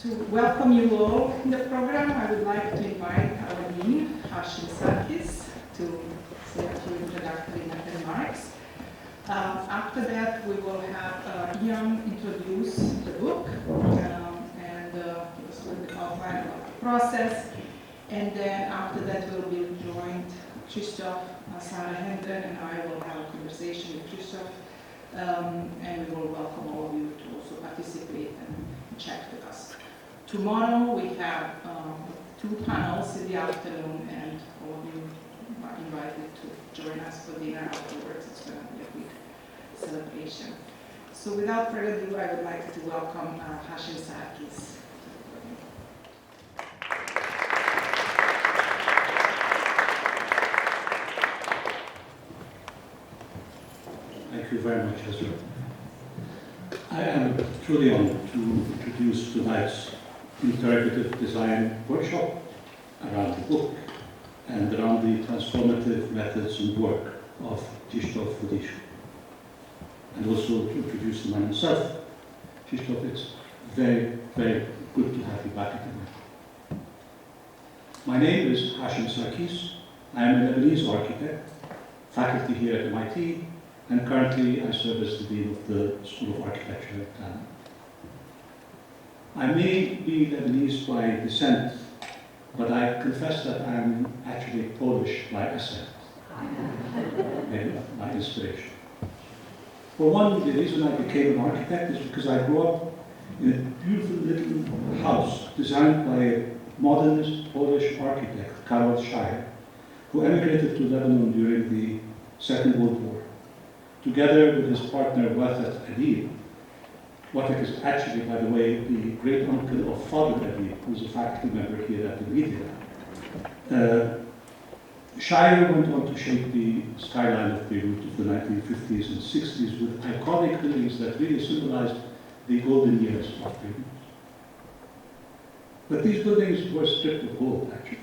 To welcome you all in the program, I would like to invite our dean, Hašimsakis, to say a few introductory remarks. After that, we will have Ian introduce the book and give us a little bit outline of the process. And then after that, we'll be joined, Krzysztof, Sara, Hendren, and I will have a conversation with Krzysztof. And we will welcome all of you to also participate and chat with us. Tomorrow we have 2 panels in the afternoon, and all of you are invited to join us for dinner afterwards. It's going to be a big celebration. So without further ado, I would like to welcome Hašimsakis. Thank you very much, Ezra. I am truly honored to introduce tonight's Interrogative Design workshop around the book and around the transformative methods and work of Krzysztof Wodiczko. And also to introduce the man himself. Krzysztof, it's very, very good to have you back again. My name is Hašimsakis. I am a Lebanese architect, faculty here at MIT, and currently I serve as the Dean of the School of Architecture at Garnet. I may be Lebanese by descent, but I confess that I am actually Polish by ascent, maybe by inspiration. For one, the reason I became an architect is because I grew up in a beautiful little house designed by a modernist Polish architect, Karol Shire, who emigrated to Lebanon during the Second World War. Together with his partner Wojtek Adib. Wojtek is actually, by the way, the great uncle of Father Adib, who's a faculty member here at the media. Shire went on to shape the skyline of Beirut of the 1950s and 60s with iconic buildings that really symbolized the golden years of Beirut. But these buildings were stripped of gold, actually.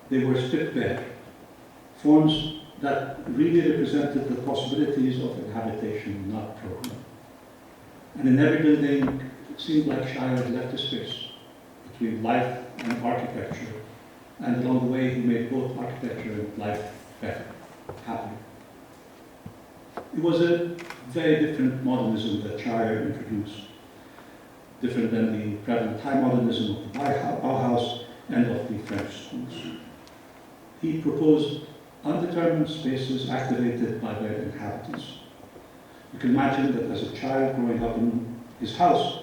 They were stripped bare. Forms that really represented the possibilities of habitation, not program. And in every building, it seemed like Shire had left a space between life and architecture, and along the way he made both architecture and life better, happier. It was a very different modernism that Shire introduced, different than the prevalent high modernism of the Bauhaus and of the French schools. He proposed undetermined spaces activated by their inhabitants. You can imagine that as a child growing up in his house,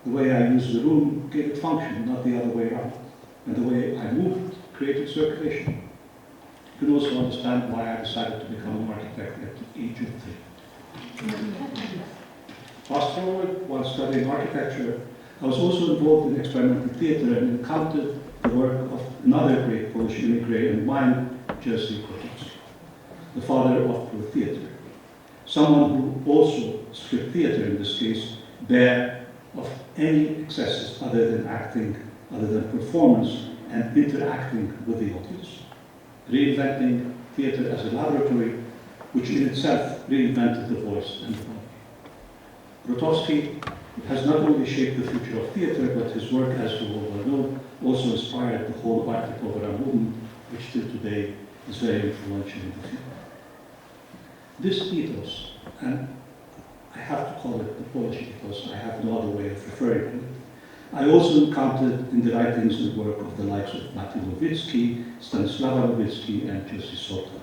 the way I used the room gave it function, not the other way around. And the way I moved created circulation. You can also understand why I decided to become an architect at the age of 3. Fast forward, while studying architecture, I was also involved in experimental theater and encountered the work of another great Polish immigrant and mine, Jerzy Kotowski, the father of pro theater. Someone who also stripped theater, in this case, bare of any excesses other than acting, other than performance, and interacting with the audience. Reinventing theater as a laboratory, which in itself reinvented the voice and the body. Kotowski has not only shaped the future of theater, but his work, as you all well know, also inspired the whole Arctic Opera movement, which till today is very influential in the field. This ethos, and I have to call it the Polish ethos, I have no other way of referring to it, I also encountered in the writings and work of the likes of Maciej Nowicki, Stanisława Nowicki, and Jerzy Sota.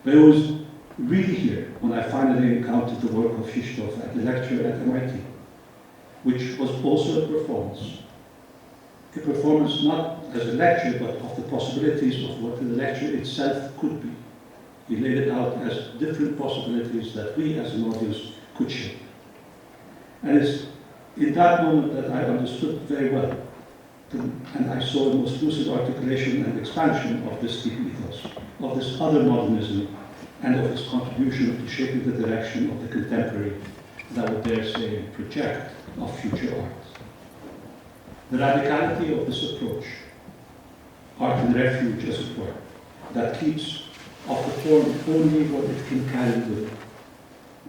But I was really here when I finally encountered the work of Krzysztof at the lecture at MIT, which was also a performance. A performance not as a lecture, but of the possibilities of what the lecture itself could be. He laid it out as different possibilities that we as an audience could shape. And it's in that moment that I understood very well, and I saw the most lucid articulation and expansion of this deep ethos, of this other modernism, and of its contribution to shaping the direction of the contemporary, that I would dare say, project of future art. The radicality of this approach, art in refuge as it were, that keeps of the form only what it can carry with it,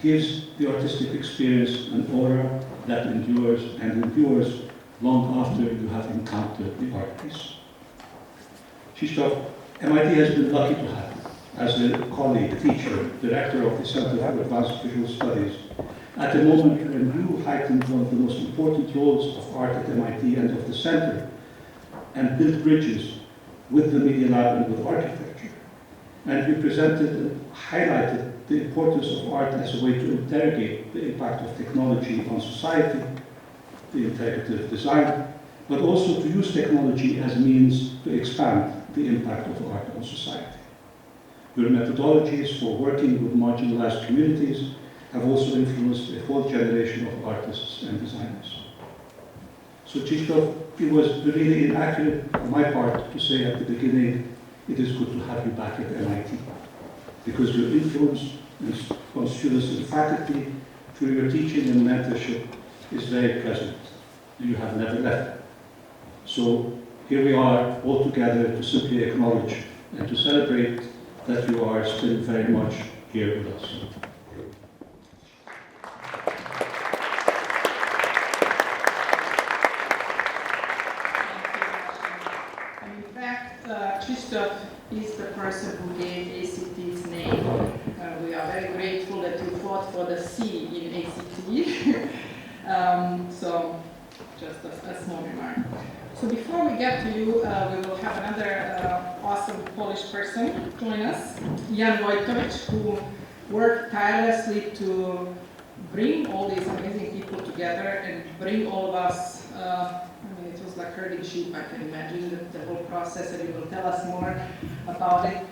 gives the artistic experience an aura that endures and endures long after you have encountered the art piece. Krzysztof, MIT has been lucky to have you as a colleague, teacher, director of the Center for Advanced Visual Studies, at a moment when you heightened one of the most important roles of art at MIT and of the center, and built bridges with the Media Lab and with architecture. And you presented and highlighted the importance of art as a way to interrogate the impact of technology on society, the Interrogative Design, but also to use technology as a means to expand the impact of art on society. Your methodologies for working with marginalized communities have also influenced a whole generation of artists and designers. So Krzysztof, it was really inaccurate on my part to say at the beginning, it is good to have you back at MIT, because your influence on students and faculty through your teaching and mentorship is very present. You have never left. So here we are all together to simply acknowledge and to celebrate that you are still very much here with us. In fact, Krzysztof is the person who gave ACT its name. We are very grateful that you fought for the C in ACT. So, just a small remark. So before we get to you, we will have another awesome Polish person join us, Ian Wojtowicz, who worked tirelessly to bring all these amazing people together and bring all of us, it was like herding sheep, I can imagine, the whole process, and he will tell us more about it.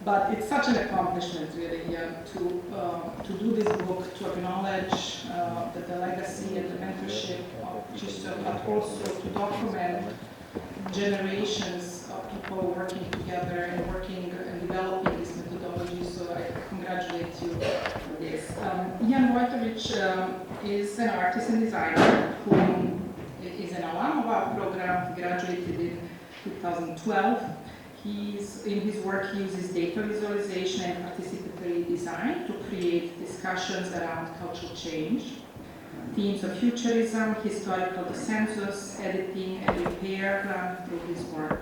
But it's such an accomplishment, really, to do this book, to acknowledge the legacy and the mentorship of Krzysztof, but also to document generations of people working together and working and developing this methodology. So I congratulate you for this. Ian Wojtowicz is an artist and designer who is an alum of our program. He graduated in 2012. In his work, he uses data visualization and participatory design to create discussions around cultural change, themes of futurism, historical dissensus, editing, and repair run through his work.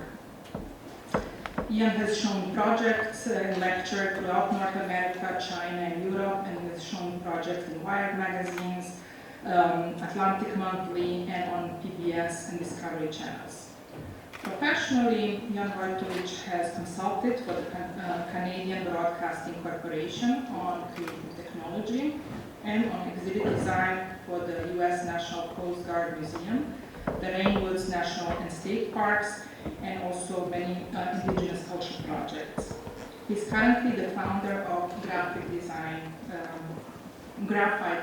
Ian has shown projects and lectured throughout North America, China, and Europe, and has shown projects in Wired magazines, Atlantic Monthly, and on PBS and Discovery channels. Professionally, Ian Wojtowicz has consulted for the Canadian Broadcasting Corporation on creative technology and on exhibit design for the U.S. National Coast Guard Museum, the Rainwoods National and State Parks, and also many indigenous culture projects. He's currently the founder of Graphite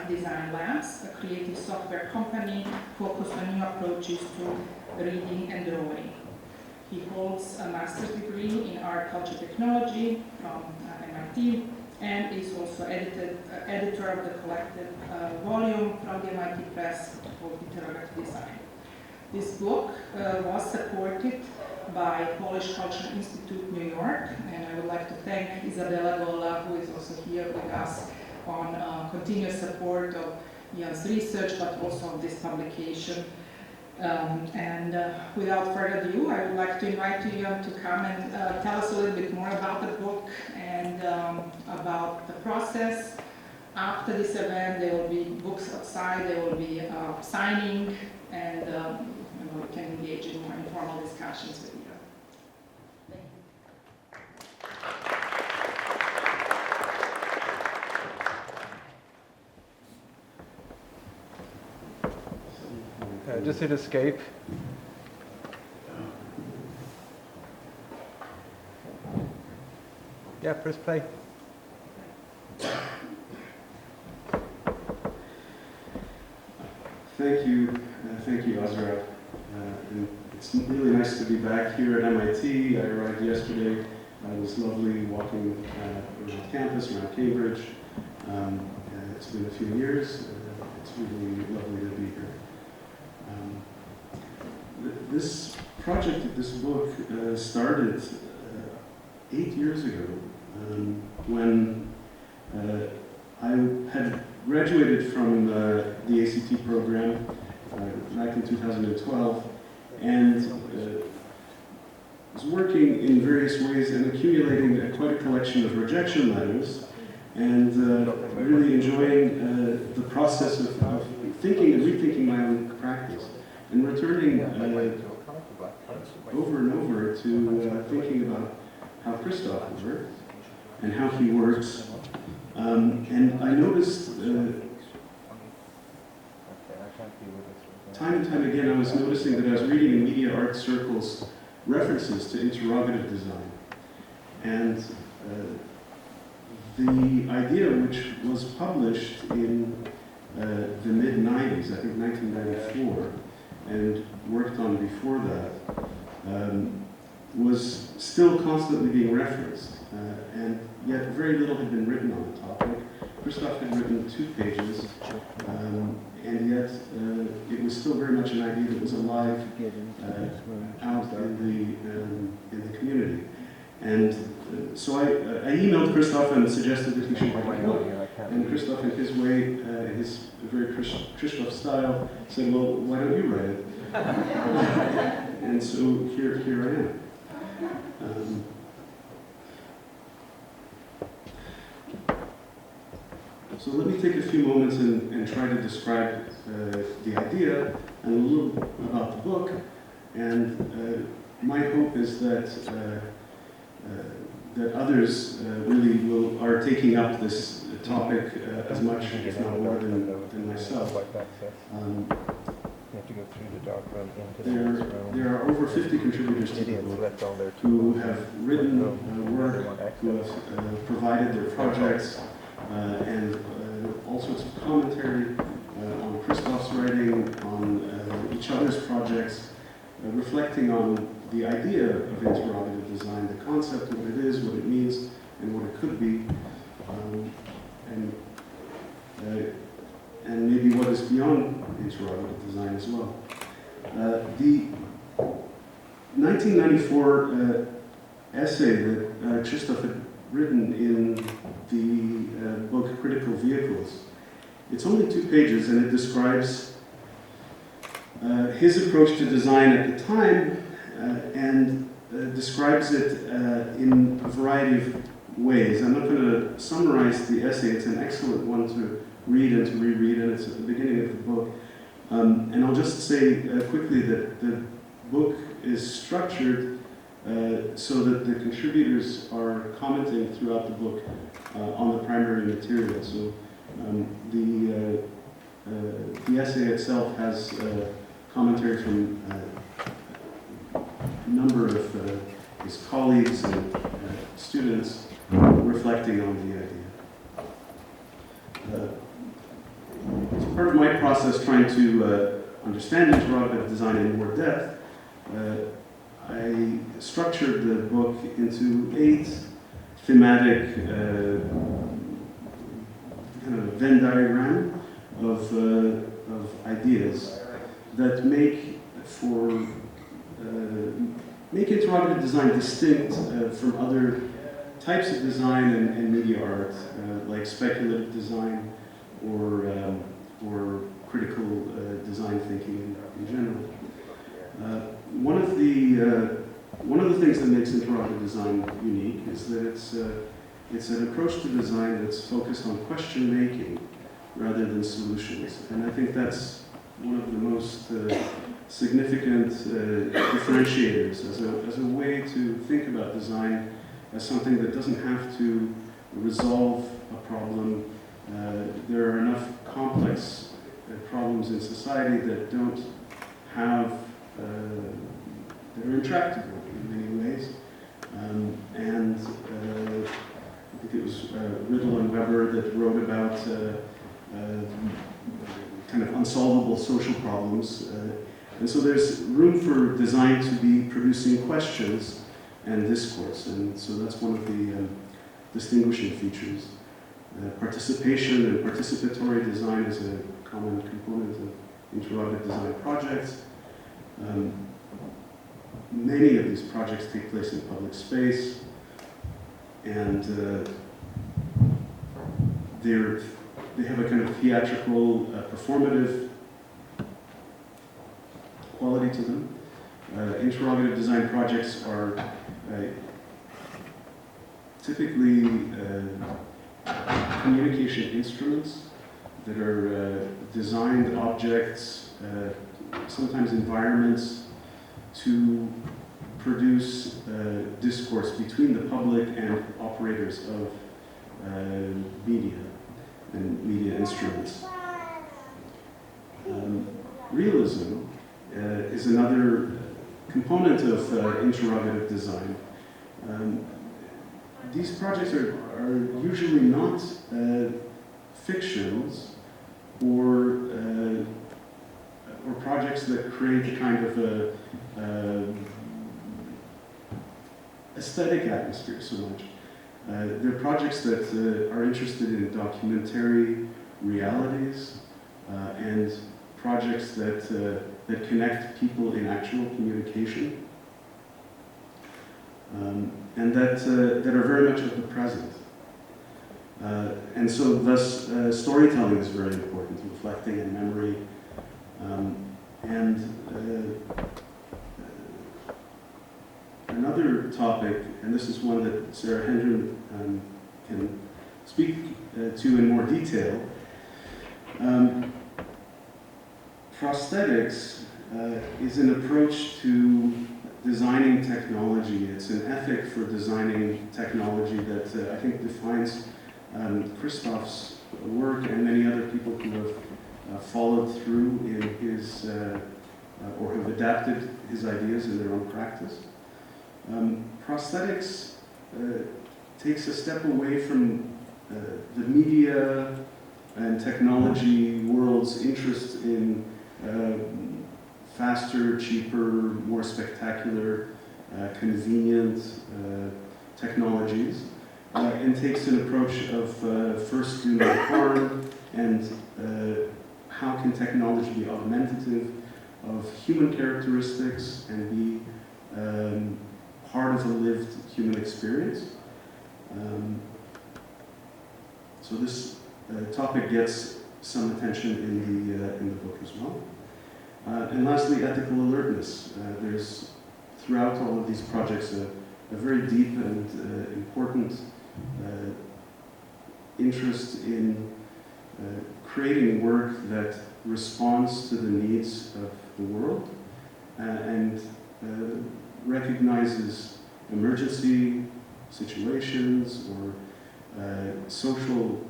Design Labs, a creative software company focused on new approaches to reading and drawing. He holds a master's degree in art culture technology from MIT and is also editor of the collected volume from the MIT Press called Interrogative Design. This book was supported by Polish Cultural Institute, New York, and I would like to thank Isabella Gola, who is also here with us, on continuous support of Ian's research, but also of this publication. Without further ado, I would like to invite Ian to come and tell us a little bit more about the book and about the process. After this event, there will be books outside, there will be signing, and we can engage in more informal discussions with you. Just hit escape. Yeah, press play. Thank you, Azra. And it's really nice to be back here at MIT. I arrived yesterday. It was lovely walking around campus, around Cambridge. It's been a few years. It's really lovely to be here. This project, this book, started 8 years ago when I had graduated from the ACT program back in 2012, and was working in various ways and accumulating quite a collection of rejection letters, and really enjoying the process of thinking and rethinking my own practice, and returning over and over to thinking about how Krzysztof works and how he works. And I noticed time and time again, I was noticing that I was reading in media art circles references to interrogative design. And the idea, which was published in the mid-90s, I think 1994, and worked on before that, was still constantly being referenced. And yet very little had been written on the topic. Krzysztof had written 2 pages, and yet it was still very much an idea that was alive out in the community. And so I emailed Krzysztof and suggested that he should write a book. And Krzysztof, in his way, his very Krzysztof style, said, well, why don't you write it? And so here I am. So let me take a few moments and try to describe the idea and a little about the book. And my hope is that that others really are taking up this topic as much, if not more, than myself. There are over 50 contributors to the book who have written work, who have provided their projects, and all sorts of commentary on Krzysztof's writing, on each other's projects, reflecting on the idea of interrogative design, the concept, what it is, what it means, and what it could be, and maybe what is beyond interrogative design as well. The 1994 essay that Krzysztof had written in the book Critical Vehicles, it's only 2 pages, and it describes his approach to design at the time, and describes it in a variety of ways. I'm not going to summarize the essay. It's an excellent one to read and to reread, and it's at the beginning of the book. And I'll just say quickly that the book is structured so that the contributors are commenting throughout the book on the primary material. So the essay itself has commentary from a number of his colleagues and students reflecting on the idea. As part of my process trying to understand interrogative design in more depth, I structured the book into 8 thematic kind of Venn diagram of ideas that make interrogative design distinct from other types of design and media art, like speculative design or critical design thinking in general. One of the things that makes interrogative design unique is that it's an approach to design that's focused on question making rather than solutions, and I think that's one of the most significant differentiators as a way to think about design as something that doesn't have to resolve a problem. There are enough complex problems in society that don't have, that are intractable in many ways. And I think it was Riddle and Weber that wrote about kind of unsolvable social problems. And so there's room for design to be producing questions and discourse. And so that's one of the distinguishing features. Participation and participatory design is a common component of interrogative design projects. Many of these projects take place in public space, and they have a kind of theatrical, performative quality to them. Interrogative design projects are typically communication instruments that are designed objects, sometimes environments, to produce discourse between the public and operators of media and media instruments. Realism is another component of interrogative design. These projects are usually not fictions or projects that create a kind of aesthetic atmosphere so much. They're projects that are interested in documentary realities and projects that connect people in actual communication and that are very much of the present. And so thus storytelling is very important, reflecting in memory. Another topic, and this is one that Sara Hendren can speak to in more detail, prosthetics is an approach to designing technology. It's an ethic for designing technology that I think defines Krzysztof's work and many other people who have followed through in his, or have adapted his ideas in their own practice. Prosthetics takes a step away from the media and technology world's interest in faster, cheaper, more spectacular, convenient technologies, and takes an approach of first do no harm and how can technology be augmentative of human characteristics and be part of a lived human experience. So this topic gets some attention in the book as well. And lastly, ethical alertness. There's throughout all of these projects a very deep and important interest in creating work that responds to the needs of the world and recognizes emergency situations or social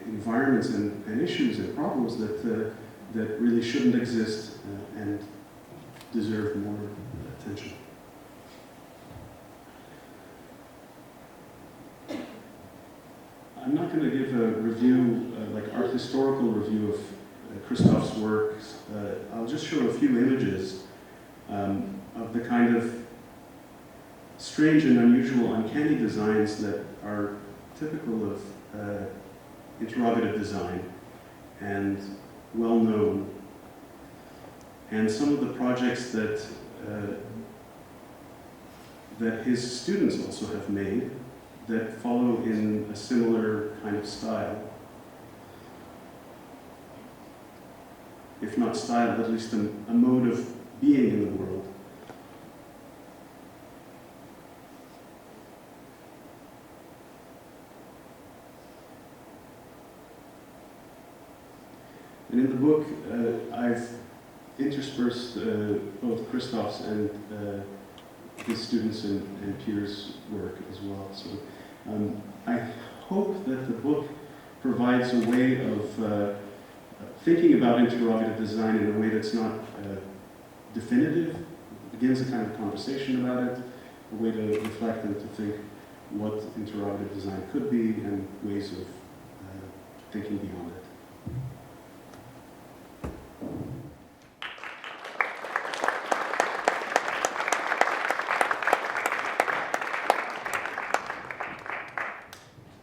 environments and issues and problems that really shouldn't exist and deserve more attention. I'm not going to give a review, like art historical review of Krzysztof's works. I'll just show a few images of the kind of strange and unusual, uncanny designs that are typical of interrogative design and well known, and some of the projects that his students also have made that follow in a similar kind of style. If not style, at least a mode of being in the world. And in the book, I've interspersed both Krzysztof's and his students and peers' work as well. So I hope that the book provides a way of thinking about interrogative design in a way that's not definitive. It begins a kind of conversation about it, a way to reflect and to think what interrogative design could be and ways of thinking beyond it.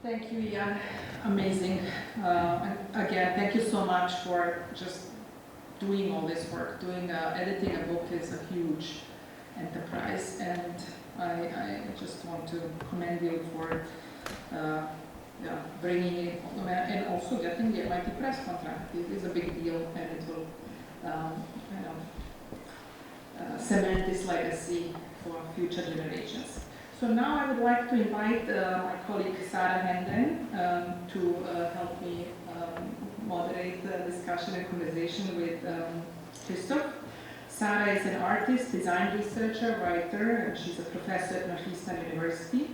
Thank you, Ian. Amazing. And again, thank you so much for just doing all this work. Editing a book is a huge enterprise, and I just want to commend you for bringing it and also getting the MIT Press contract. It is a big deal, and it will cement this legacy for future generations. So now I would like to invite my colleague Sara Hendren to help me moderate the discussion and conversation with Krzysztof. Sara is an artist, design researcher, writer, and she's a professor at Northeastern University.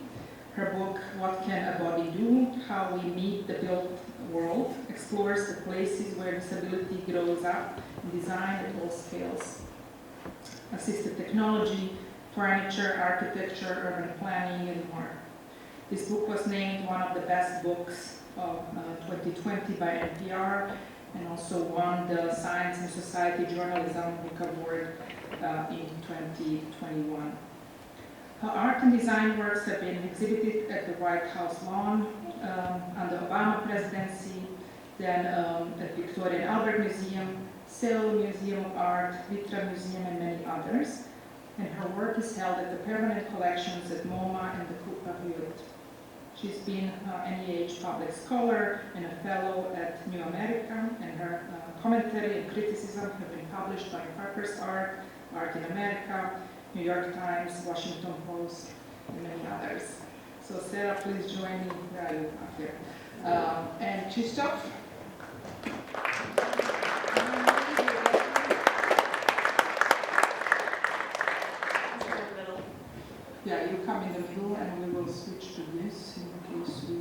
Her book, What Can a Body Do? How We Meet the Built World, explores the places where disability grows up in design at all scales. Assistive technology, furniture, architecture, urban planning, and more. This book was named one of the best books of 2020 by NPR, and also won the Science and Society Journalism Book Award in 2021. Her art and design works have been exhibited at the White House lawn under Obama presidency, then at Victoria and Albert Museum, Seoul Museum of Art, Vitra Museum, and many others. And her work is held at the permanent collections at MoMA and the Kupavut. She's been an NEH Public Scholar and a Fellow at New America, and her commentary and criticism have been published by Harper's Art, Art in America, New York Times, Washington Post, and many others. So Sarah, please join me. Where are you? Up here. And Krzysztof. Yeah, you come in the middle and we will switch to this in case we...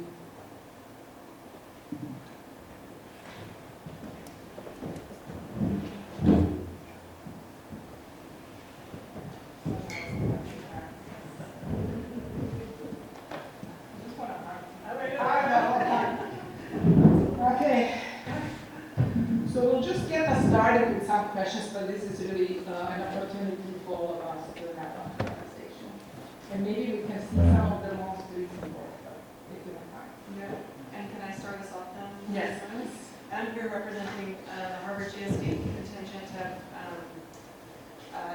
Okay. So we'll just get us started with some questions, but this is really an opportunity for all of us to have a conversation. And maybe we can see some of the most recent work, if you don't mind. Yeah. And can I start us off then? Yes. I'm here representing the Harvard GSD contingent of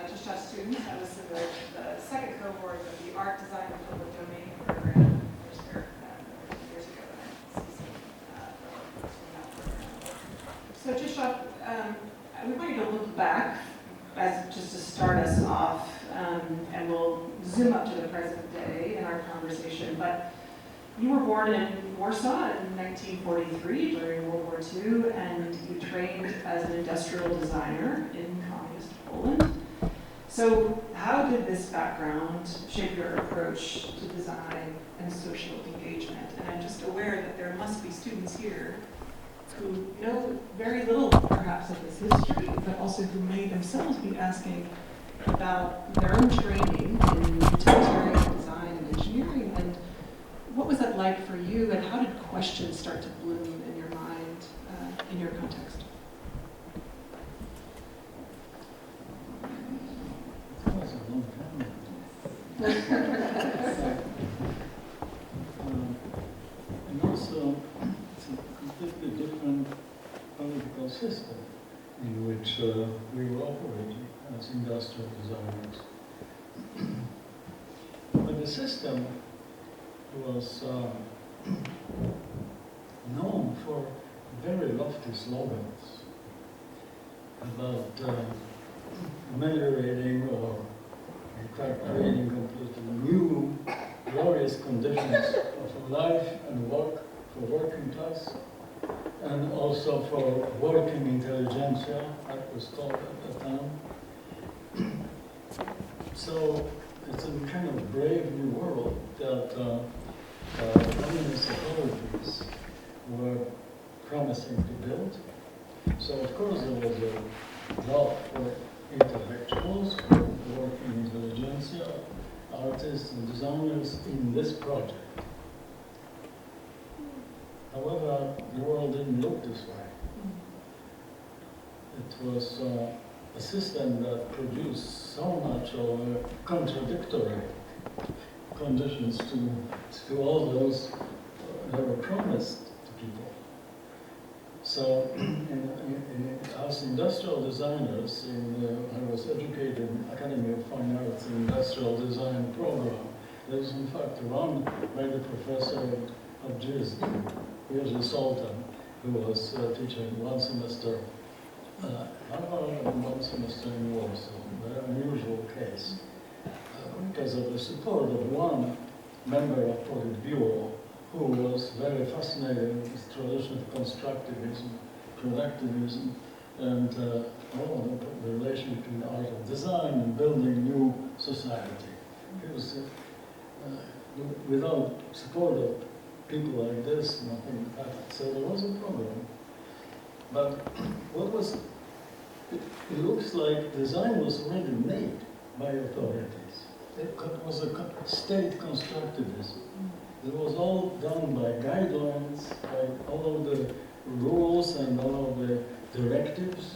Krzysztof students. I was in the second cohort of the Art Design and Public Domain program, first year, years ago. So Krzysztof, we want you to look back as just to start us off, and we'll zoom up to the present day in our conversation. But you were born in Warsaw in 1943 during World War II, and you trained as an industrial designer in communist Poland. So how did this background shape your approach to design and social engagement? And I'm just aware that there must be students here who know very little, perhaps, of this history, but also who may themselves be asking about their own training in utilitarian design and engineering. And what was that like for you, and how did questions start to bloom in your mind, in your context? That was a long time. And also, it's a completely different political system in which we were operating as industrial designers. But the system was known for very lofty slogans about ameliorating or in fact creating completely new glorious conditions of life and work for working class, and also for working intelligentsia, that was called at the time. So it's a kind of brave new world that communist authorities were promising to build. So of course there was a job for intellectuals, for working intelligentsia, artists and designers in this project. However, the world didn't look this way. It was a system that produced so much of contradictory conditions to all those that were promised to people. So, as industrial designers, I was educated in Academy of Fine Arts Industrial Design program. That was in fact run by the professor of GSD, Jerzy Soltan, who was teaching one semester Harrell and 1 semester in Warsaw, an unusual case, because of the support of one member of Politburo who was very fascinated with this tradition of constructivism, productivism, and all the relation between art and design and building new society. It was without support of people like this, nothing happened. So there was a problem. But what was, it looks like design was already made by authorities. It was a state constructivism. It was all done by guidelines, by all of the rules and all of the directives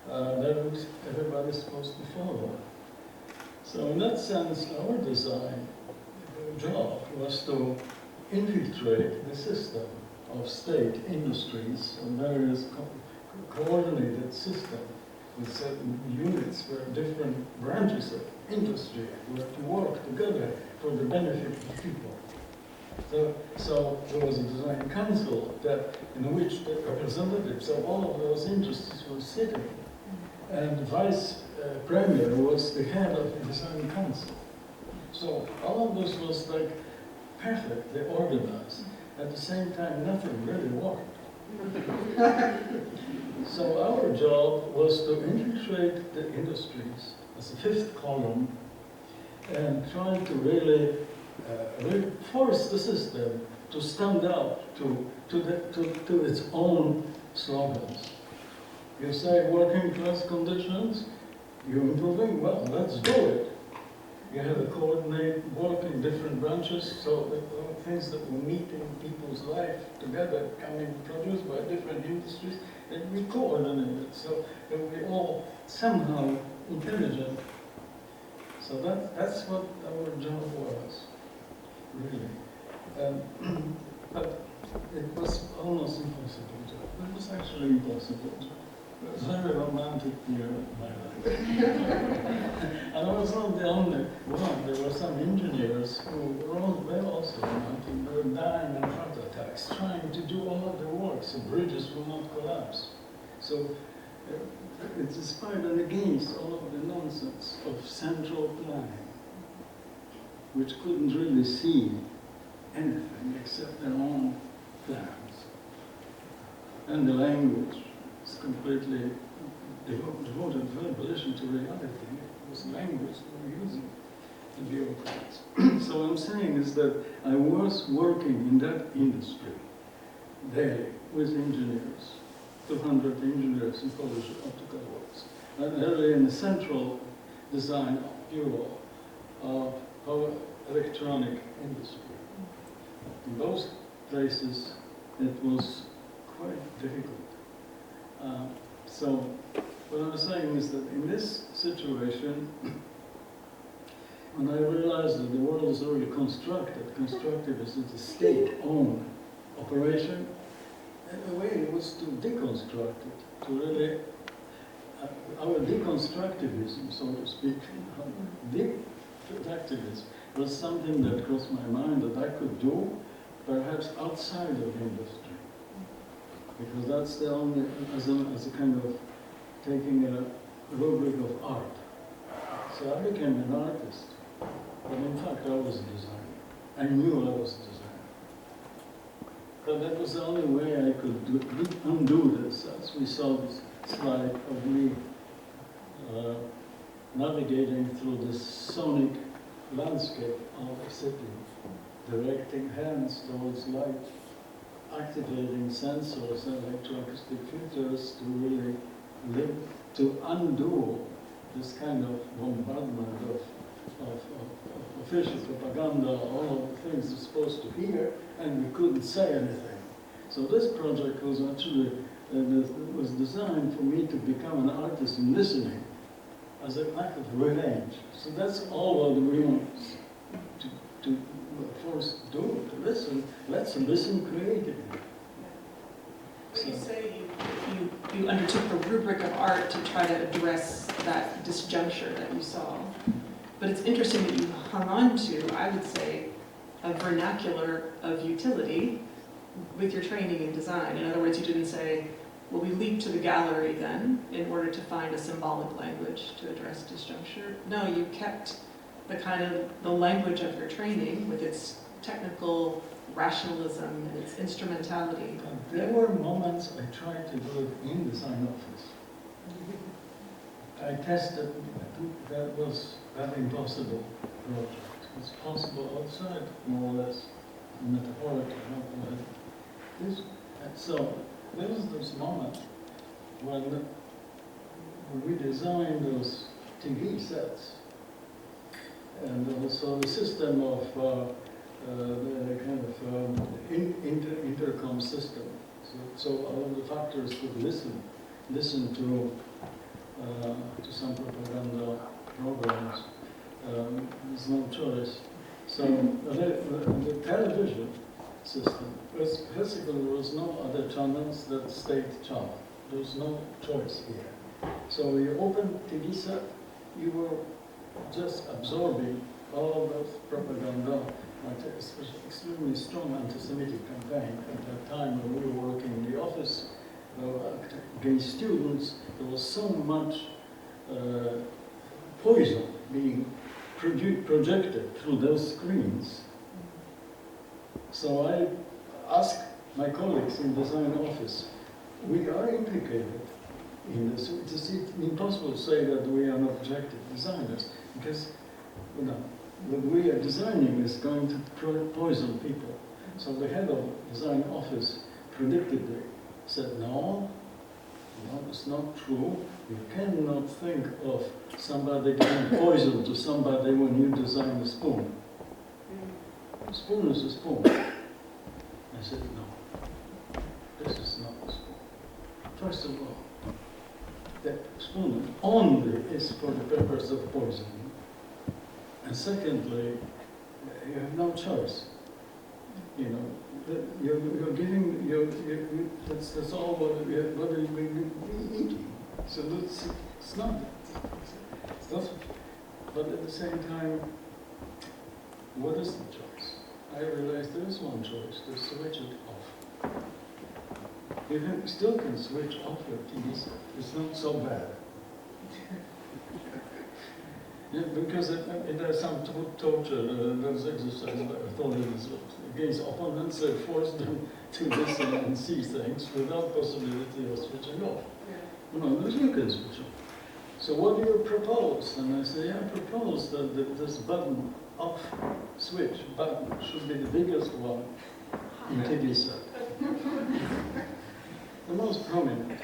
that everybody's supposed to follow. So in that sense, our design job was to infiltrate the system of state industries and various coordinated systems with certain units where different branches of industry were to work together for the benefit of the people. So there was a design council in which the representatives of all of those industries were sitting, and the vice premier was the head of the design council. So all of this was like perfectly organized. At the same time, nothing really worked. So our job was to infiltrate the industries as a fifth column and try to really force the system to stand up to its own slogans. You say working class conditions, you're improving, well, let's do it. You have to coordinate work in different branches, so the things that we meet in people's life together coming produced by different industries, and we coordinate it, so that we all somehow intelligent. So that's what our job was, really. But it was almost impossible job. It was actually impossible job. It was a very romantic year of my life. And I was not the only one. There were some engineers who were also romantic. They were dying in heart attacks, trying to do all of the work so bridges will not collapse. So it's despite and against all of the nonsense of central planning, which couldn't really see anything except their own plans. And the language is completely devoted verbalization to reality. It was language they were using, the bureaucrats. So what I'm saying is that I was working in that industry daily with engineers, 200 engineers in Polish optical works, and early in the central design bureau of our electronic industry. In those places, it was quite difficult. So what I'm saying is that in this situation, when I realized that the world is already constructed as a state-owned operation, in a way it was to deconstruct it, to really, our deconstructivism, so to speak, deconstructivism was something that crossed my mind that I could do, perhaps outside of industry. Because that's the only, as a kind of taking a rubric of art. So I became an artist, but in fact I was a designer. I knew I was a designer. But that was the only way I could undo this, as we saw this slide of me navigating through this sonic landscape of a city, directing hands towards light, activating sensors and electroacoustic filters to really live, to undo this kind of bombardment of official propaganda, all of the things we're supposed to hear, and we couldn't say anything. So this project was actually, was designed for me to become an artist in listening as an act of revenge. So that's all what we want to forced to do, to listen. Let's listen creatively. But you say you undertook a rubric of art to try to address that disjuncture that you saw. But it's interesting that you hung on to, I would say, a vernacular of utility with your training in design. In other words, you didn't say, will we leap to the gallery then in order to find a symbolic language to address disjuncture? No, you kept the kind of the language of your training with its technical rationalism and its instrumentality. There were moments I tried to do it in design office. I tested, that was an impossible project. It's possible outside, more or less, metaphorically, not like this. And so there was this moment when we designed those TV sets, and also the system of the kind of intercom system. So all of the factors could listen to some propaganda programs. There's no choice. So the television system, basically there was no other channels that stayed channel. There was no choice here. So you open TV set, you were just absorbing all of those propaganda, extremely strong anti-Semitic campaign at that time when we were working in the office against students. There was so much poison being projected through those screens. So I asked my colleagues in design office, we are implicated in this. It's impossible to say that we are not objective designers, because what we are designing is going to poison people. So the head of design office predictably said, no, it's not true. You cannot think of somebody giving poison to somebody when you design a spoon. A spoon is a spoon. I said, no, this is not a spoon. First of all, that spoon only is for the purpose of poisoning. And secondly, you have no choice. You know, you're giving, that's all what you'll be eating. So it's not, but at the same time, what is the choice? I realized there is one choice, to switch it off. You still can switch off your TV set. It's not so bad. Yeah, because there's some torture, there's exercise by authorities against opponents. They force them to listen and see things without possibility of switching off. No, you can switch off. So what do you propose? And I say, I propose that this button, off switch button, should be the biggest one in TV set. The most prominent one.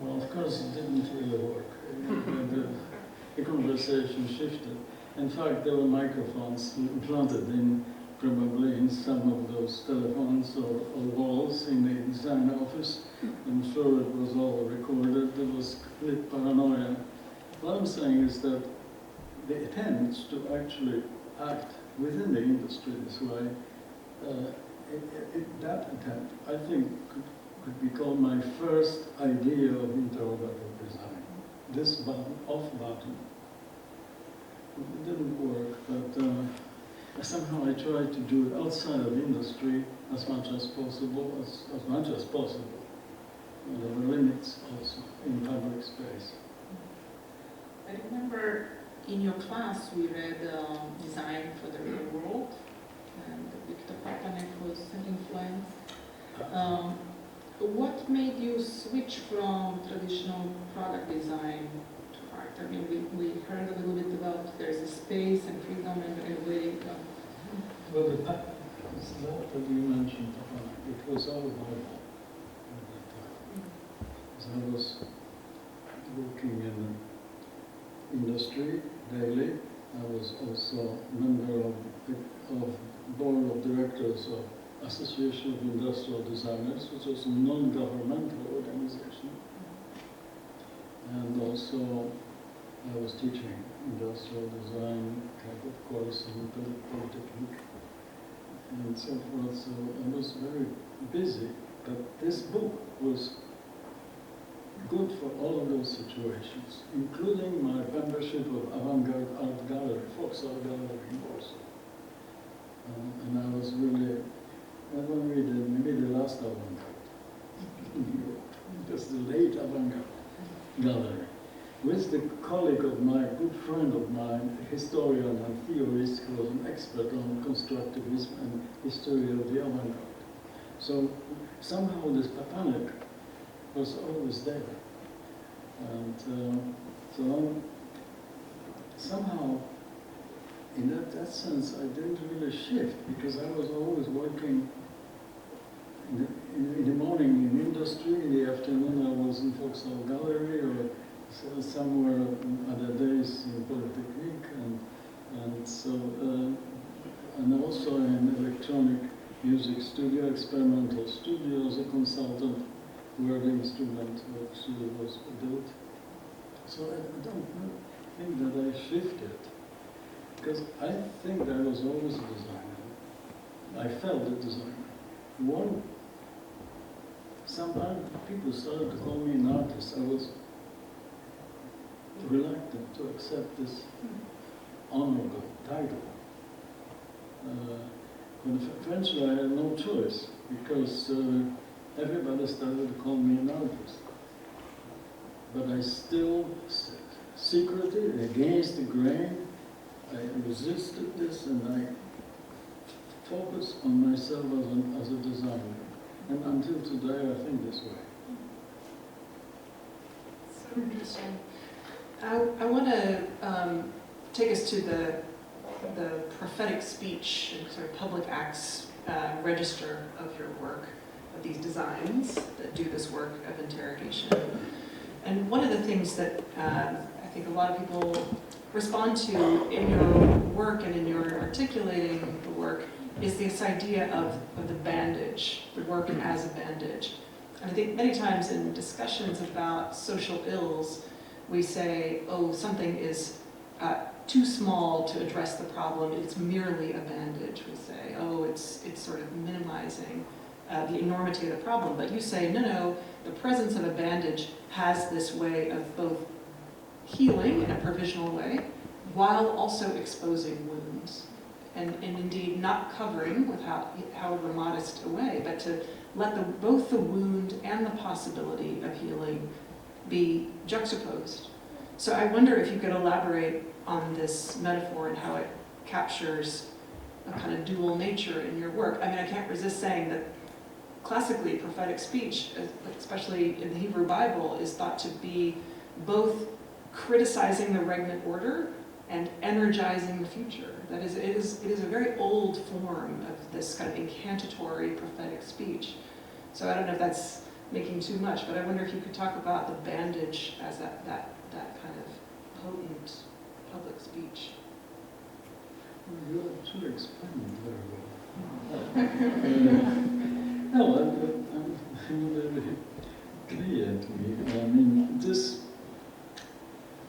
Well, of course, it didn't really work. The conversation shifted. In fact, there were microphones implanted probably in some of those telephones or walls in the design office. I'm sure it was all recorded. There was complete paranoia. What I'm saying is that the attempts to actually act within the industry this way, that attempt, I think, could be called my first idea of interrogative design. This button, off button. It didn't work, but somehow I tried to do it outside of industry as much as possible, as much as possible. And there were limits also in public space. I remember in your class we read Design for the Real World, and Victor Papanek was an influence. What made you switch from traditional product design to art? I mean, we heard a little bit about there's a space and freedom and way. Well, the that you mentioned, it was all Bible at that time. As I was working in the industry daily, I was also a member of board of directors of Association of Industrial Designers, which was a non-governmental organization. And also I was teaching industrial design type of course in Polytechnic and so forth. So I was very busy, but this book was good for all of those situations, including my membership of Avant-Garde Art Gallery, Fox Art Gallery in Warsaw. And I was really, I don't read it, maybe the last avant-garde. in Europe. It was the late avant-garde gallery, with the colleague of mine, good friend of mine, a historian and theorist who was an expert on constructivism and history of the avant-garde. So somehow this panic was always there. And so somehow, in that sense, I didn't really shift, because I was always working in the morning in industry, in the afternoon I was in Vauxhall Gallery, or somewhere other days in Polytechnique, and so, and also in electronic music studio, experimental studio as a consultant, where the instrument actually was built. So I don't think that I shifted, because I think that I was always a designer. I felt a designer. Some people started to call me an artist. I was reluctant to accept this honorable title. But eventually I had no choice, because everybody started to call me an artist. But I still, secretly, against the grain, I resisted this, and I focused on myself as a designer. And until today, I think this way. So interesting. I want to take us to the prophetic speech and sort of public acts register of your work, of these designs that do this work of interrogation. And one of the things that I think a lot of people respond to in your work and in your articulating the work is this idea of the bandage, the work as a bandage. And I think many times in discussions about social ills, we say, oh, something is too small to address the problem, it's merely a bandage. We say, oh, it's sort of minimizing the enormity of the problem. But you say, no, the presence of a bandage has this way of both healing in a provisional way, while also exposing wounds. And indeed not covering with however modest a way, but to let both the wound and the possibility of healing be juxtaposed. So I wonder if you could elaborate on this metaphor and how it captures a kind of dual nature in your work. I mean, I can't resist saying that classically prophetic speech, especially in the Hebrew Bible, is thought to be both criticizing the regnant order and energizing the future. That is, it is a very old form of this kind of incantatory prophetic speech. So I don't know if that's making too much, but I wonder if you could talk about the bandage as that kind of potent public speech. You actually explained it very well. No, I'm very clear to me. I mean, this,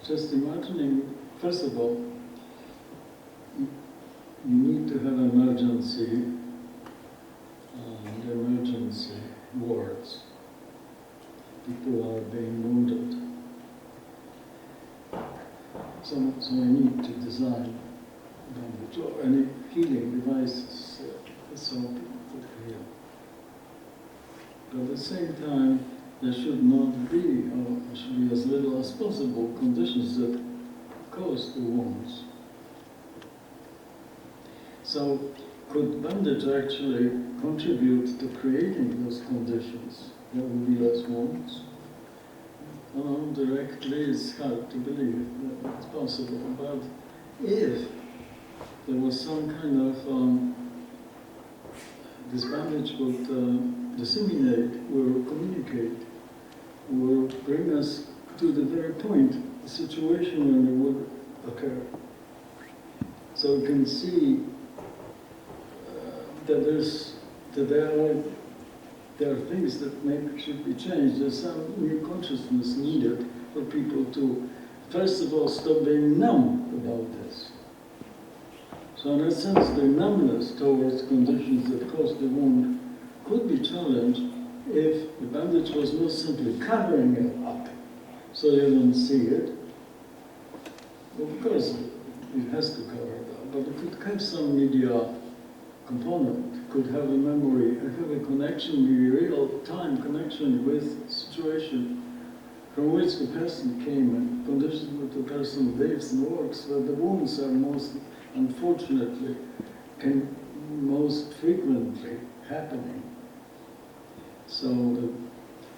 just imagining, first of all, you need to have emergency wards. People are being wounded. So we need to design bandage or any healing devices so people could heal. But at the same time, there should not be, or there should be as little as possible, conditions that cause the wounds. So could bandage actually contribute to creating those conditions? There will be less wounds. Directly, it's hard to believe that it's possible. But if there was some kind of this bandage would disseminate, will communicate, will bring us to the very point, the situation when it would occur. So you can see that there are things that maybe should be changed. There's some new consciousness needed for people to, first of all, stop being numb about this. So in a sense, the numbness towards conditions that cause the wound could be challenged if the bandage was not simply covering it up so you don't see it. Of course, it has to cover it up, but it could have some media component could have a memory and have a connection, a real-time connection with the situation from which the person came and conditions with the person lives and works, where the wounds are most, unfortunately, can most frequently happening. So,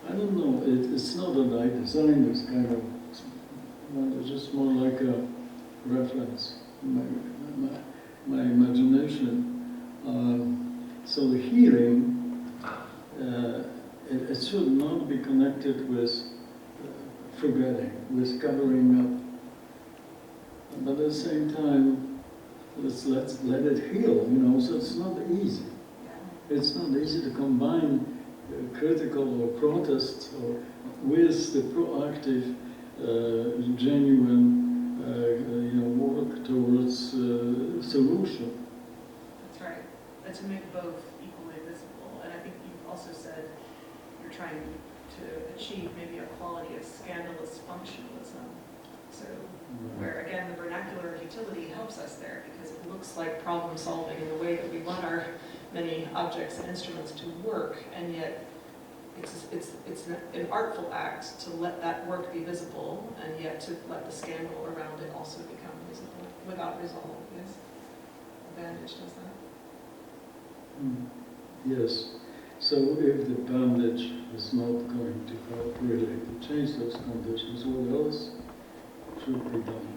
I don't know, it's not that I designed this kind of, it's just more like a reference, my imagination. So the healing, it should not be connected with forgetting, with covering up. But at the same time, let's let it heal, so it's not easy. It's not easy to combine critical or protest with the proactive, genuine, work towards solution. That's right. But to make both equally visible, and I think you've also said you're trying to achieve maybe a quality of scandalous functionalism. So, where again the vernacular of utility helps us there because it looks like problem solving in the way that we want our many objects and instruments to work, and yet it's an artful act to let that work be visible, and yet to let the scandal around it also become visible without resolve. Yes, a bandage does that. Yes. So if the bandage is not going to help really to change those conditions, what else should be done?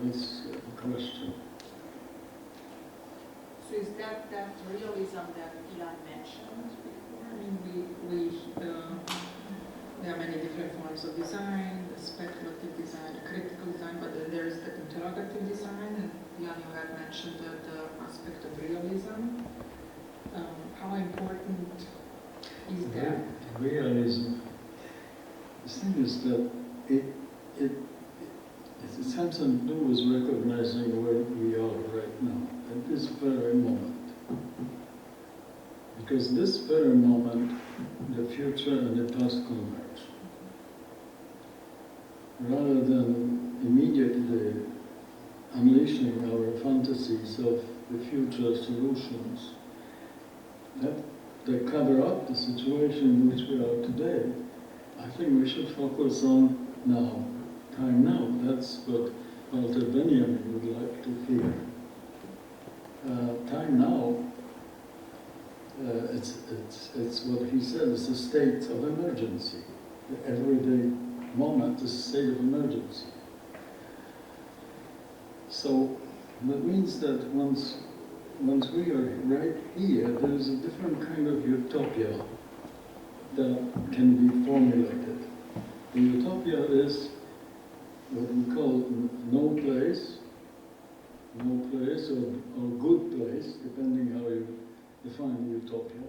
That's a question. So is that realism that Ian mentioned before? I mean, there are many different forms of design, the speculative design, the critical design, but then there's the interrogative design, and Ian, you had mentioned the aspect of realism. How important is that? Realism. The thing is that it has something to do with recognizing where we are right now, at this very moment. Because this very moment, the future and the past converge. Rather than immediately unleashing our fantasies of the future solutions, that cover up the situation in which we are today, I think we should focus on now, time now. That's what Walter Benjamin would like to hear. Time now, it's what he said, it's a state of emergency. The everyday moment is a state of emergency. So that means that once we are right here, there is a different kind of utopia that can be formulated. The utopia is what we call no place or good place, depending how you define utopia.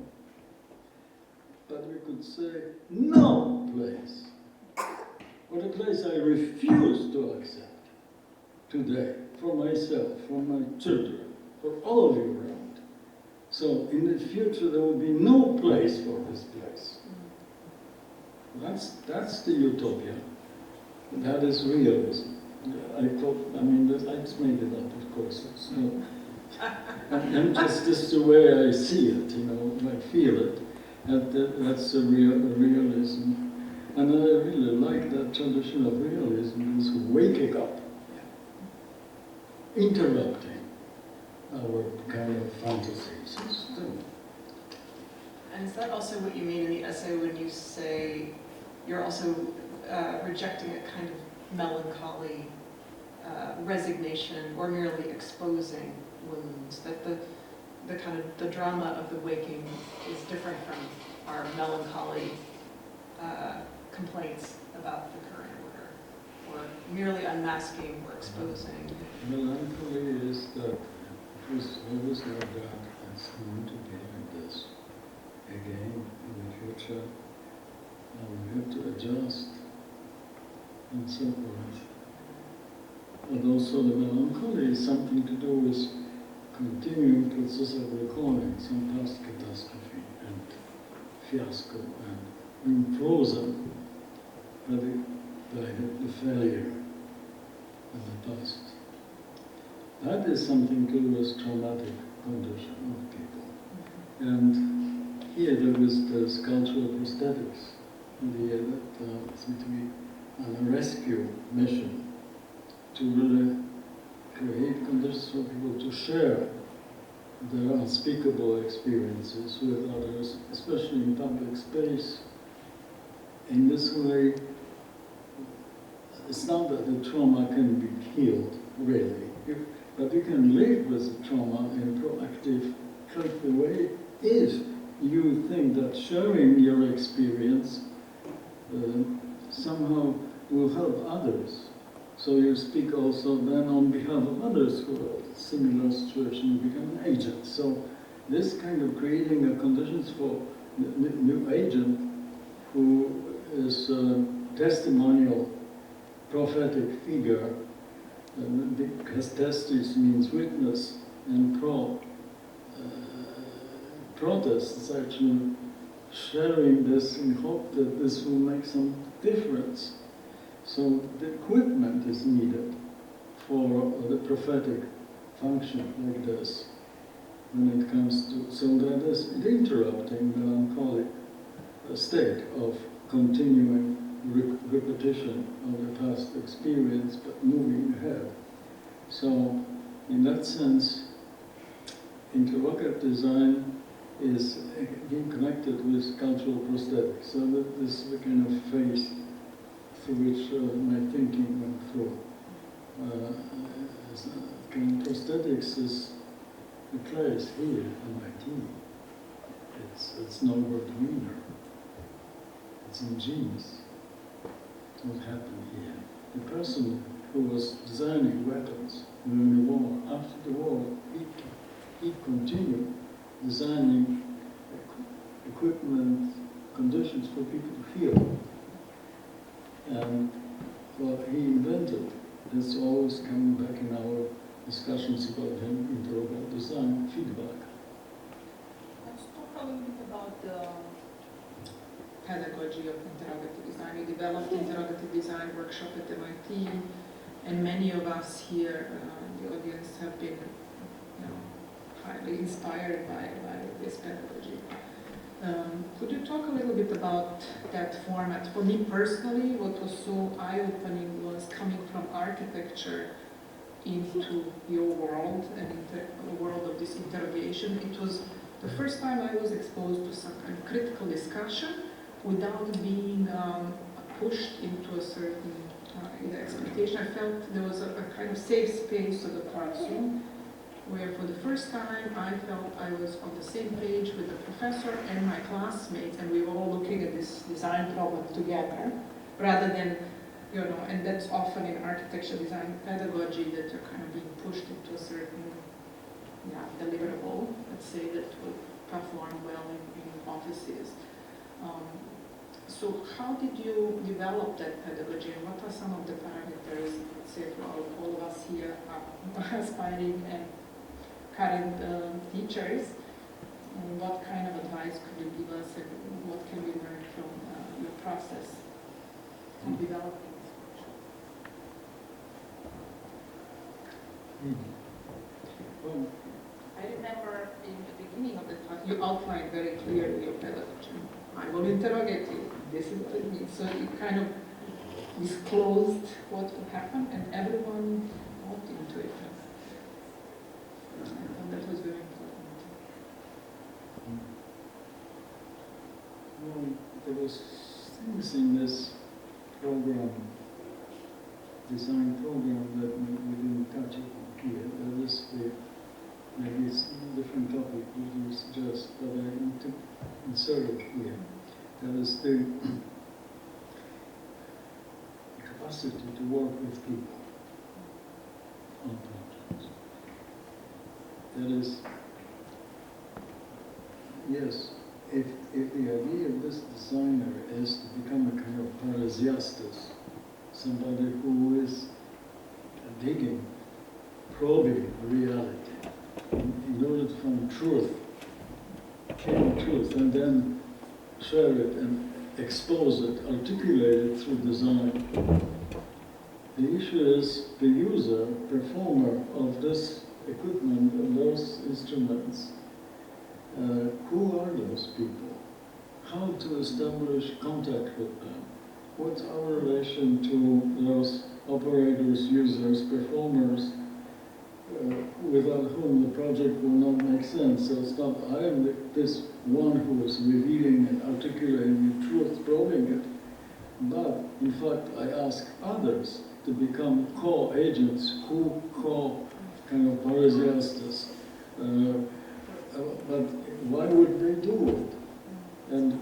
But we could say no place, or the place I refuse to accept today for myself, for my children, for all of you around. So in the future there will be no place for this place. That's the utopia. That is realism. I just made it up, of course. It's not, and just the way I see it, I feel it. That's a realism. And I really like that tradition of realism, is waking up, interrupting our kind of fantasies. And is that also what you mean in the essay when you say you're also rejecting a kind of melancholy resignation or merely exposing wounds? That the kind of the drama of the waking is different from our melancholy complaints about the current order, or merely unmasking or exposing. Melancholy is that it was always like that, it's going to be like this again in the future. Now we have to adjust and so forth. And also the melancholy is something to do with continuing process of recalling some past catastrophe and fiasco and being frozen by the failure of the past. That is something to do with traumatic condition of people. And here there is cultural prosthetics, idea that seems to be on a rescue mission to really create conditions for people to share their unspeakable experiences with others, especially in public space. In this way, it's not that the trauma can be healed, really, but you can live with the trauma in a proactive, healthy way if you think that sharing your experience somehow will help others. So you speak also then on behalf of others who are in a similar situation, you become an agent. So this kind of creating a conditions for the new agent who is a testimonial prophetic figure, because testis means witness, and protest is actually sharing this in hope that this will make some difference. So the equipment is needed for the prophetic function like this when it comes to, so that is interrupting melancholic state of continuing repetition of the past experience but moving ahead. So in that sense, interrogative design is being connected with cultural prosthetics. So that this is the kind of phase through which my thinking went through. Prosthetics is a place here at MIT. It's nowhere demeanor. It's in genes. What happened here? The person who was designing weapons during the war, after the war, he continued designing equipment, conditions for people to heal. And what he invented is always coming back in our discussions about interrogative design, feedback. Let's talk a little bit about the pedagogy of interrogative design. You developed interrogative design workshop at MIT, and many of us here, the audience, have been, highly inspired by this pedagogy. Could you talk a little bit about that format? For me personally, what was so eye-opening was coming from architecture into your world and into the world of this interrogation. It was the first time I was exposed to some kind of critical discussion without being pushed into a certain expectation. I felt there was a kind of safe space of the classroom where for the first time I felt I was on the same page with the professor and my classmates, and we were all looking at this design problem together, rather than, and that's often in architecture design pedagogy that you're kind of being pushed into a certain deliverable, let's say, that would perform well in offices. So how did you develop that pedagogy, and what are some of the parameters, let's say, for all of us here aspiring and current teachers, and what kind of advice could you give us, and what can we learn from your process of developing this workshop? Well, I remember in the beginning of the class, you outlined very clearly your pedagogy. I will interrogate you. This is what it means. So you kind of disclosed what would happen, and everyone bought into it. I thought that was very important. Well, there was things in this program, design program, that we didn't touch upon here. There is maybe it's a different topic that you suggest, but I need to insert it here. There is the capacity to work with people on projects. That is, yes, if the idea of this designer is to become a kind of parasiastis, somebody who is digging, probing reality, in order to find truth, came truth, and then share it and expose it, articulate it through design. The issue is the user, performer of this equipment and those instruments, who are those people? How to establish contact with them? What's our relation to those operators, users, performers, without whom the project will not make sense? So it's not I am this one who is revealing and articulating the truth, probing it, but in fact I ask others to become co-agents, who kind of parasiastes. But why would they do it? And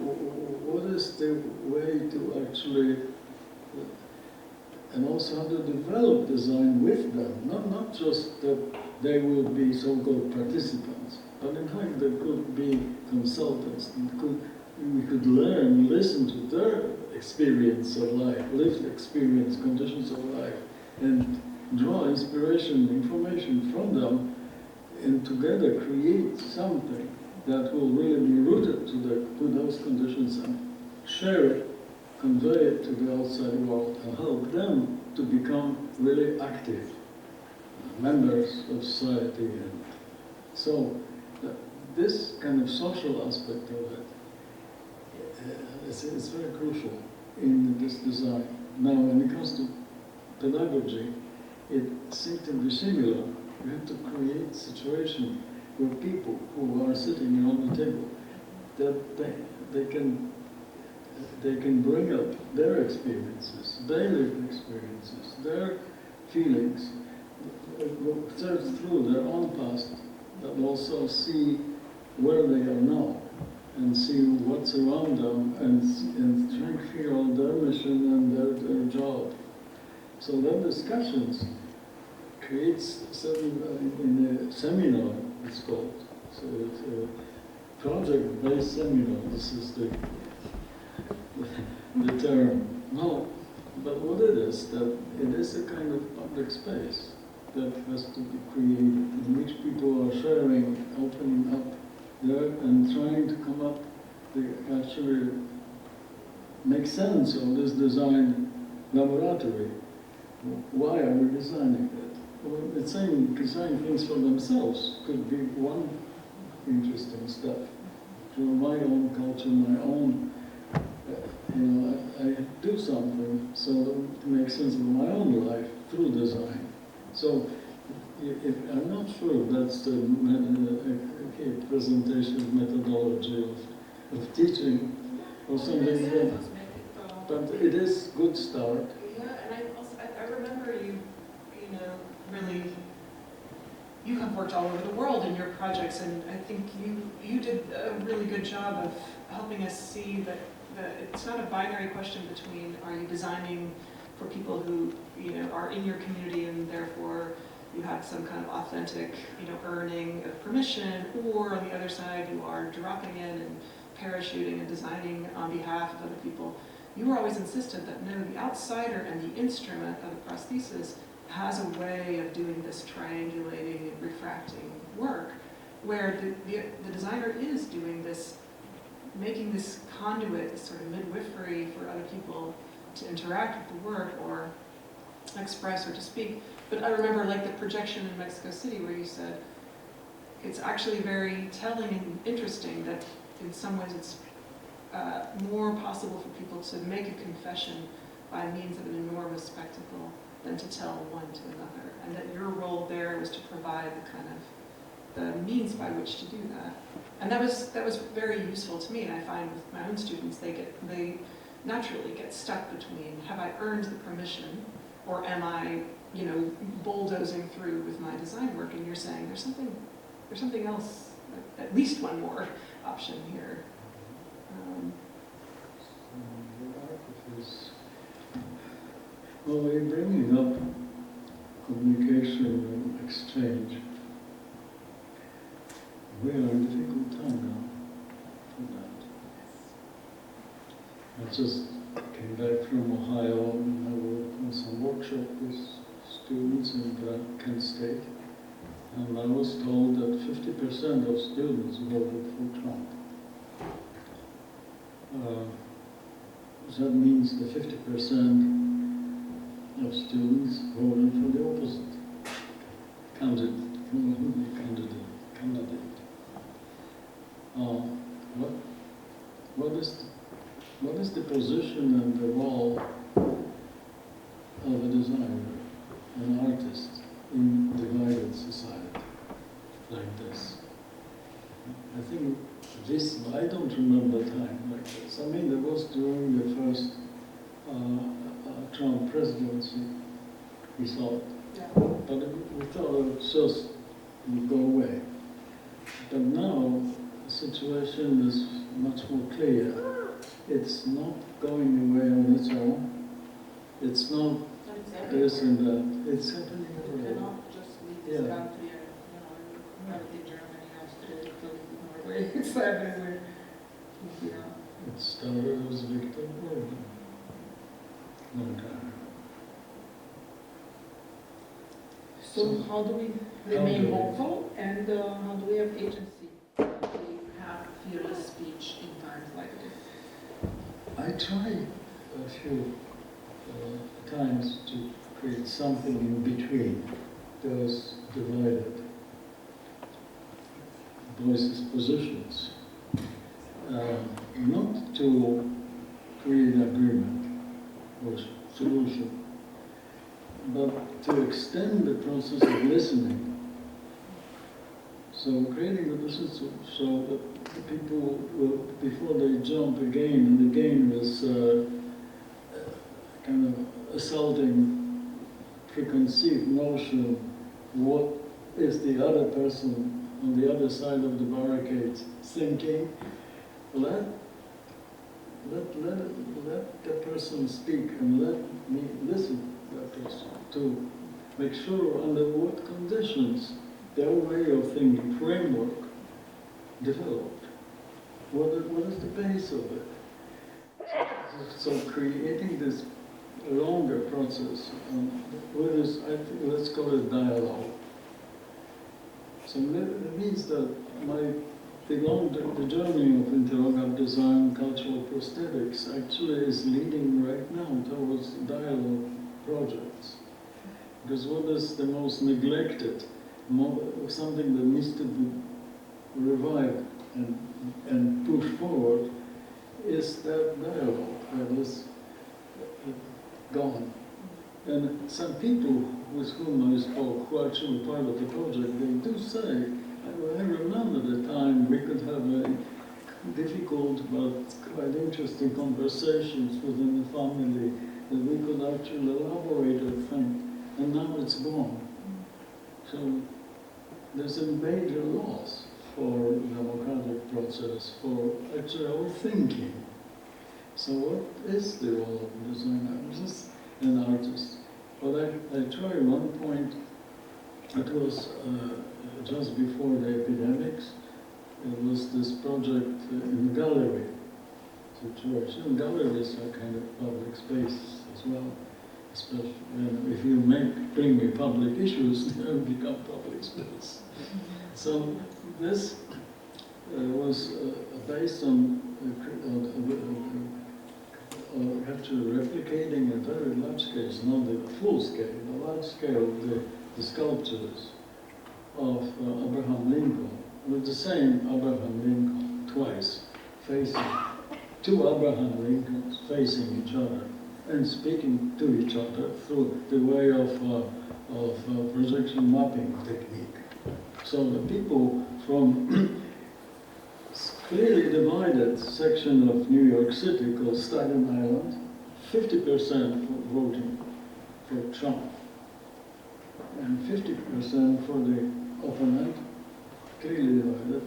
what is the way to actually, and also how to develop design with them, not just that they will be so-called participants, but in fact they could be consultants, we could learn, listen to their experience of life, lived experience, conditions of life, and draw inspiration, information from them, and together create something that will really be rooted to those conditions and share it, convey it to the outside world, and help them to become really active members of society. And so this kind of social aspect of it is very crucial in this design. Now, when it comes to pedagogy, it seems to be similar. You have to create a situation where people who are sitting around the table, that they can bring up their experiences, their lived experiences, their feelings, search through their own past, but also see where they are now, and see what's around them, and try to figure out their mission and their job. So that discussions creates certain, in a seminar, it's called. So it's a project-based seminar. This is the term. No, but what it is, that it is a kind of public space that has to be created, in which people are sharing, opening up there, and trying to come up to actually make sense of this design laboratory. Why are we designing it? Well, it's saying design things for themselves could be one interesting step. My own culture, my own, I do something so to make sense of my own life through design. So if I'm not sure that's the presentation of methodology of teaching or something, but it is good start. Yeah, and I remember you really, you have worked all over the world in your projects, and I think you did a really good job of helping us see that it's not a binary question between are you designing for people who are in your community and therefore you have some kind of authentic earning of permission, or on the other side you are dropping in and parachuting and designing on behalf of other people. You were always insistent that no, the outsider and the instrument of the prosthesis has a way of doing this triangulating and refracting work, where the designer is doing this, making this conduit, this sort of midwifery for other people to interact with the work or express or to speak. But I remember like the projection in Mexico City where you said, it's actually very telling and interesting that in some ways it's more possible for people to make a confession by means of an enormous spectacle than to tell one to another, and that your role there was to provide the kind of the means by which to do that. And that was very useful to me, and I find with my own students, they naturally get stuck between, have I earned the permission, or am I, bulldozing through with my design work? And you're saying there's something else, at least one more option here. Well, we're bringing up communication and exchange. We are in a difficult time now for that. I just came back from Ohio and I worked on some workshop with students in Kent State, and I was told that 50% of students voted for Trump. That means the 50% of students voted for the opposite. Counted position and the role of a designer, an artist in divided society like this. I think this, I don't remember a time like this. I mean, there was during the first Trump presidency, we thought, but we thought it just would go away. But now the situation is much more clear. It's not going away on its own. It's not this and that. It's happening You everywhere. cannot just leave this country and, have it in Germany, Austria, Italy, Norway. It's everywhere. It started as Victor Borelli. Long time. So how do we remain hopeful and how do we have agency? How do we have fearless speech in times like this? I tried a few times to create something in between those divided voices positions. Not to create agreement or solution, but to extend the process of listening. So creating the process so that the people will, before they jump again and again with kind of assaulting preconceived notion, what is the other person on the other side of the barricades thinking? Let the person speak and let me listen to that person to make sure under what conditions their way of thinking, framework, developed. What is the base of it? So creating this longer process, with this, I think, let's call it dialogue. So it means that the journey of interrogative design, cultural prosthetics, actually is leading right now towards dialogue projects. Because what is the most neglected, something that needs to be revived and pushed forward, is that dialogue that is gone. And some people with whom I spoke, who are actually part of the project, they do say, I remember the time we could have a difficult but quite interesting conversations within the family, that we could actually elaborate a thing, and now it's gone. So there's a major loss for the democratic process, for actually our thinking. So what is the role of a designer and artist? Well, I tried one point, it was just before the epidemics. It was this project in the gallery situation. Galleries are kind of public spaces as well, especially if you bring me public issues, they will become public space. So this was based on actually replicating a very large scale, not the full scale, the large scale of the sculptures of Abraham Lincoln, with the same Abraham Lincoln twice, facing two Abraham Lincolns facing each other and speaking to each other through the way of projection mapping technique. So the people from clearly divided section of New York City called Staten Island, 50% voting for Trump and 50% for the opponent, clearly divided.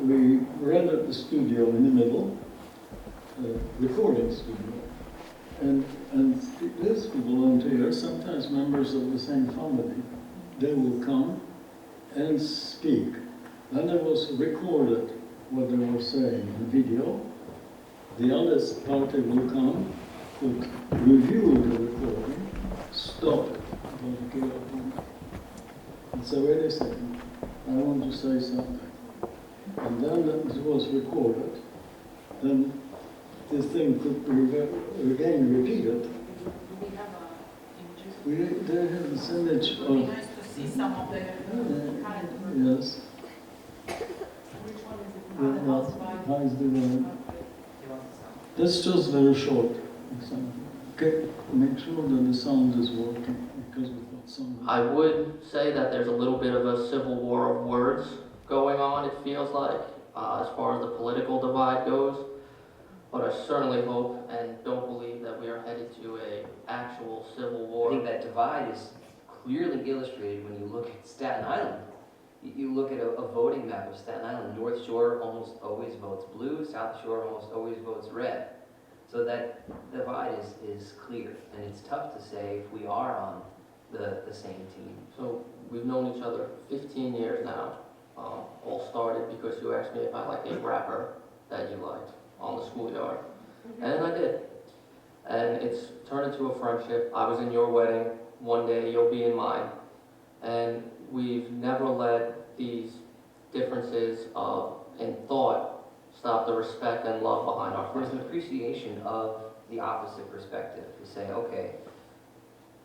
We rented the studio in the middle, recording studio, and these volunteers, sometimes members of the same family, they will come and speak. Then it was recorded what they were saying in video. The other party will come, would review the recording, stop it, and say, wait a second, I want to say something. And then it was recorded, then this thing could be again repeated. Do we have images? They have this image It would be of... nice to see some of the current work. Yes. Which one is it? How is the one? That's just very short. Okay, make sure that the sound is working, because without sound. I would say that there's a little bit of a civil war of words going on, it feels like, as far as the political divide goes. But I certainly hope and don't believe that we are headed to an actual civil I war. think that divide is clearly illustrated when you look at Staten Island. You look at a voting map of Staten Island, North Shore almost always votes blue, South Shore almost always votes red. So that divide is clear, and it's tough to say if we are on the same team. So we've known each other 15 years now. All started because you asked me if I liked a rapper that you liked on the schoolyard. And I did. And it's turned into a friendship. I was in your wedding. One day you'll be in mine. And we've never let these differences in thought stop the respect and love behind our There's an friendship. appreciation of the opposite perspective, to say, okay,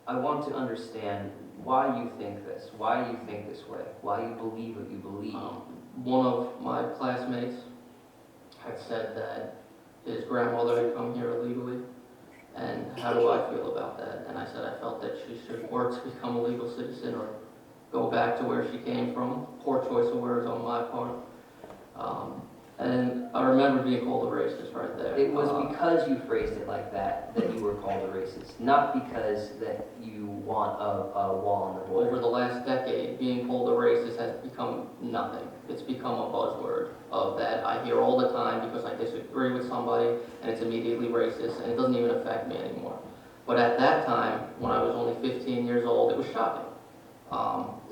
I want to understand why you think this, why you think this way, why you believe what you believe. One of my classmates had said that his grandmother had come here illegally, and how do I feel about that? And I said I felt that she should work to become a legal citizen or go back to where she came from. Poor choice of words on my part. And I remember being called a racist right there. It was because you phrased it like that that you were called a racist, not because that you want a wall on the border. Over the last decade, being called a racist has become nothing. It's become a buzzword of that I hear all the time because I disagree with somebody and it's immediately racist and it doesn't even affect me anymore. But at that time, when I was only 15 years old, it was shocking.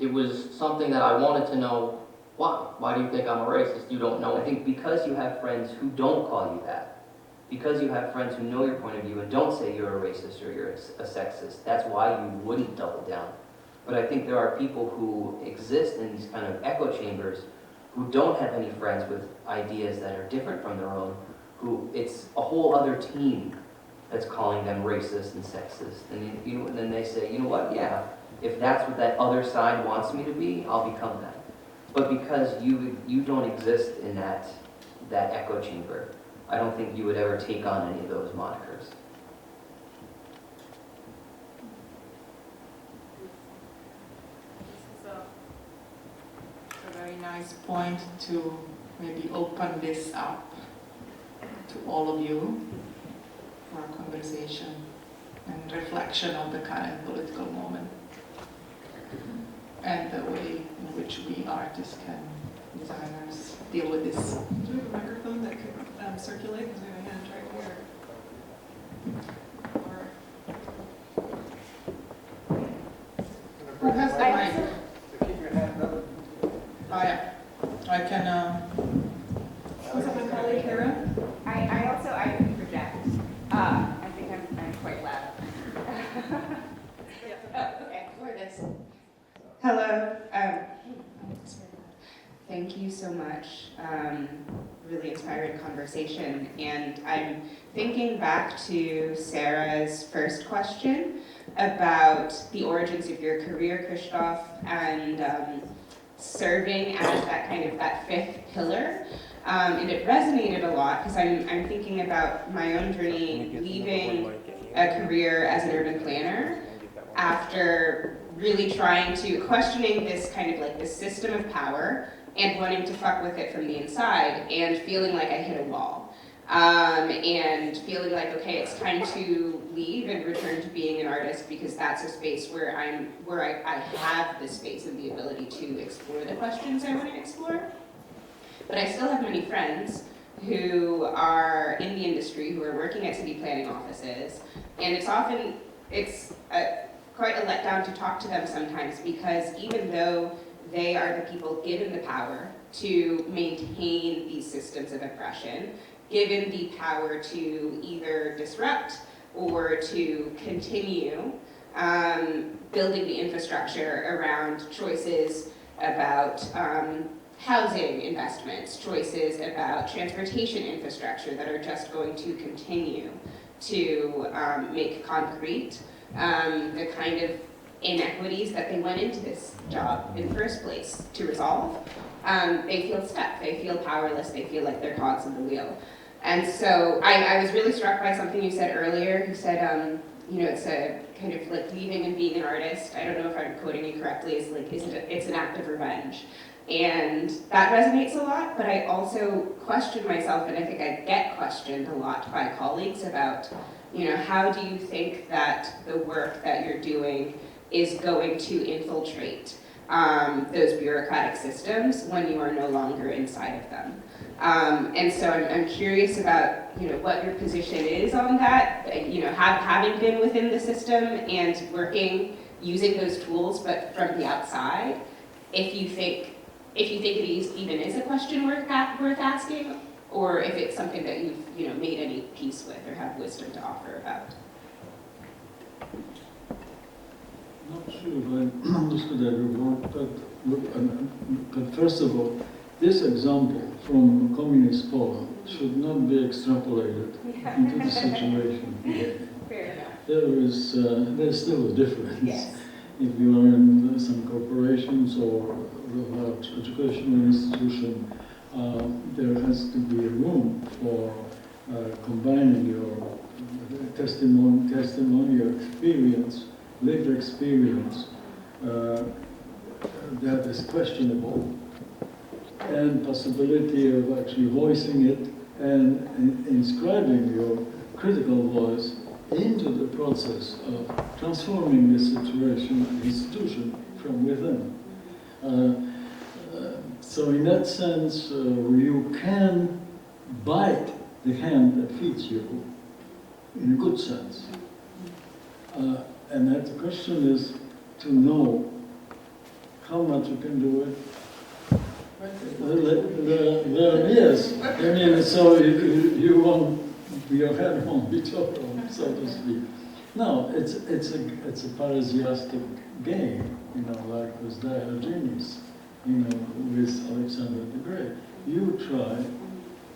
It was something that I wanted to know. Why? Why do you think I'm a racist? You don't know I me. think because you have friends who don't call you that, because you have friends who know your point of view and don't say you're a racist or you're a sexist, that's why you wouldn't double down. But I think there are people who exist in these kind of echo chambers who don't have any friends with ideas that are different from their own, who it's a whole other team that's calling them racist and sexist. And and then they say, you know what, yeah, if that's what that other side wants me to be, I'll become that. But because you don't exist in that echo chamber, I don't think you would ever take on any of those monikers. This is a very nice point to maybe open this up to all of you for a conversation and reflection of the current political moment and the way in which we artists and designers deal with this. Do we have a microphone that could circulate? Because we have a hand right here. Who has the I mic? Keep your hand up. Oh yeah, I can, Was it my colleague Kara? I can project. I think I'm quite loud. Okay, for this. Hello. Thank you so much. Really inspiring conversation. And I'm thinking back to Sarah's first question about the origins of your career, Krzysztof, and serving as that kind of that fifth pillar. And it resonated a lot because I'm thinking about my own journey leaving a career as an urban planner after really trying to questioning this kind of like this system of power and wanting to fuck with it from the inside and feeling like I hit a wall. And feeling like, okay, it's time to leave and return to being an artist because that's a space where I have the space and the ability to explore the questions I want to explore. But I still have many friends who are in the industry, who are working at city planning offices, and it's quite a letdown to talk to them sometimes because even though they are the people given the power to maintain these systems of oppression, given the power to either disrupt or to continue building the infrastructure around choices about housing investments, choices about transportation infrastructure that are just going to continue to make concrete the kind of inequities that they went into this job in the first place to resolve. They feel stuck, they feel powerless, they feel like they're cogs in the wheel. And so I was really struck by something you said earlier. You said, you know, it's a kind of like leaving and being an artist. I don't know if I'm quoting you correctly. Is like, it's an act of revenge. And that resonates a lot, but I also question myself, and I think I get questioned a lot by colleagues about, you know, how do you think that the work that you're doing is going to infiltrate those bureaucratic systems when you are no longer inside of them? And so I'm curious about, you know, what your position is on that, you know, having been within the system and working, using those tools, but from the outside, if you think it even is a question worth asking, or if it's something that you've, you know, made any peace with or have wisdom to offer about. Not sure if I understood everyone, but first of all, this example from communist Poland should not be extrapolated into the situation. Fair enough. There's still a difference. Yes. If you are in some corporations or a large educational institution, there has to be room for combining your testimonial experience, lived experience that is questionable, and possibility of actually voicing it and inscribing your critical voice into the process of transforming the situation, institution from within. So in that sense, you can bite the hand that feeds you, in a good sense. And that the question is to know how much you can do it. Yes, I mean, so you won't, your head won't be total, so to speak. No, it's a parasiastic game, you know, like with Diogenes, you know, with Alexander the Great. You try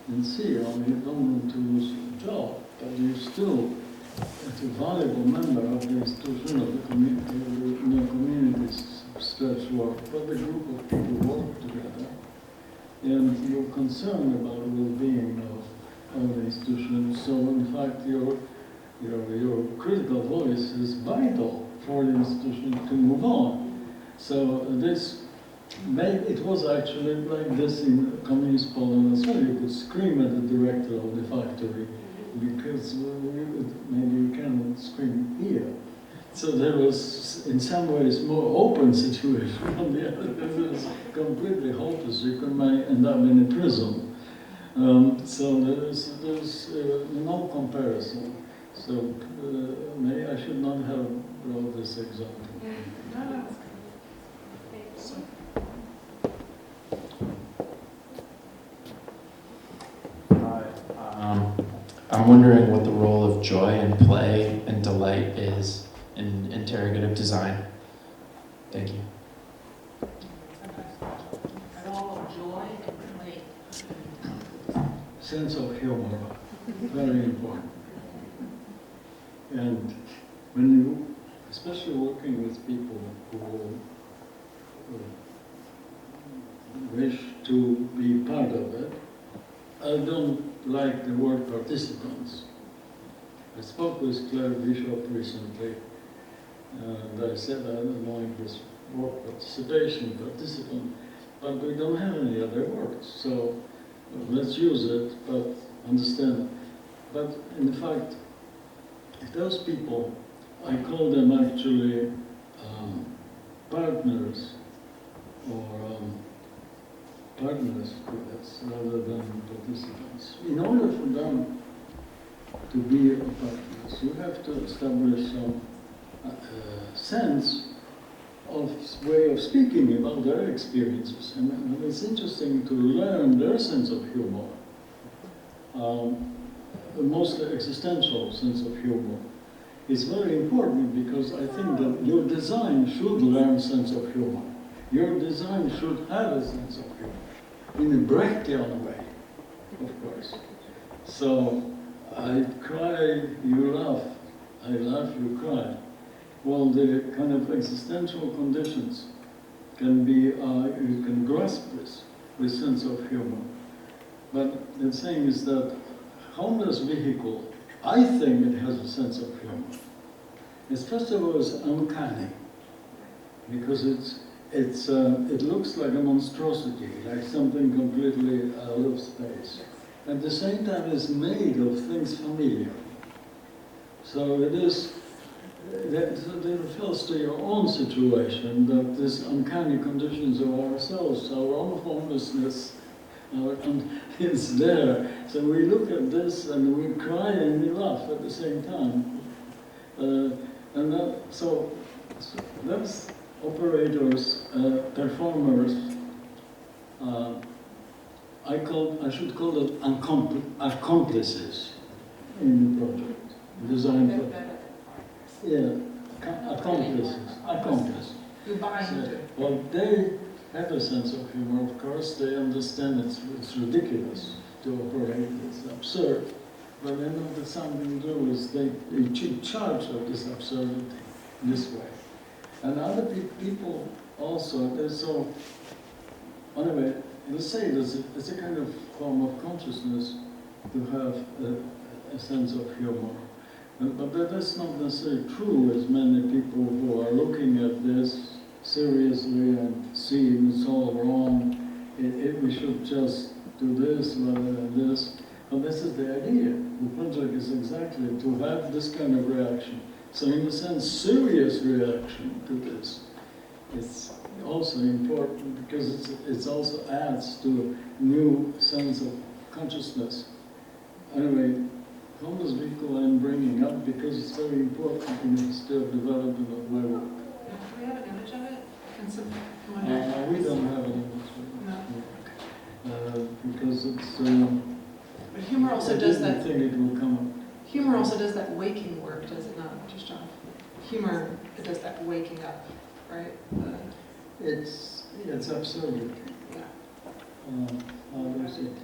and see, I mean, you don't want to lose a job, but you still, it's a valuable member of the institution of the community, the community's stretch work, but the group of people work together, and you're concerned about the well-being of the institution. So in fact, your critical voice is vital for the institution to move on. So it was actually like this in communist Poland as well. You could scream at the director of the factory because maybe you cannot scream here. So there was, in some ways, more open situation. On the other hand, it was completely hopeless. You might end up in a prison. So there's no comparison. So maybe I should not have brought this example. No. I'm wondering what the role of joy and play and delight is in interrogative design. Thank you. A role of joy and play. Sense of humor, very important. And when you, especially working with people who wish to be part of it, I don't like the word participants. I spoke with Claire Bishop recently, and I said I don't like this word participant, but we don't have any other words, so let's use it, but understand. But in fact, those people, I call them actually partners, or partners with us rather than participants. In order for them to be partners, you have to establish some sense of way of speaking about their experiences. And it's interesting to learn their sense of humor, the most existential sense of humor. It's very important because I think that your design should learn sense of humor. Your design should have a sense of humor, in a Brechtian way, of course. So, I cry, you laugh. I laugh, you cry. Well, the kind of existential conditions can be, you can grasp this with sense of humor. But the thing is that homeless vehicle, I think it has a sense of humor. It's first of all, it's uncanny, because it looks like a monstrosity, like something completely out of space. At the same time, it's made of things familiar. So it is, that refers to your own situation, that these uncanny conditions of ourselves, our own homelessness, and it's there. So we look at this and we cry and we laugh at the same time. So that's operators, performers. I should call them accomplices in the project, design project. Yeah, accomplices. You buy into it. Well, they have a sense of humor, of course. They understand it's ridiculous to operate, it's absurd. But they know that something to do is they take charge of this absurdity this way. And other people also, so anyway, let's say it's a kind of form of consciousness to have a sense of humor. But that is not necessarily true, as many people who are looking at this seriously and seeing it's all wrong. We should just do this rather than this. But this is the idea. The project is exactly to have this kind of reaction. So in a sense, serious reaction to this. It's also important because it also adds to a new sense of consciousness. Anyway, homeless vehicle I'm bringing up because it's very important in the history of development of my work. Do we have an image of it? Can someone We don't have an image. Because it's... but humor also does that. I think it will come up. Humor also does that waking work, does it not, Krzysztof? Humor, it does that waking up, right? It's absurdity. Yeah. How does it?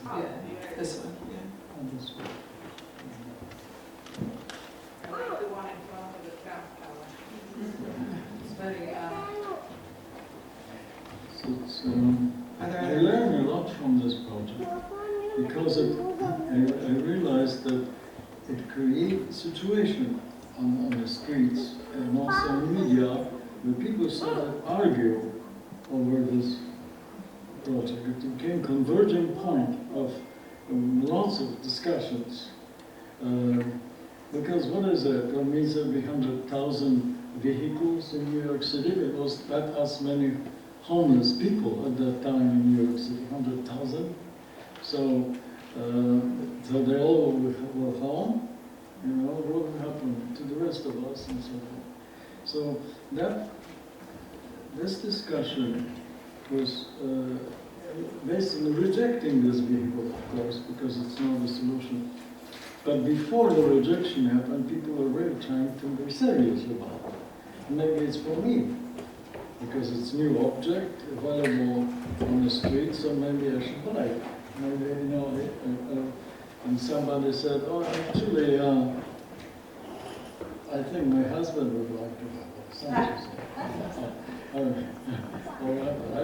Yeah, this one, yeah. This one. I like the one in front of the trap tower. It's very, I learned a lot from this project because I realized that it creates a situation on the streets and also in media where people started to argue over this project. It became a converging point of lots of discussions. Because what is it? That means every 100,000 vehicles in New York City. It was that as many homeless people at that time in New York City, 100,000. So they all were home. You know, what would happen to the rest of us and so on. So this discussion was basically rejecting this vehicle, of course, because it's not a solution. But before the rejection happened, people were really trying to be serious about it. Maybe it's for me, because it's a new object available on the street, so maybe I should buy it. Maybe, you know, and somebody said, oh, actually, I think my husband would like to have it. Somebody said. I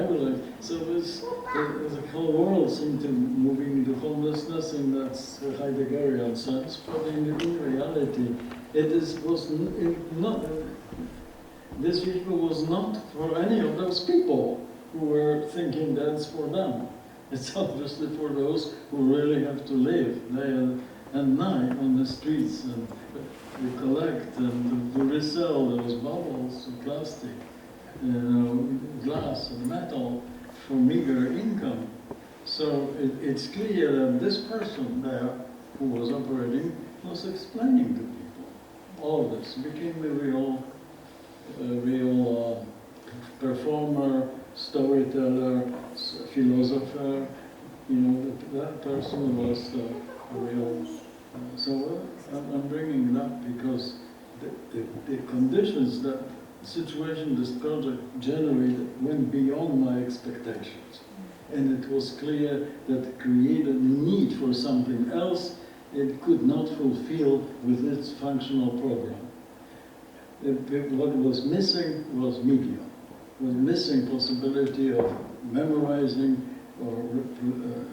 would like. So the whole world seemed to moving into homelessness in that Heideggerian sense, but in reality, this vehicle was not for any of those people who were thinking that's for them. It's obviously for those who really have to live day and night on the streets and to collect and to resell those bottles of plastic, you know, glass and metal for meager income. So it's clear that this person there who was operating was explaining to people all of this. It became a real performer, storyteller, philosopher. You know, that person was a real. So I'm bringing it up because the conditions, that situation this project generated went beyond my expectations. And it was clear that it created a need for something else it could not fulfill with its functional program. What was missing was media. Was missing possibility of memorizing or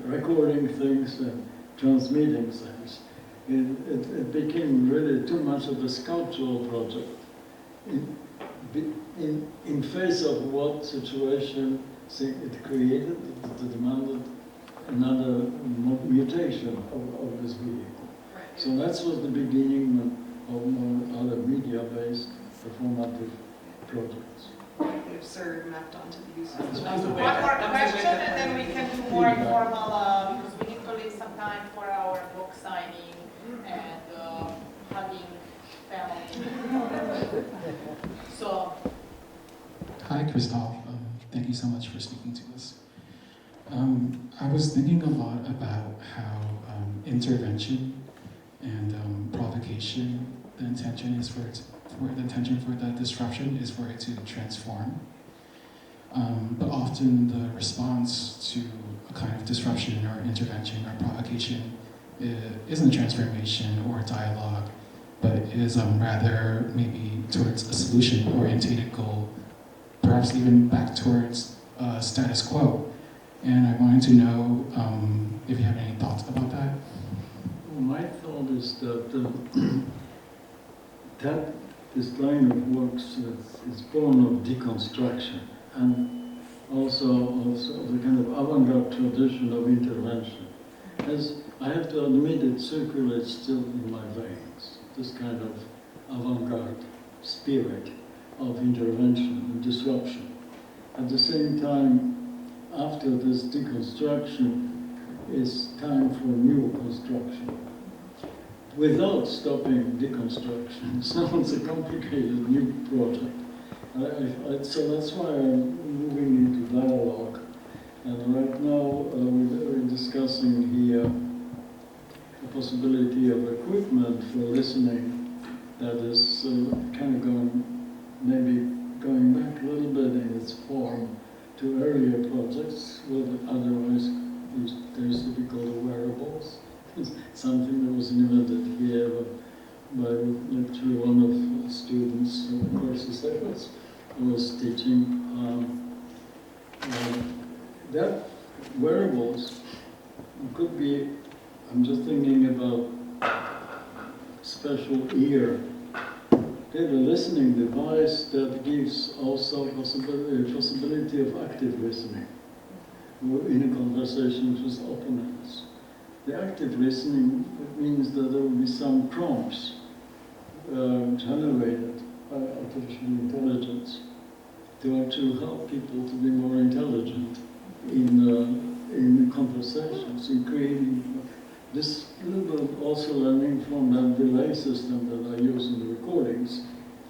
recording things and transmitting things. It became really too much of a sculptural project in face of what situation it created, it demanded another mutation of this vehicle. So that was the beginning of more other media-based performative projects. They've sort of mapped onto the use of One more question, and then we can do more informal, because we need to leave some time for our book signing and hugging family. So. Hi, Krzysztof. Thank you so much for speaking to us. I was thinking a lot about how intervention and provocation, the intention is for the disruption is for it to transform. But often the response to a kind of disruption or intervention or provocation isn't transformation or dialogue, but it is rather maybe towards a solution-orientated goal, perhaps even back towards status quo. And I wanted to know if you have any thoughts about that. Well, my thought is that that this line of works is born of deconstruction and also the kind of avant-garde tradition of intervention. As I have to admit, it circulates still in my veins, this kind of avant-garde spirit of intervention and disruption. At the same time, after this deconstruction, it's time for new construction. Without stopping deconstruction, so it's a complicated new project. So that's why I'm moving into dialogue. And right now we're discussing here the possibility of equipment for listening that is kind of maybe going back a little bit in its form to earlier projects, what otherwise there used to be called wearables. It's something that was invented here by literally one of the students of the courses I was teaching. That wearables could be, I'm just thinking about special ear. They have a listening device that gives also possibility of active listening in a conversation with opponents. The active listening means that there will be some prompts generated by artificial intelligence to actually help people to be more intelligent in conversations, in creating this little bit also learning from that delay system that I use in the recordings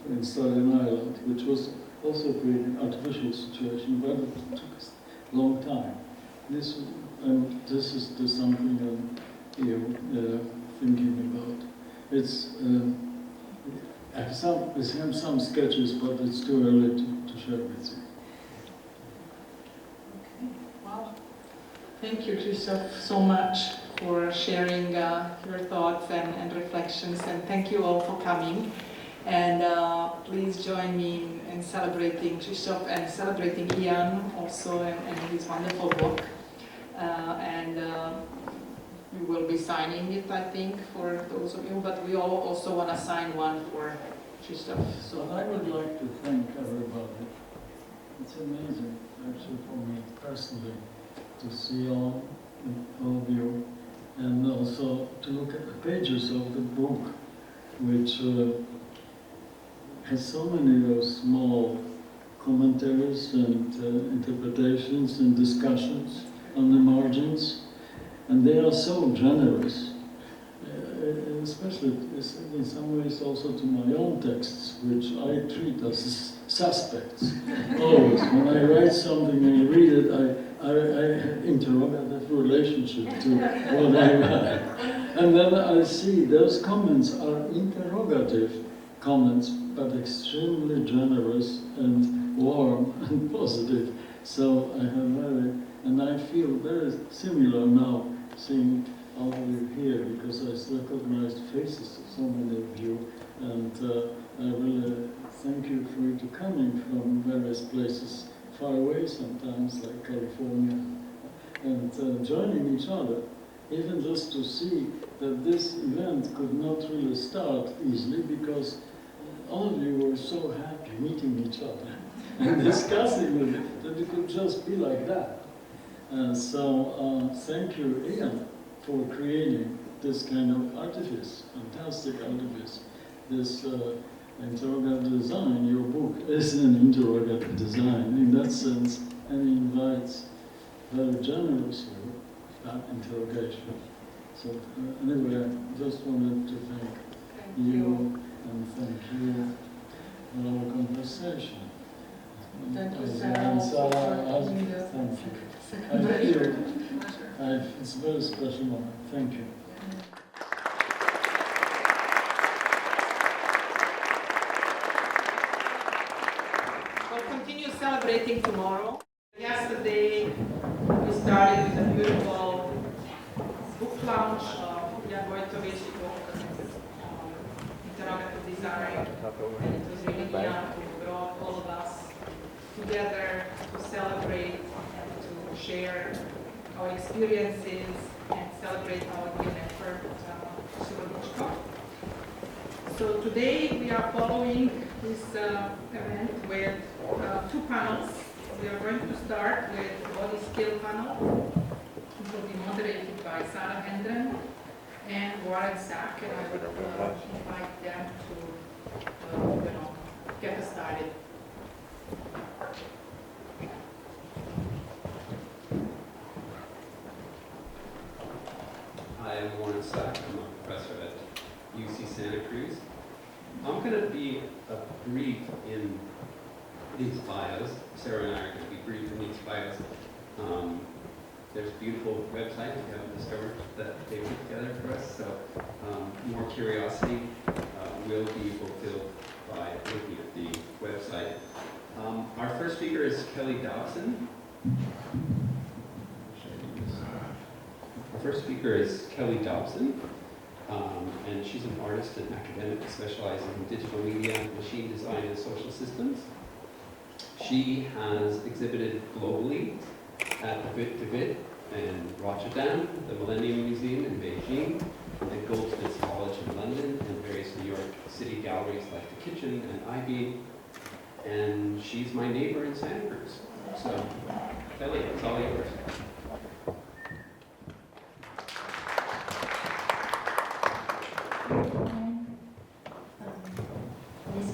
in Staten Island, which was also creating artificial situation, but it took a long time. This is something I'm thinking about. It's I have some sketches, but it's too early to share with you. Okay, well, thank you, Krzysztof, so much for sharing your thoughts and reflections, and thank you all for coming. And please join me in celebrating Krzysztof and celebrating Ian also and his wonderful book. We will be signing it, I think, for those of you, but we all also want to sign one for Krzysztof. So I would like to thank everybody. It's amazing, actually, for me personally, to see all of you, and also to look at the pages of the book, which has so many of those small commentaries and interpretations and discussions on the margins, and they are so generous, especially in some ways also to my own texts, which I treat as suspects. Always, when I write something and read it, I have interrogative relationship to what I write. And then I see those comments are interrogative comments, but extremely generous and warm and positive. So I have and I feel very similar now seeing all of you here, because I recognized faces of so many of you, and I really thank you for you coming from various places far away sometimes, like California, and joining each other. even just to see that this event could not really start easily because all of you were so happy meeting each other and discussing with it that it could just be like that. So thank you, Ian, for creating this kind of artifice, fantastic artifice. This interrogative design, your book is an interrogative design in that sense, and invites very generously that interrogation. So anyway, I just wanted to thank you and thank you for our conversation. Thank you, And Sara, Sara, for doing the thank you. secondary. It's a very special moment. Thank you. We'll continue celebrating tomorrow. Yesterday, we started with a beautiful book launch of Ian Wojtowicz book, Interrogative Design. And it was really Ian who brought all of us together to celebrate and to share our experiences and celebrate our new effort, Wodiczko. So today we are following this event with two panels. We are going to start with body skill panel. It will be moderated by Sara Hendren and Warren Sack, and I would invite them to get us started. Hi, I'm Warren Sack. I'm a professor at UC Santa Cruz. I'm going to be brief in these bios. Sara and I are going to be brief in these bios. There's a beautiful website we haven't discovered that they put together for us, so more curiosity will be fulfilled by looking at the website. Our first speaker is Kelly Dobson. Our first speaker is Kelly Dobson, and she's an artist and academic specializing in digital media, machine design, and social systems. She has exhibited globally at the Vit in Rotterdam, the Millennium Museum in Beijing, at Goldsmiths College in London, and various New York City galleries like The Kitchen and IB. And she's my neighbor in Santa Cruz. So, Kelly, it's all yours.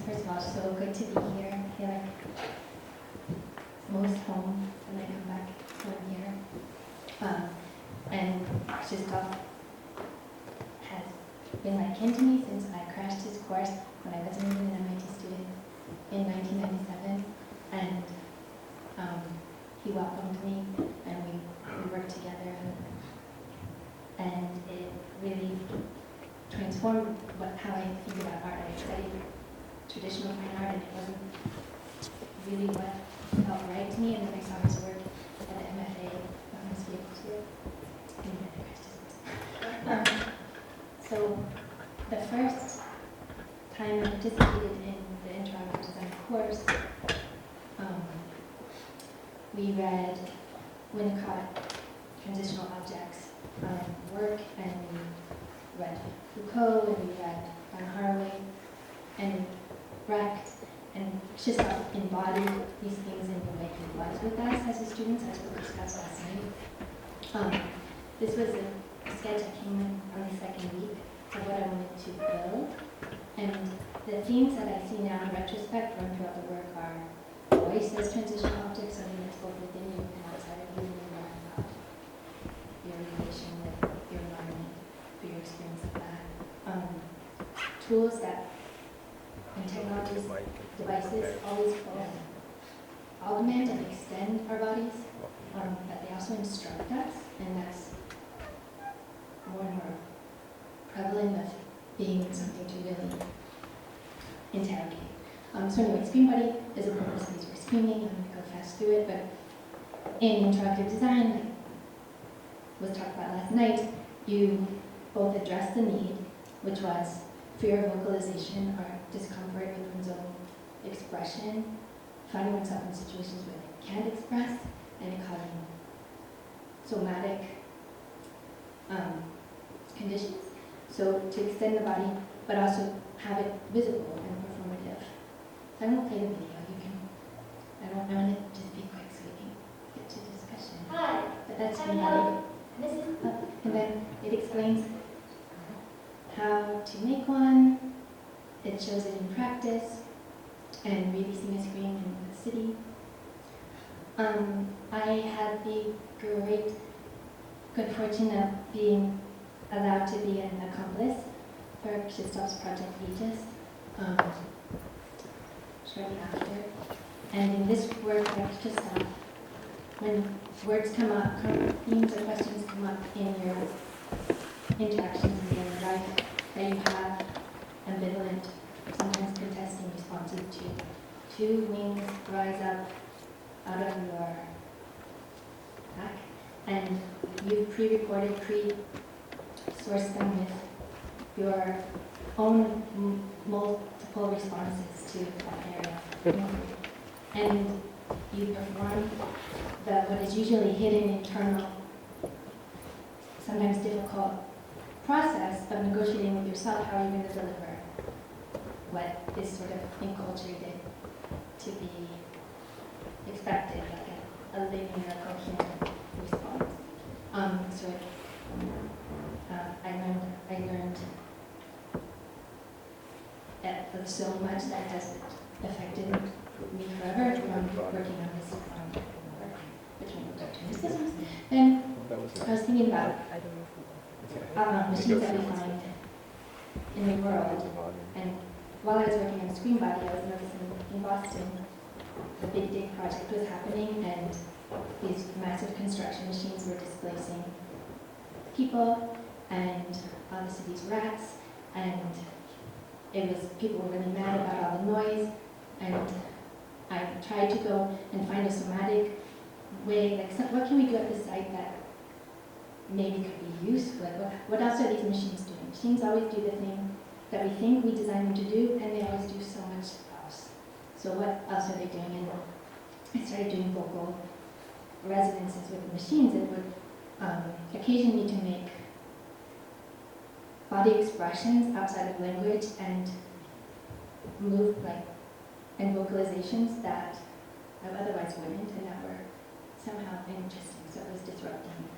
First of all, so good to be here. I feel like most home when I come back from here. And Krzysztof has been like kin to me since I crashed his course when I wasn't even an MIT student in 1997. And he welcomed me and we worked together. And it really transformed how I think about art. I studied traditional fine art, and it wasn't really what felt right to me. And then I saw his work at the MFA, I must be able to. So the first time I participated in the Interrogative Design course, we read Winnicott, Transitional Objects work, and we read Foucault, and we read Van Harrell, and Brecht, and Krzysztof embodied these things in the way he was with us as his students, as we discussed last night. This was a sketch that came in on the second week of what I wanted to build, and the themes that I see now in retrospect run throughout the work are voice as transitional objects, something that's both within you and outside of you, and learn about your relation with your environment, through your experience of that. Tools that and technologies, devices always augment and extend our bodies, but they also instruct us, and that's more and more prevalent of being something to really interrogate. So anyway, Screen Buddy is a book that we're screening, and I'm going to go fast through it, but in interactive design, like was talked about last night, you both address the need, which was fear of vocalization or discomfort with one's own expression, finding oneself in situations where they can't express, and it causing somatic conditions. So to extend the body, but also have it visible and performative. So I won't play the video. You can. I want to just be quick so we can get to discussion. Hi. But that's body. This is And then it explains how to make one. It shows it in practice and releasing a screen in the city. I had the good fortune of being allowed to be an accomplice for Krzysztof's project Aegis shortly after. And in this work, like Krzysztof, when words come up, themes or questions come up in your interactions in daily life that you have ambivalent, sometimes contesting responses to, two wings rise up out of your back, and you've pre-recorded, pre-sourced them with your own multiple responses to that area. And you perform what is usually hidden internal, sometimes difficult process of negotiating with yourself how you're going to deliver what is sort of enculturated to be expected, like a linear, coherent response. I learned so much that has affected me forever from working on this work between the systems. And I was thinking about machines that we find in the world. And while I was working on Screen Body, I was noticing in Boston, the Big Dig project was happening, and these massive construction machines were displacing people and all the city's rats, and people were really mad about all the noise, and I tried to go and find a somatic way, like what can we do at the site that maybe could be useful? What else are these machines doing? Machines always do the thing that we think we designed them to do, and they always do so much else. So what else are they doing? And I started doing vocal resonances with the machines and would occasion me to make body expressions outside of language and move and vocalizations that I otherwise wouldn't, and that were somehow interesting. So it was disrupting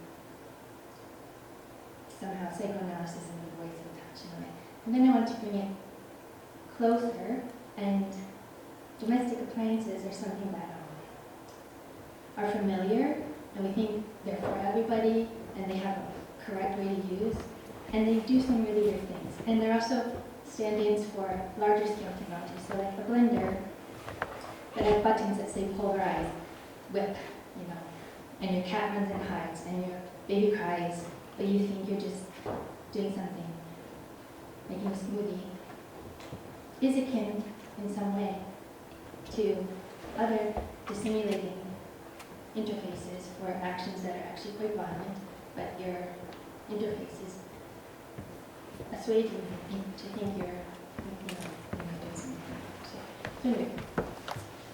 somehow psychoanalysis in the voice and touch in a way. And then I wanted to bring it closer, and domestic appliances are something that are familiar, and we think they're for everybody, and they have a correct way to use, and they do some really weird things. And they're also stand-ins for larger scale technology. So like the blender that have buttons that say polarize, whip, and your cat runs and hides, and your baby cries, but you think you're just doing something, making a smoothie, is akin in some way to other dissimulating interfaces for actions that are actually quite violent, but your interface is assuaging you to think you're doing something. So anyway,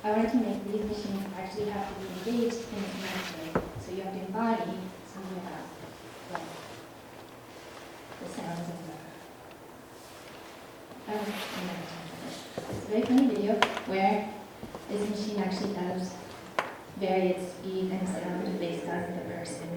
I wanted to make these machines actually have to be engaged in a semantic way. So you have to embody something about the sounds of it's a very funny video where this machine actually does vary its speed and sound based on the person.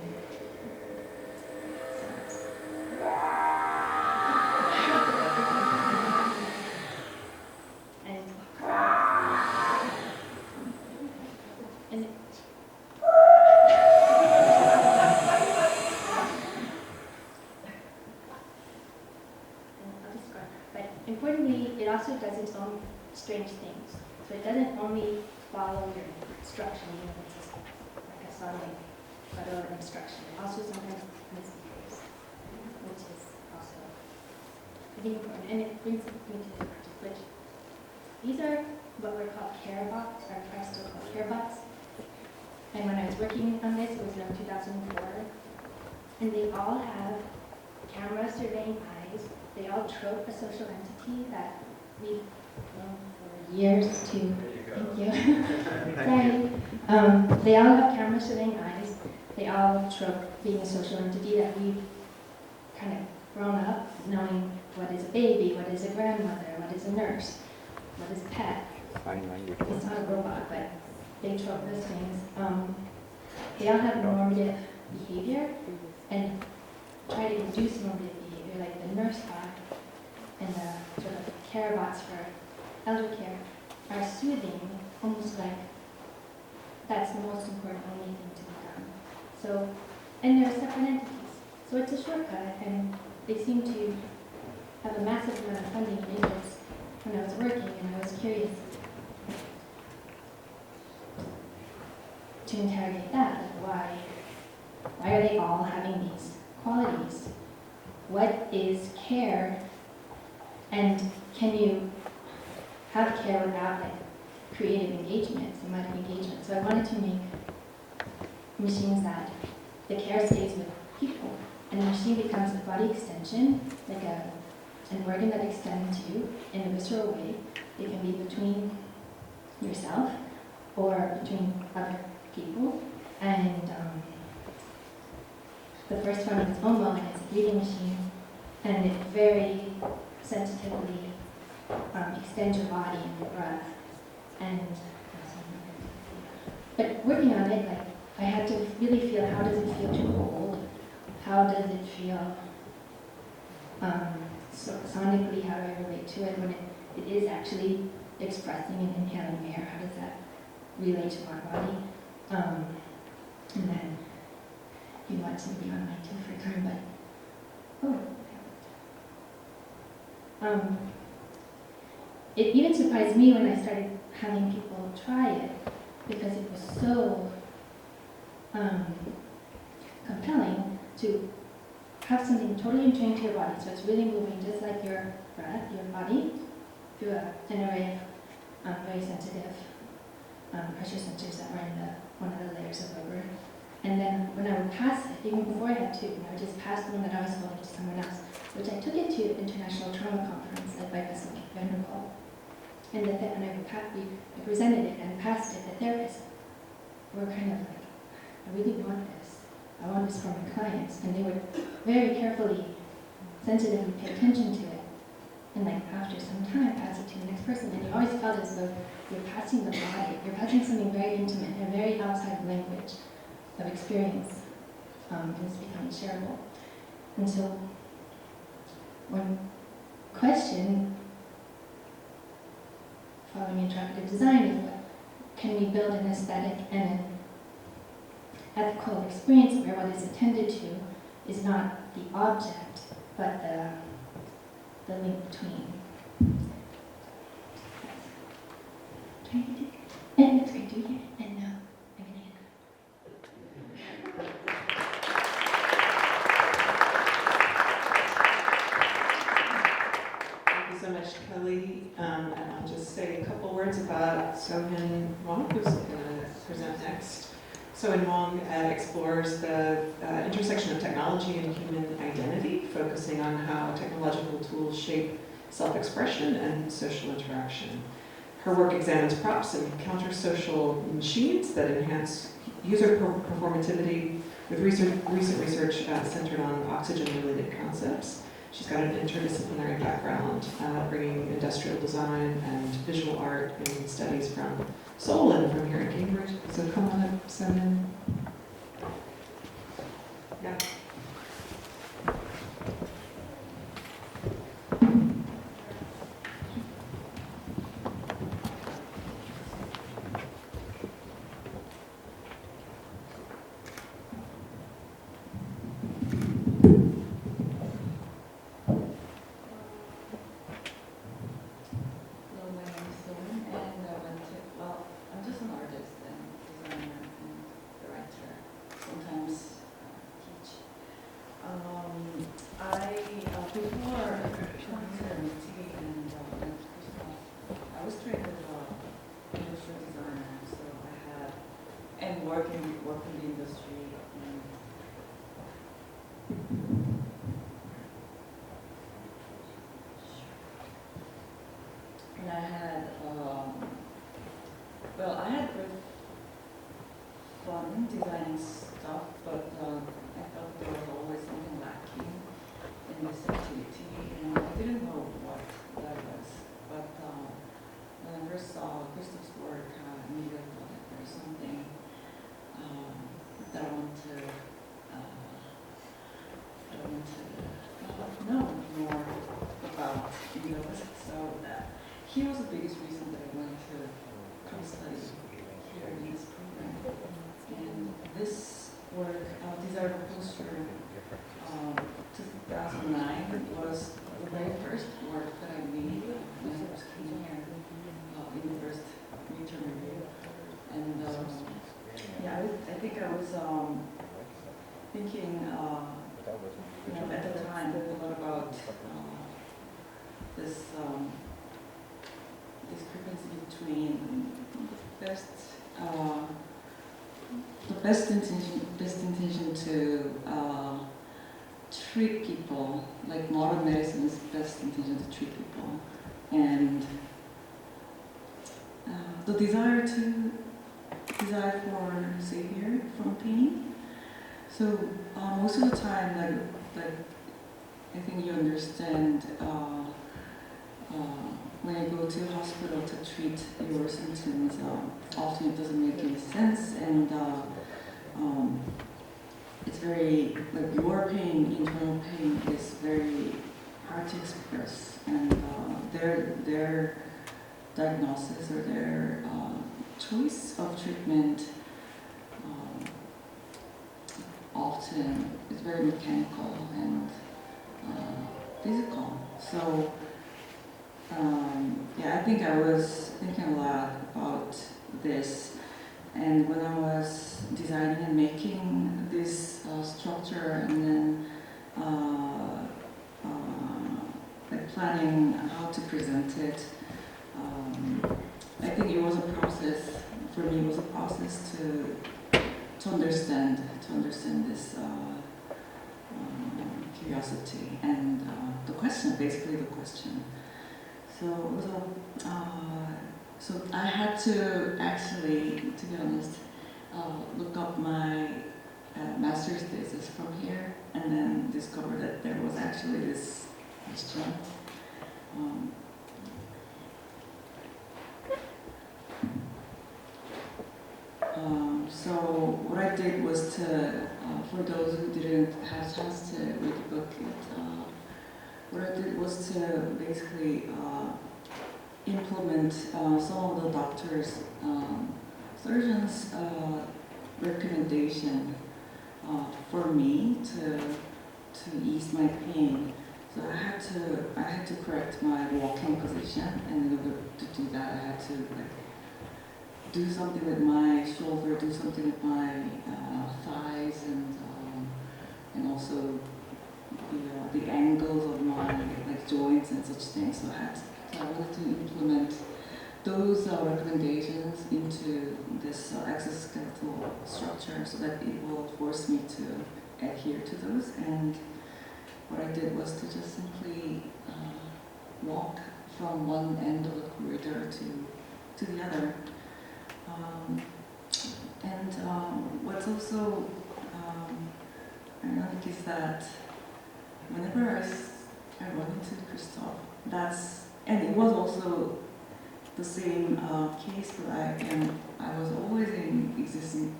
Also does its own strange things. So it doesn't only follow your instruction, even if it's like a sonic letter of instruction. It also sometimes misbehaves, which is also pretty important. And it brings me to the project, which these are what were called care bots, or are still called care bots. And when I was working on this, it was around 2004. And they all have camera surveying eyes. They all trope a social entity that we've known for years to, thank you. Sorry. They all have camera surveying eyes. They all trope being a social entity that we've kind of grown up knowing what is a baby, what is a grandmother, what is a nurse, what is a pet. Sign language. It's not a robot, but they trope those things. They all have normative behavior and try to induce normative behavior, like the nurse bot and the sort of care bots for elder care are soothing, almost like that's the most important only thing to be done. So, and they're separate entities. So it's a shortcut, and they seem to have a massive amount of funding and interest when I was working, and I was curious to interrogate that, like why are they all having these qualities? What is care, and can you have care without like creative engagement, somatic engagement? So I wanted to make machines that the care stays with people, and the machine becomes a body extension, like an organ that extends you in a visceral way. It can be between yourself or between other people. And the first one is Momo, and it's a breathing machine, and it very sensitively extends your body and your breath. And but working on it, like I had to really feel, how does it feel to hold? How does it feel sonically? How do I relate to it when it is actually expressing and inhaling air? How does that relate to my body? And then you want to be on my too for a turn, but it even surprised me when I started having people try it, because it was so compelling to have something totally entrained to your body. So it's really moving just like your breath, your body, through an array of very sensitive pressure sensors that were in one of the layers of rubber. And then when I would pass it, even before I had to, I would just pass the one that I was holding to someone else, which I took it to an international trauma conference led by Professor Vanderbilt. And when I presented it and passed it, the therapists were kind of like, I really want this. I want this for my clients. And they would very carefully, sensitively pay attention to it. And like after some time, pass it to the next person. And you always felt as though you're passing the body. You're passing something very intimate, a very outside language of experience, and it's becoming shareable. And so, one question following interrogative design is, what can we build an aesthetic and an ethical experience where what is attended to is not the object, but the link between. And it's great to be here, and now I'm going to hand Thank you so much, Kelly. And I'll just say a couple words about Sohin Hwang, who's going to present next. Sohin Hwang explores the intersection of technology and human identity, focusing on how technological tools shape self-expression and social interaction. Her work examines props and counter-social machines that enhance user performativity with recent research centered on oxygen-related concepts. She's got an interdisciplinary background, bringing industrial design and visual art in studies from Seoul and from here at Cambridge. So come on up, Sohin. Yeah. Designing stuff, but I felt there was always something lacking. know more about Ijeoma. So he was the biggest reason that I wanted to come study here in this program. And this work, Desire Poster, 2009 was the very first work that I made when I first came here in the first midterm review. And yeah, I think I was thinking, at the time a lot about this discrepancy between the best intention to treat people, like modern medicine's best intention to treat people, and the desire for savior from pain. So most of the time, like I think you understand when you go to a hospital to treat your symptoms, often it doesn't make any sense, and it's very, like your pain, internal pain is very hard to express, and their diagnosis or their choice of treatment often is very mechanical and physical. So yeah, I think I was thinking a lot about this, and when I was designing and making this structure, and then like planning how to present it, I think it was a process. For me, it was a process to understand this curiosity and the question, basically the question. So so I had to actually, to be honest, look up my master's thesis from here, and then discover that there was actually this question. So what I did was to, for those who didn't have a chance to read the book yet, what I did was to basically implement some of the doctors, surgeons' recommendation for me to ease my pain. So I had to correct my walking position, and in order to do that, I had to do something with my shoulder, do something with my thighs, and also the angles of my joints and such things. So I wanted to implement those recommendations into this exoskeletal structure so that it will force me to adhere to those. And what I did was to just simply walk from one end of the corridor to the other. What's also ironic is that whenever I run into Krzysztof, and it was also the same case, but I was always in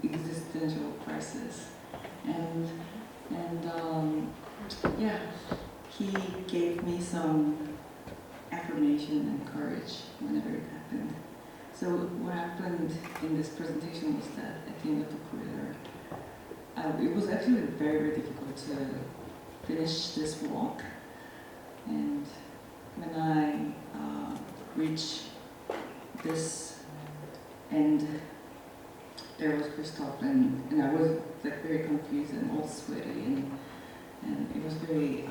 existential crisis, and yeah, he gave me some affirmation and courage whenever it happened. So what happened in this presentation was that at the end of the corridor, it was actually very, very difficult to finish this walk. And when I reached this end, there was Krzysztof, and I was very confused and all sweaty, and it was very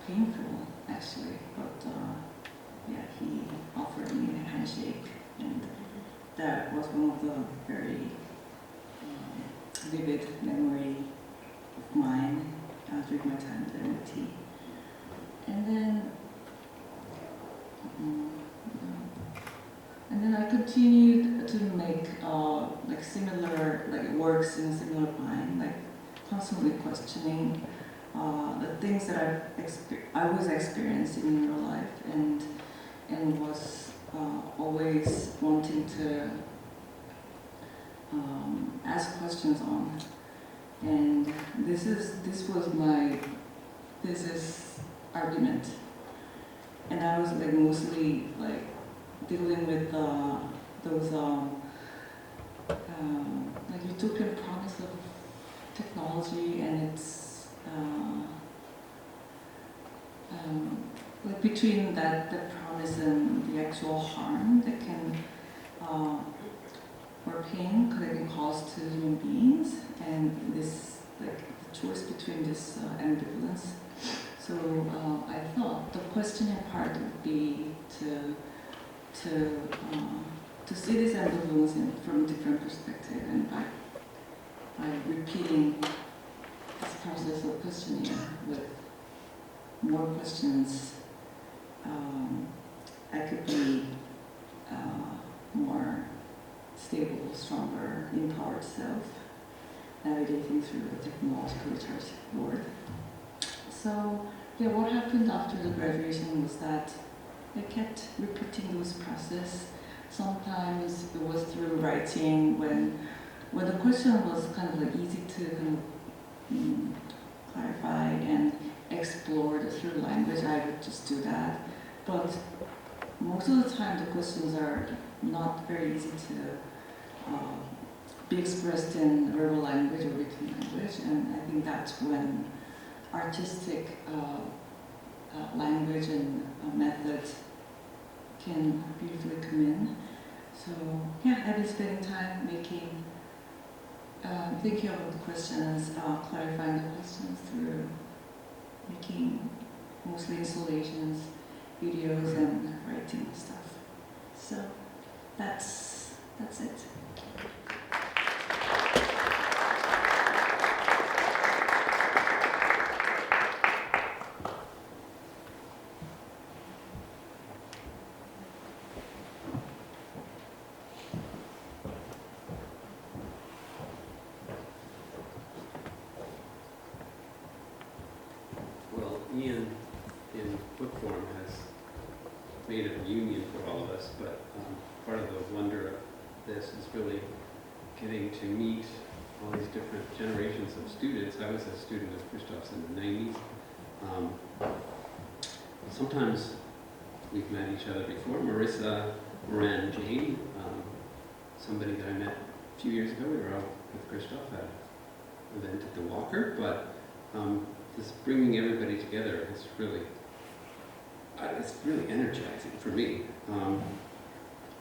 painful actually. But yeah, he offered me a handshake, and that was one of the very vivid memory of mine during my time at MIT. And then I continued to make similar works in a similar line, constantly questioning the things that I was experiencing in real life, and was always wanting to ask questions on. And this was my thesis argument. And I was like mostly like dealing with those like utopian promise of technology and its like between that promise and the actual harm that can or pain that can cause to human beings, and this like the choice between this ambivalence. So I thought the questioning part would be to see this ambivalence from a different perspective, and by repeating this process of questioning with more questions, I could be more stable, stronger, empowered self, navigating through the technological recharged world. So yeah, what happened after the graduation was that I kept repeating those process. Sometimes it was through writing when the question was kind of like easy to kind of clarify and explore through language. I would just do that. But most of the time the questions are not very easy to be expressed in verbal language or written language, and I think that's when artistic language and methods can beautifully come in. So yeah, I've been spending time making, thinking about the questions, clarifying the questions through making mostly installations, videos, and writing stuff. So that's it. Well, Ian, in book form, has made a union for all of us, but part of the wonder of this is really getting to meet all these different generations of students. I was a student of Krzysztof's in the 90s. Sometimes we've met each other before. Marisa, Morán, Jane, somebody that I met a few years ago. We were out with Krzysztof at an event at the Walker, but this bringing everybody together is really, it's really energizing for me.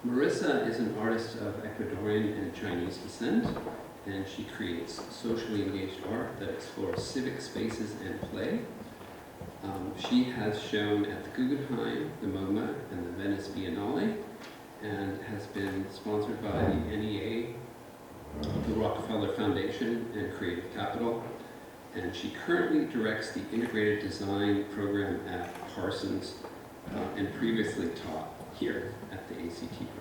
Marisa is an artist of Ecuadorian and Chinese descent, and she creates socially engaged art that explores civic spaces and play. She has shown at the Guggenheim, the MoMA, and the Venice Biennale, and has been sponsored by the NEA, the Rockefeller Foundation, and Creative Capital. And she currently directs the Integrated Design program at Parsons, and previously taught here at the ACT program.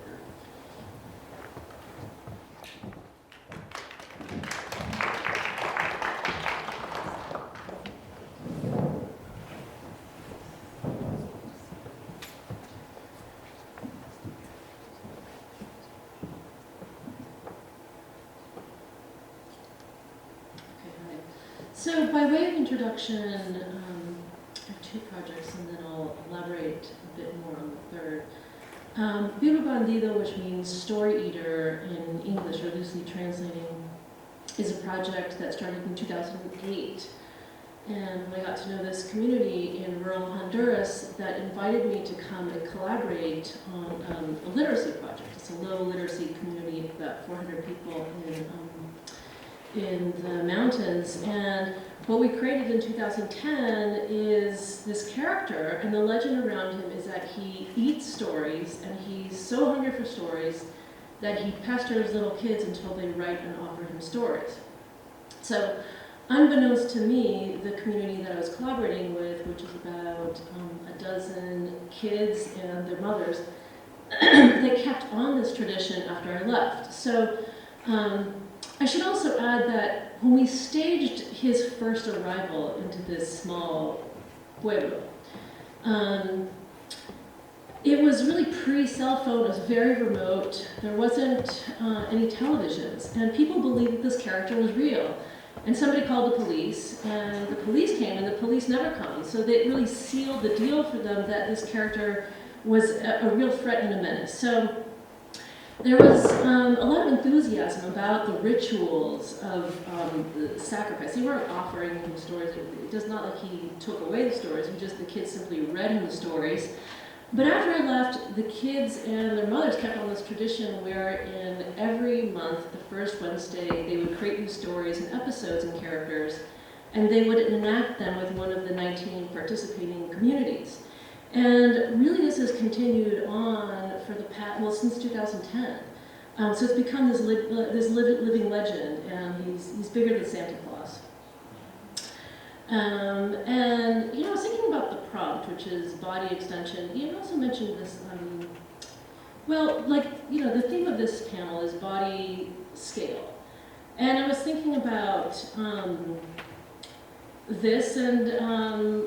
So by way of introduction, I have two projects and then I'll elaborate a bit more on the third. Vivo Bandido, which means story eater in English, or loosely translating, is a project that started in 2008. And I got to know this community in rural Honduras that invited me to come and collaborate on a literacy project. It's a low literacy community of about 400 people in the mountains, and what we created in 2010 is this character, and the legend around him is that he eats stories, and he's so hungry for stories that he pesters little kids until they write and offer him stories. So, unbeknownst to me, the community that I was collaborating with, which is about a dozen kids and their mothers, they kept on this tradition after I left. So, I should also add that when we staged his first arrival into this small pueblo, it was really pre-cell phone, it was very remote, there wasn't any televisions, and people believed that this character was real. And somebody called the police, and the police came, and the police never come. So they really sealed the deal for them that this character was a real threat and a menace. So there was a lot of enthusiasm about the rituals of the sacrifice. They weren't offering him stories. It does not like he took away the stories. The kids simply read him the stories. But after I left, the kids and their mothers kept on this tradition where in every month, the first Wednesday, they would create new stories and episodes and characters, and they would enact them with one of the 19 participating communities. And really this has continued on for the past, well, since 2010. So it's become this living legend, and he's bigger than Santa Claus. And, you know, I was thinking about the prompt, which is body extension. Ian also mentioned this, well, like, you know, the theme of this panel is body scale. And I was thinking about this, and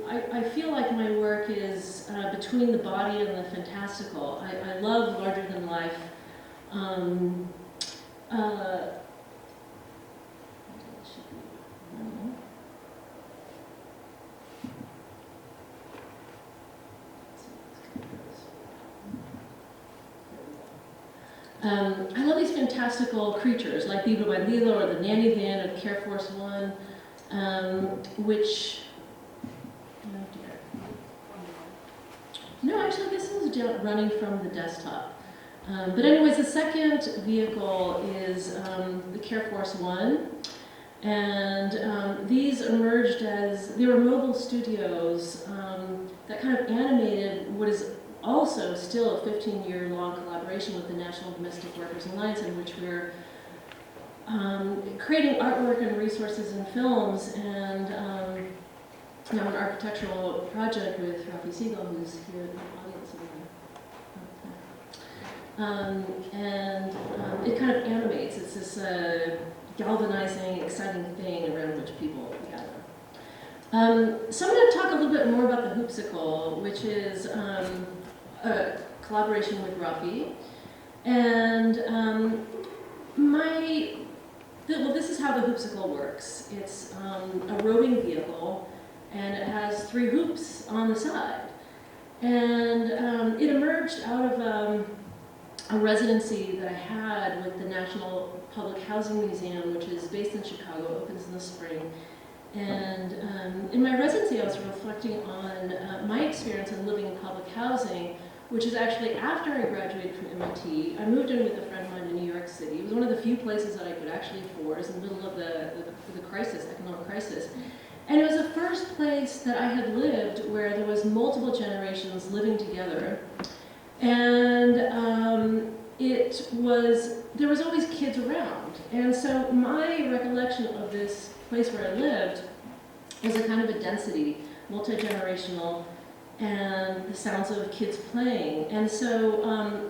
I feel like my work is between the body and the fantastical. I love larger than life. I love these fantastical creatures like Libra by Lila or the Nanny Van or the Care Force One, which, oh dear. No, actually this is running from the desktop. But anyways, the second vehicle is the Care Force One. And these emerged as, they were mobile studios that kind of animated what is also still a 15-year-long collaboration with the National Domestic Workers Alliance, in which we're creating artwork and resources and films, and now an architectural project with Rafi Siegel, who's here in the audience. It kind of animates. It's this galvanizing, exciting thing around which people gather. So I'm going to talk a little bit more about the Hoopsicle, which is a collaboration with Rafi. And this is how the Hoopsicle works. It's a roving vehicle, and it has 3 hoops on the side. And it emerged out of a residency that I had with the National Public Housing Museum, which is based in Chicago, opens in the spring. And in my residency, I was reflecting on my experience in living in public housing, which is actually after I graduated from MIT. I moved in with a friend of mine in New York City. It was one of the few places that I could actually afford. It was in the middle of the crisis, economic crisis. And it was the first place that I had lived where there was multiple generations living together. And there was always kids around. And so my recollection of this place where I lived was a kind of a density, multi-generational, and the sounds of kids playing. And so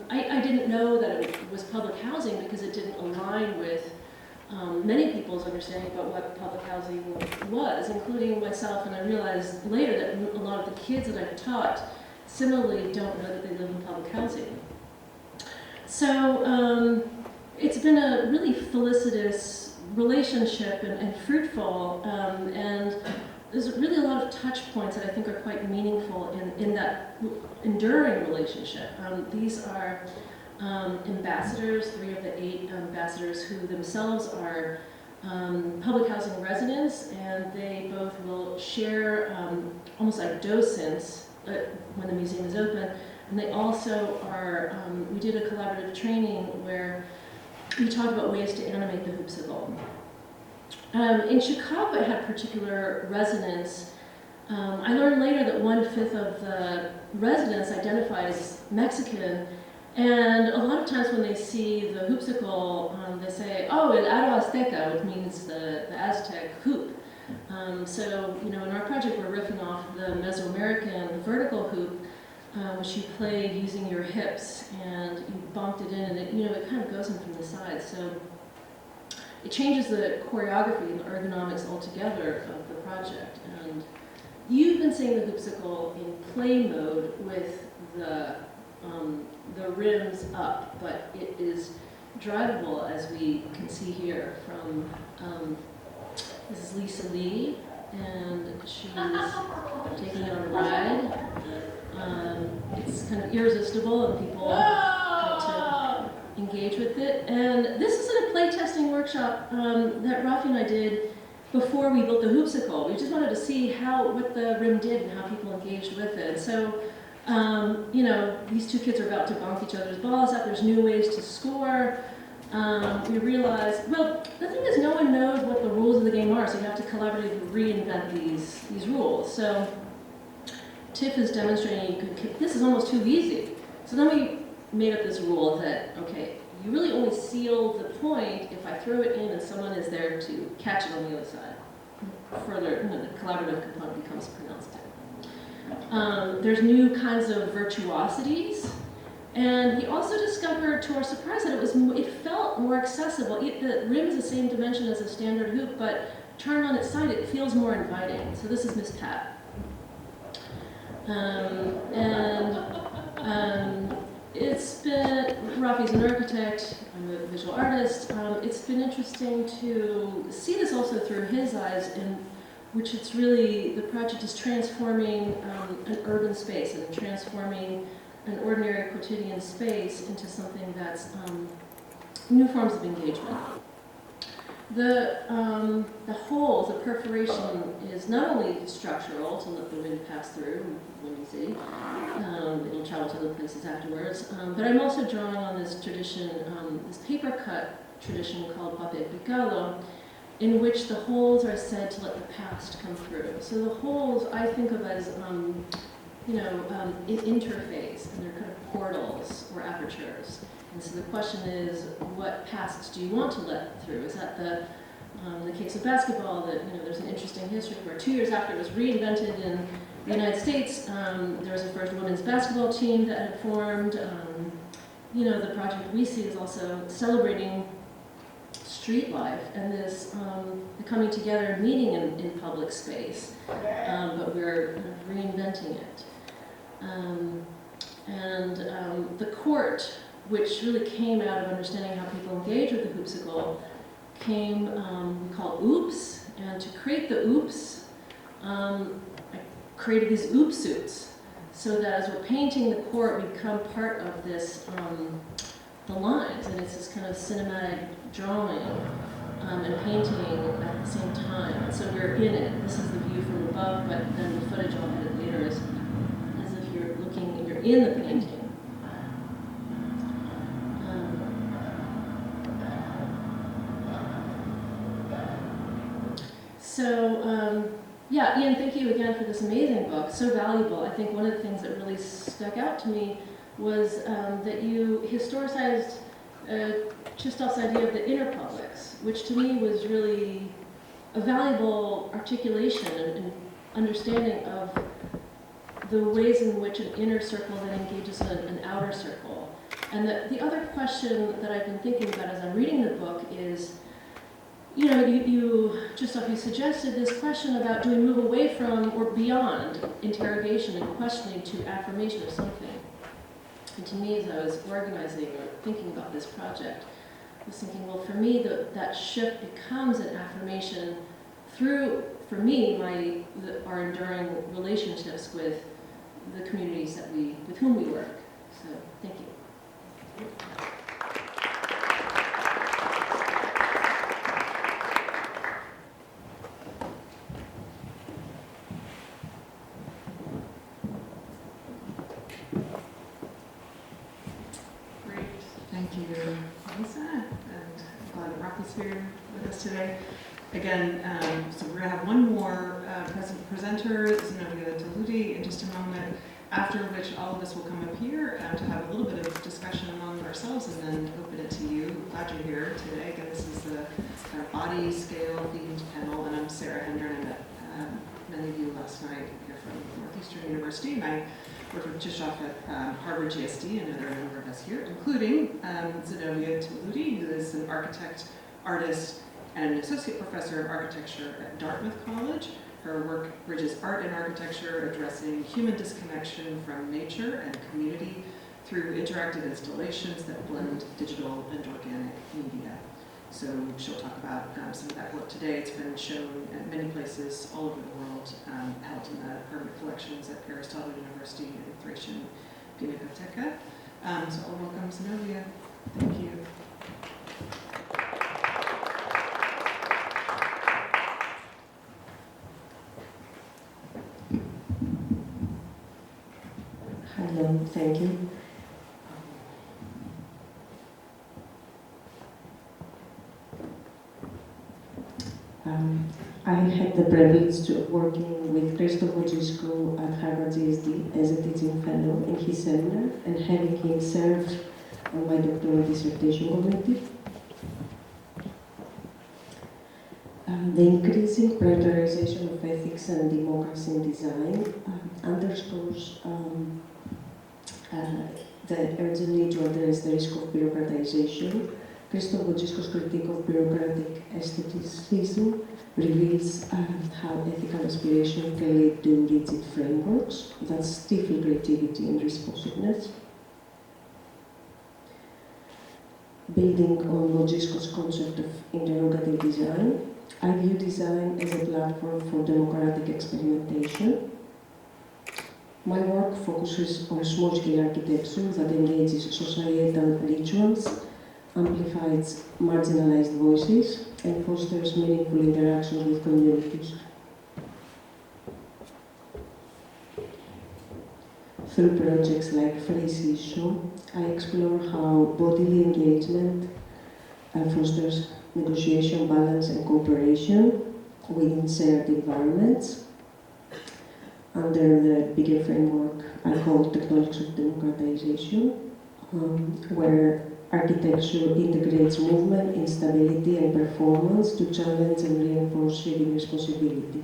I didn't know that it was public housing because it didn't align with many people's understanding about what public housing was, including myself. And I realized later that a lot of the kids that I've taught similarly don't know that they live in public housing. So it's been a really felicitous relationship and fruitful, and there's really a lot of touch points that I think are quite meaningful in that enduring relationship. These are ambassadors, 3 of the 8 ambassadors who themselves are public housing residents, and they both will share almost like docents when the museum is open. And they also are, we did a collaborative training where we talked about ways to animate the Hoopsicle. In Chicago, it had particular resonance. I learned later that 1/5 of the residents identify as Mexican, and a lot of times when they see the Hoopsicle, they say, "Oh, el aro azteca," which means the Aztec hoop. So, you know, in our project, we're riffing off the Mesoamerican vertical hoop, which you play using your hips, and you bumped it in, and it, you know, it kind of goes in from the side. So it changes the choreography and the ergonomics altogether of the project. And you've been seeing the Hoopsicle in play mode with the the rims up, but it is drivable, as we can see here from, this is Lisa Lee, and she's taking it on a ride. It's kind of irresistible, and people try to engage with it. And this is in a playtesting workshop that Rafi and I did before we built the hoopsicle. We just wanted to see what the rim did and how people engaged with it. So, you know, these two kids are about to bonk each other's balls up. There's new ways to score. We realized, well, the thing is, no one knows what the rules of the game are, so you have to collaboratively reinvent these rules. So Tiff is demonstrating this is almost too easy. So then we made up this rule that, okay, you really only seal the point if I throw it in and someone is there to catch it on the other side. Further, the collaborative component becomes pronounced. There's new kinds of virtuosities. And we also discovered, to our surprise, that it felt more accessible. The rim is the same dimension as a standard hoop, but turned on its side, it feels more inviting. So this is Miss Pat. It's been, Rafi's an architect, I'm a visual artist. It's been interesting to see this also through his eyes, in which it's really, the project is transforming an urban space and transforming an ordinary quotidian space into something that's new forms of engagement. The holes, the perforation is not only structural to let the wind pass through when you see, it'll travel to other places afterwards, but I'm also drawing on this tradition, this paper cut tradition called papier picado, in which the holes are said to let the past come through. So the holes I think of as an interface, and they're kind of portals or apertures. And so the question is, what pasts do you want to let through? Is that the case of basketball, that there's an interesting history where 2 years after it was reinvented in the United States, there was a first women's basketball team that had formed. The project we see is also celebrating street life and this the coming together and meeting in public space, but we're kind of reinventing it. The court, which really came out of understanding how people engage with the hoopsicle, came, we call it oops, and to create the oops, I created these oops suits, so that as we're painting the court, we become part of this, the lines, and it's this kind of cinematic drawing and painting at the same time. So we're in it. This is the view from above, but then the footage I'll edit later is as if you're looking, you're in the painting. Ian, thank you again for this amazing book, so valuable. I think one of the things that really stuck out to me was that you historicized Krzysztof's idea of the inner publics, which to me was really a valuable articulation and understanding of the ways in which an inner circle then engages an outer circle. And the other question that I've been thinking about as I'm reading the book is, Krzysztof, you suggested this question about do we move away from or beyond interrogation and questioning to affirmation of something. And to me, as I was organizing or thinking about this project, I was thinking, well, for me, that shift becomes an affirmation through, for me, our enduring relationships with the communities with whom we work. So, thank you. Thank you, Marisa, and glad that Rafi's here with us today. Again, so we're going to have one more presenter, Zenobia Toludi, in just a moment, after which all of us will come up here to have a little bit of discussion among ourselves and then open it to you. Glad you're here today. Again, this is the body scale themed panel, and I'm Sara Hendren. I met many of you last night here from Northeastern University, and I worked with Krzysztof at Harvard GSD, and there are a number of us here, including Zenobia Toludi, who is an architect, artist, and an associate professor of architecture at Dartmouth College. Her work bridges art and architecture, addressing human disconnection from nature and community through interactive installations that blend digital and organic media. So she'll talk about some of that work today. It's been shown at many places all over the world, held in the permanent collections at Aristotle University and Thracian Pinacoteca. So I'll welcome Zenobia. Thank you. Hello, thank you. I had the privilege of working with Krzysztof Wodiczko at Harvard GSD as a teaching fellow in his seminar and having him serve on my doctoral dissertation committee. The increasing prioritization of ethics and democracy in design underscores the urgent need to address the risk of bureaucratization. Krzysztof Wodiczko's critique of bureaucratic aestheticism reveals how ethical aspiration can lead to rigid frameworks that stifle creativity and responsiveness. Building on Wodiczko's concept of interrogative design, I view design as a platform for democratic experimentation. My work focuses on small-scale architecture that engages societal rituals, amplifies marginalized voices, and fosters meaningful interactions with communities. Through projects like Free Show, I explore how bodily engagement fosters negotiation, balance, and cooperation within shared environments. Under the bigger framework I call technologies of democratization, where architecture integrates movement, instability, and performance to challenge and reinforce civic responsibility.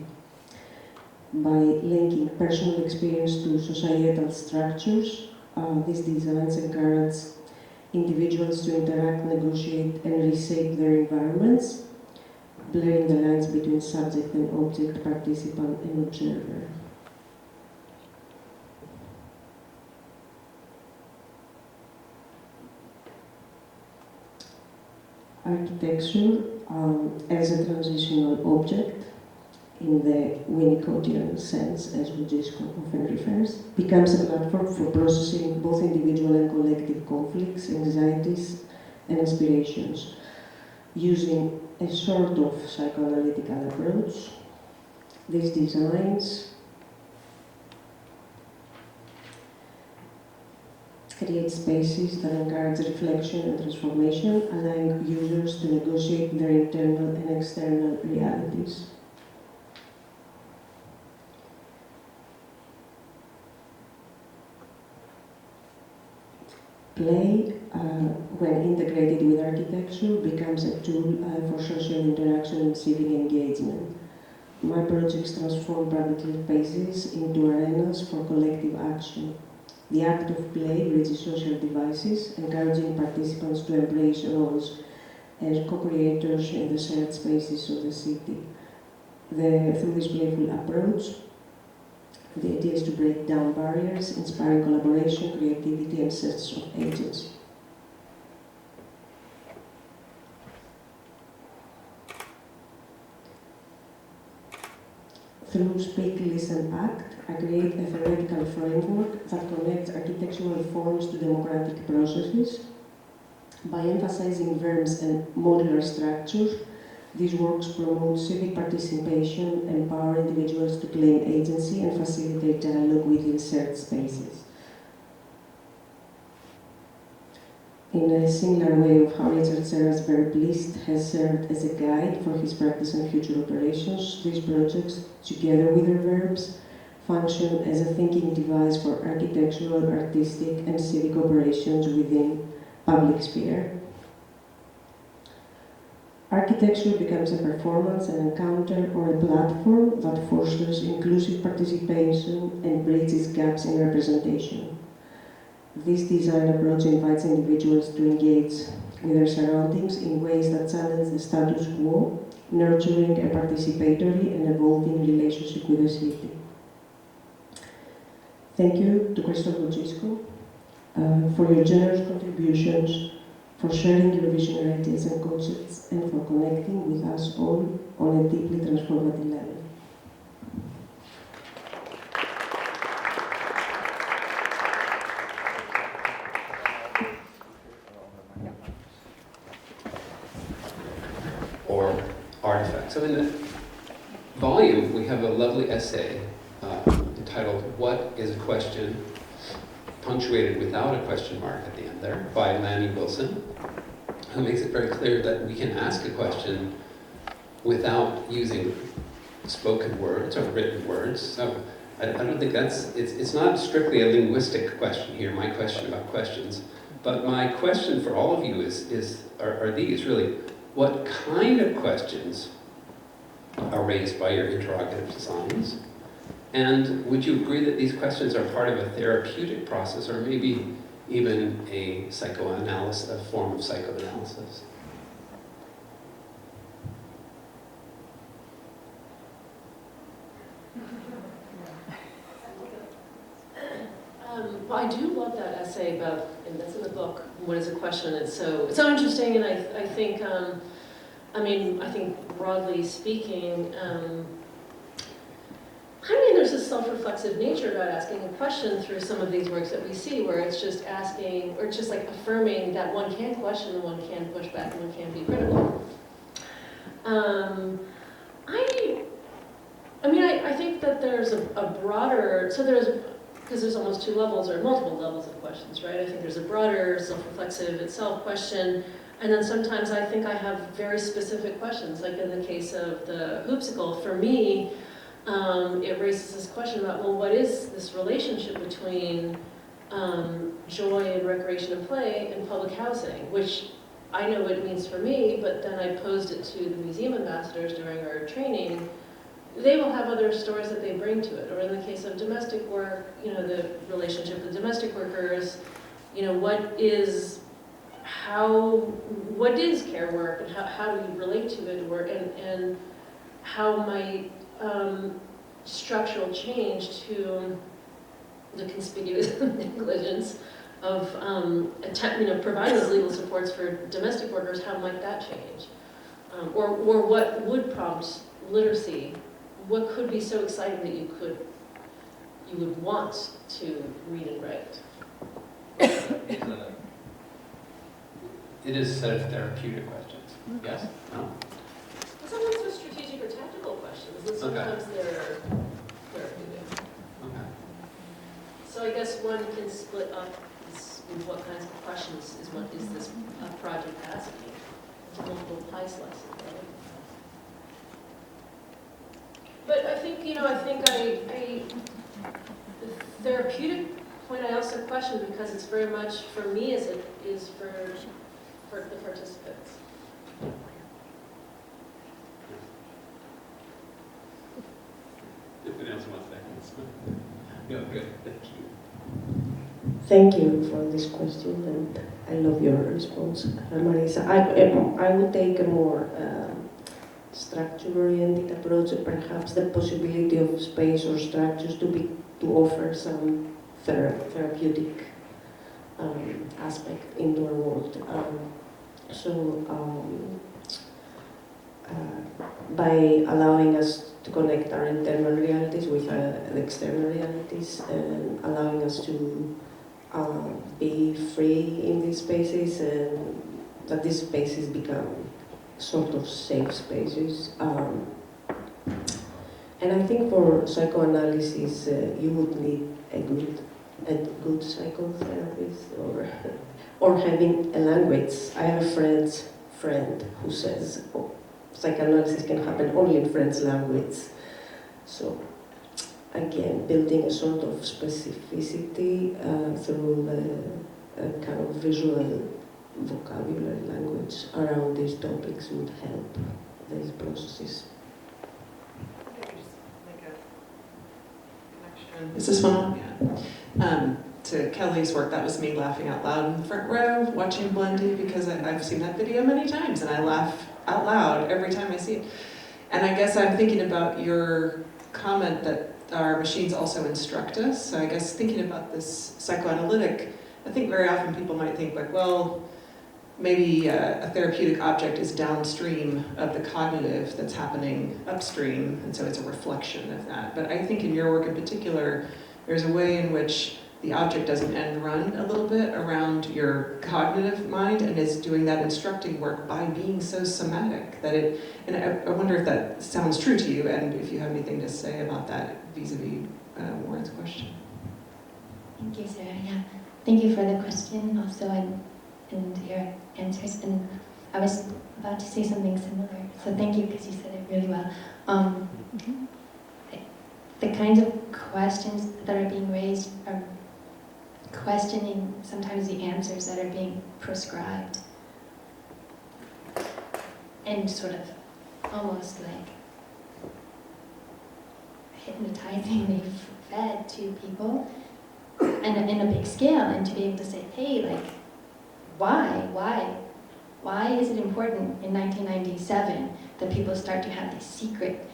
By linking personal experience to societal structures, these designs encourage individuals to interact, negotiate, and reshape their environments, blurring the lines between subject and object, participant and observer. Architecture as a transitional object, in the Winnicottian sense, as Wodiczko often refers, becomes a platform for processing both individual and collective conflicts, anxieties, and aspirations. Using a sort of psychoanalytical approach, these designs create spaces that encourage reflection and transformation, allowing users to negotiate their internal and external realities. Play, when integrated with architecture, becomes a tool for social interaction and civic engagement. My projects transform public spaces into arenas for collective action. The act of play bridges social devices, encouraging participants to embrace roles as co-creators in the shared spaces of the city. Through this playful approach, the idea is to break down barriers, inspiring collaboration, creativity, and sense of agency. Through Speak, Listen, Act, I create a theoretical framework that connects architectural forms to democratic processes. By emphasizing verbs and modular structures, these works promote civic participation, empower individuals to claim agency, and facilitate dialogue within shared spaces. In a similar way of how Richard Serra's verb list has served as a guide for his practice and future operations, these projects, together with their verbs, function as a thinking device for architectural, artistic, and civic operations within public sphere. Architecture becomes a performance, an encounter, or a platform that fosters inclusive participation and bridges gaps in representation. This design approach invites individuals to engage with their surroundings in ways that challenge the status quo, nurturing a participatory and evolving relationship with the city. Thank you to Krzysztof Wodiczko for your generous contributions, for sharing your visionary ideas and concepts, and for connecting with us all on a deeply transformative level. Or artifacts. So in the volume, we have a lovely essay entitled, "What is a Question?" punctuated without a question mark at the end there, by Lanny Wilson, who makes it very clear that we can ask a question without using spoken words or written words. So I don't think it's not strictly a linguistic question here, my question about questions, but my question for all of you are these really. What kind of questions are raised by your interrogative designs? And would you agree that these questions are part of a therapeutic process, or maybe even a psychoanalysis, a form of psychoanalysis? Well, I do love that essay about, and that's in the book, what is a question? It's so interesting, and I think, I think broadly speaking, there's a self-reflexive nature about asking a question through some of these works that we see, where it's just asking, or just like affirming that one can question and one can push back and one can be critical. I think that there's a broader, because there's almost two levels or multiple levels of questions, right? I think there's a broader self-reflexive itself question, and then sometimes I think I have very specific questions, like in the case of the hoopsicle. For me, it raises this question about, well, what is this relationship between joy and recreation and play and public housing, which I know what it means for me, but then I posed it to the museum ambassadors during our training. They will have other stories that they bring to it. Or in the case of domestic work, the relationship with domestic workers, what is care work, and how do we relate to it, and how might structural change to the conspicuous negligence of providing those legal supports for domestic workers, how might that change? Or what would prompt literacy? What could be so exciting that you would want to read and write? It is a set of therapeutic questions. Yes? No? Sometimes they're strategic or tactical questions, and sometimes they're therapeutic. Okay. So I guess one can split up what kinds of questions is this project asking? It's a multiple pie slice, right? But I think, the therapeutic point I also question, because it's very much for me as it is for the participants. Anyone else wants that? No, good. Thank you. Thank you for this question, and I love your response, Marisa. I would take a more structure-oriented approach, perhaps the possibility of space or structures to offer some therapeutic aspect into our world. By allowing us to connect our internal realities with the external realities, and allowing us to be free in these spaces, and that these spaces become sort of safe spaces. And I think for psychoanalysis, you would need a good psychotherapist, or having a language. I have a friend who says, psychoanalysis can happen only in French language. So again, building a sort of specificity through a kind of visual vocabulary language around these topics would help these processes. Is this one on? Yeah. To Kelly's work, that was me laughing out loud in the front row, watching Blendy, because I've seen that video many times, and I laugh out loud every time I see it. And I guess I'm thinking about your comment that our machines also instruct us. So I guess thinking about this psychoanalytic I think very often people might think like, well, maybe a therapeutic object is downstream of the cognitive that's happening upstream, and so it's a reflection of that. But I think in your work in particular, there's a way in which the object doesn't end run a little bit around your cognitive mind and is doing that instructing work by being so somatic that it, and I wonder if that sounds true to you and if you have anything to say about that vis-a-vis Warren's question. Thank you, Sarah. Yeah, thank you for the question also and your answers. And I was about to say something similar, so thank you because you said it really well. The kinds of questions that are being raised are questioning sometimes the answers that are being prescribed and sort of almost like hypnotizingly fed to people and in a big scale, and to be able to say, hey, like, why is it important in 1997 that people start to have these secret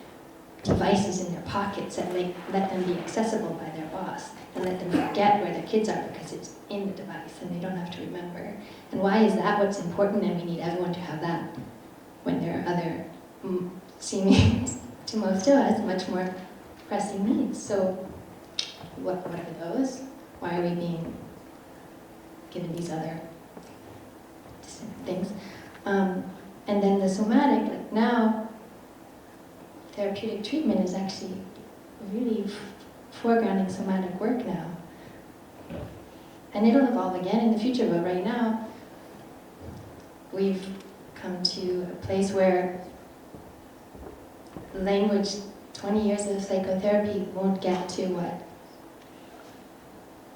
devices in their pockets that let them be accessible by their boss and let them forget where their kids are because it's in the device and they don't have to remember? And why is that what's important, and we need everyone to have that when there are other, seeming to most of us, much more pressing needs? So what are those? Why are we being given these other things? And then the somatic, like now, therapeutic treatment is actually really foregrounding somatic work now. And it'll evolve again in the future, but right now, we've come to a place where language, 20 years of psychotherapy won't get to what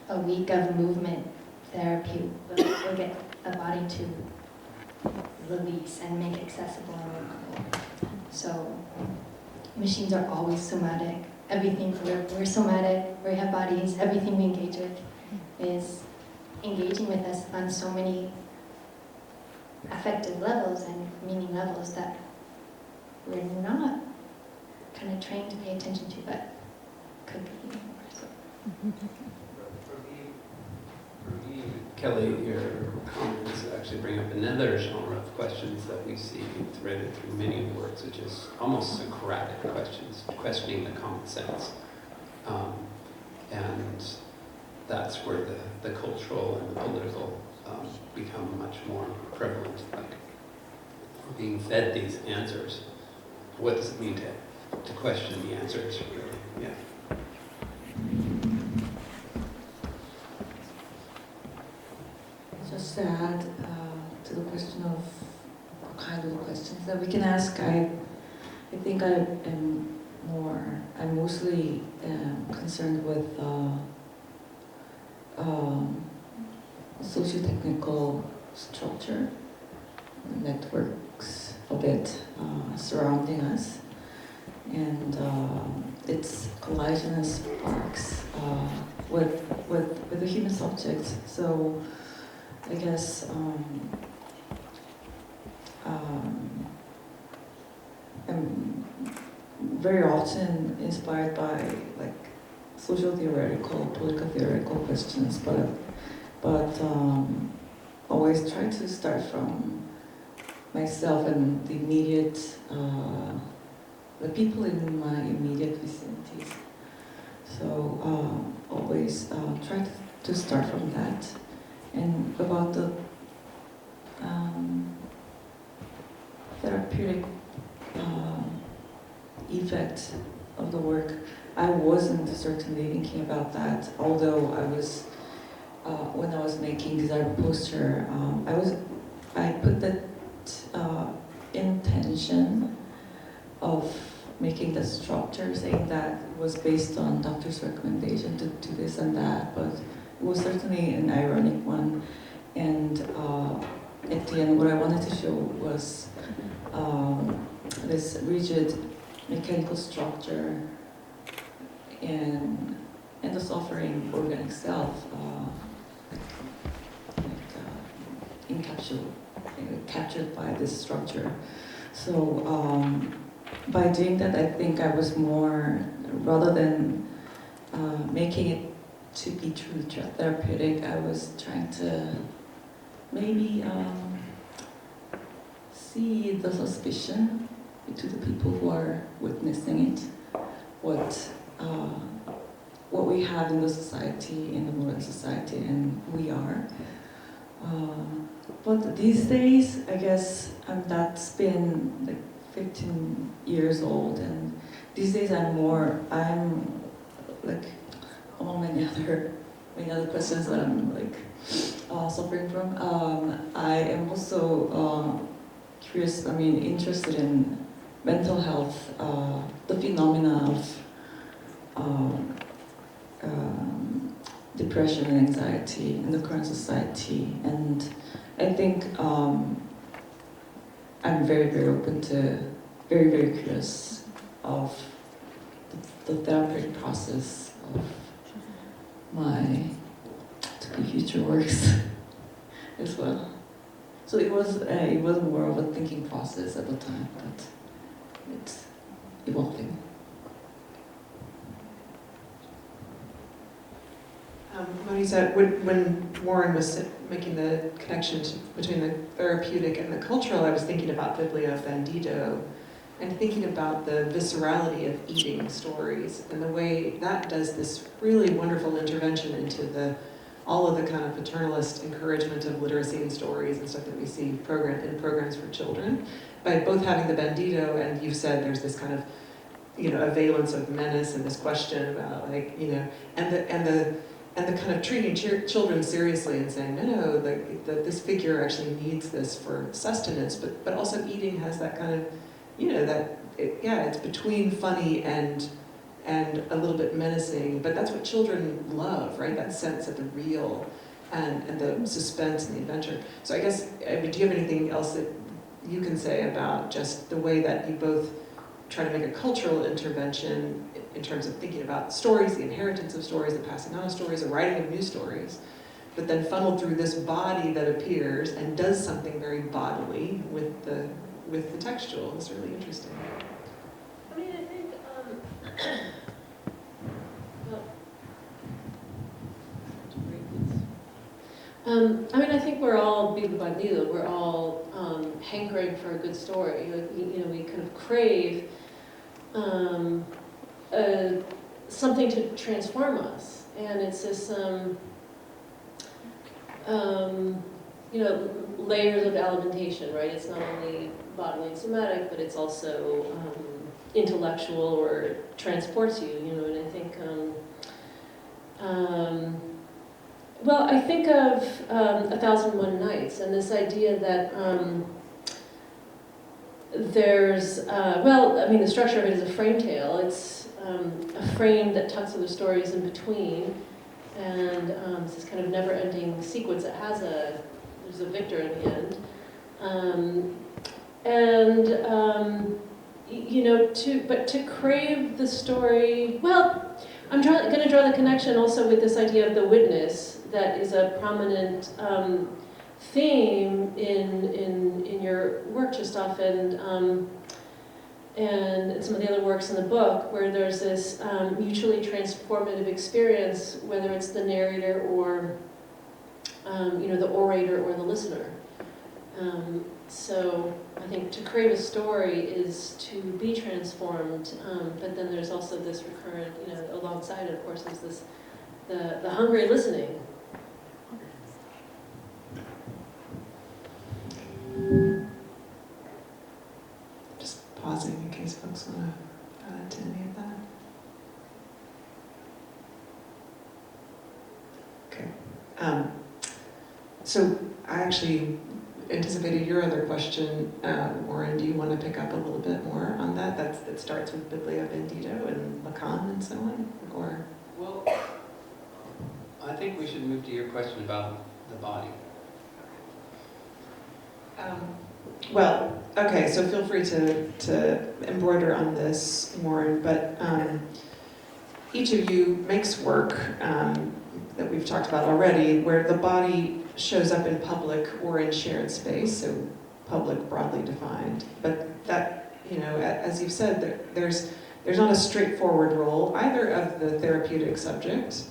a week of movement therapy will get a body to release and make accessible and workable. So machines are always somatic. Everything, we're somatic, we have bodies, everything we engage with is engaging with us on so many affective levels and meaning levels that we're not kind of trained to pay attention to, but could be more so. For me, Kelly, your comments actually bring up another genre of questions that we see threaded through many of the works, which is almost Socratic questions, questioning the common sense. And that's where the cultural and the political become much more prevalent. Like, we're being fed these answers. What does it mean to question the answers, really? Yeah. Just to add to the question of what kind of questions that we can ask, I think I'm mostly concerned with socio-technical structure, networks of it surrounding us, and its collagenous sparks with the human subject. So I guess I'm very often inspired by like social theoretical, political theoretical questions, but always try to start from myself and the immediate, the people in my immediate vicinities. So always try to start from that. And about the therapeutic effect of the work, I wasn't certainly thinking about that, although I was, when I was making Desirable Poster, I put that intention of making the structure, saying that it was based on doctor's recommendation to do this and that, but it was certainly an ironic one. And at the end, what I wanted to show was this rigid mechanical structure and the suffering organic self captured by this structure. So by doing that, I think I was more, rather than making it to be truly therapeutic, I was trying to maybe see the suspicion to the people who are witnessing it, what we have in the society, in the modern society, and we are. But these days, I guess that's been like 15 years old, and these days I'm like, among many other questions that I'm like suffering from. I am also curious, interested in mental health, the phenomena of depression and anxiety in the current society, and I think I'm very, very open to, very, very curious of the therapeutic process of my to-be future works as well. So it was more of a thinking process at the time, but it's evolving. Marisa, when Morán was making the connection between the therapeutic and the cultural, I was thinking about Biblio Bandido and thinking about the viscerality of eating stories and the way that does this really wonderful intervention into all of the kind of paternalist encouragement of literacy and stories and stuff that we see in programs for children, by both having the Bandido, and you've said there's this kind of, a valence of menace and this question about and the kind of treating children seriously and saying, no, this figure actually needs this for sustenance, but also eating has that kind of, it's between funny and a little bit menacing, but that's what children love, right? That sense of the real and the suspense and the adventure. So I guess, do you have anything else that you can say about just the way that you both try to make a cultural intervention in terms of thinking about stories, the inheritance of stories, the passing on of stories, the writing of new stories, but then funneled through this body that appears and does something very bodily with the textual? It's really interesting. I mean, I think, I think we're all Biblio Bandido. We're all hankering for a good story. We kind of crave something to transform us, and it's this, layers of alimentation, right? It's not only bodily and somatic, but it's also intellectual, or transports you, and I think, I think of 1001 Nights, and this idea that there's, the structure of it is a frame tale. It's a frame that tucks other stories in between, and it's this kind of never-ending sequence that there's a victor in the end. To crave the story, I'm going to draw the connection also with this idea of the witness that is a prominent theme in your work, Krzysztof, and some of the other works in the book, where there's this mutually transformative experience, whether it's the narrator or the orator or the listener. So I think to crave a story is to be transformed, but then there's also this recurrent, alongside it, of course, is this the hungry listening. Just pausing in case folks want to add to any of that. Okay. So I actually anticipated your other question, Morán. Do you want to pick up a little bit more on that? That starts with Biblio Bandido and Lacan and so on, or? Well, I think we should move to your question about the body. Okay, so feel free to embroider on this, Morán, but each of you makes work that we've talked about already, where the body shows up in public or in shared space, so public broadly defined. But that, as you've said, there's there's not a straightforward role either of the therapeutic subject,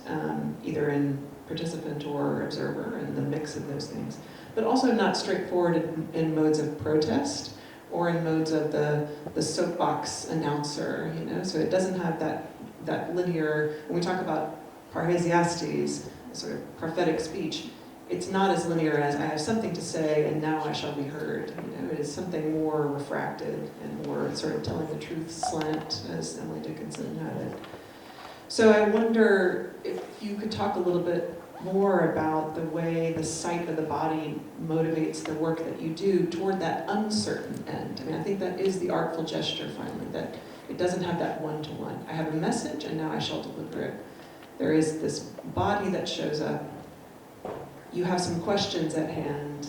either in participant or observer, and the mix of those things, but also not straightforward in modes of protest or in modes of the soapbox announcer, you know, so it doesn't have that linear, when we talk about parrhesiastes, sort of prophetic speech, it's not as linear as I have something to say and now I shall be heard. You know, it is something more refracted and more sort of telling the truth slant, as Emily Dickinson had it. So I wonder if you could talk a little bit more about the way the sight of the body motivates the work that you do toward that uncertain end. I mean, I think that is the artful gesture finally, that it doesn't have that one-to-one. I have a message and now I shall deliver it. There is this body that shows up. You have some questions at hand.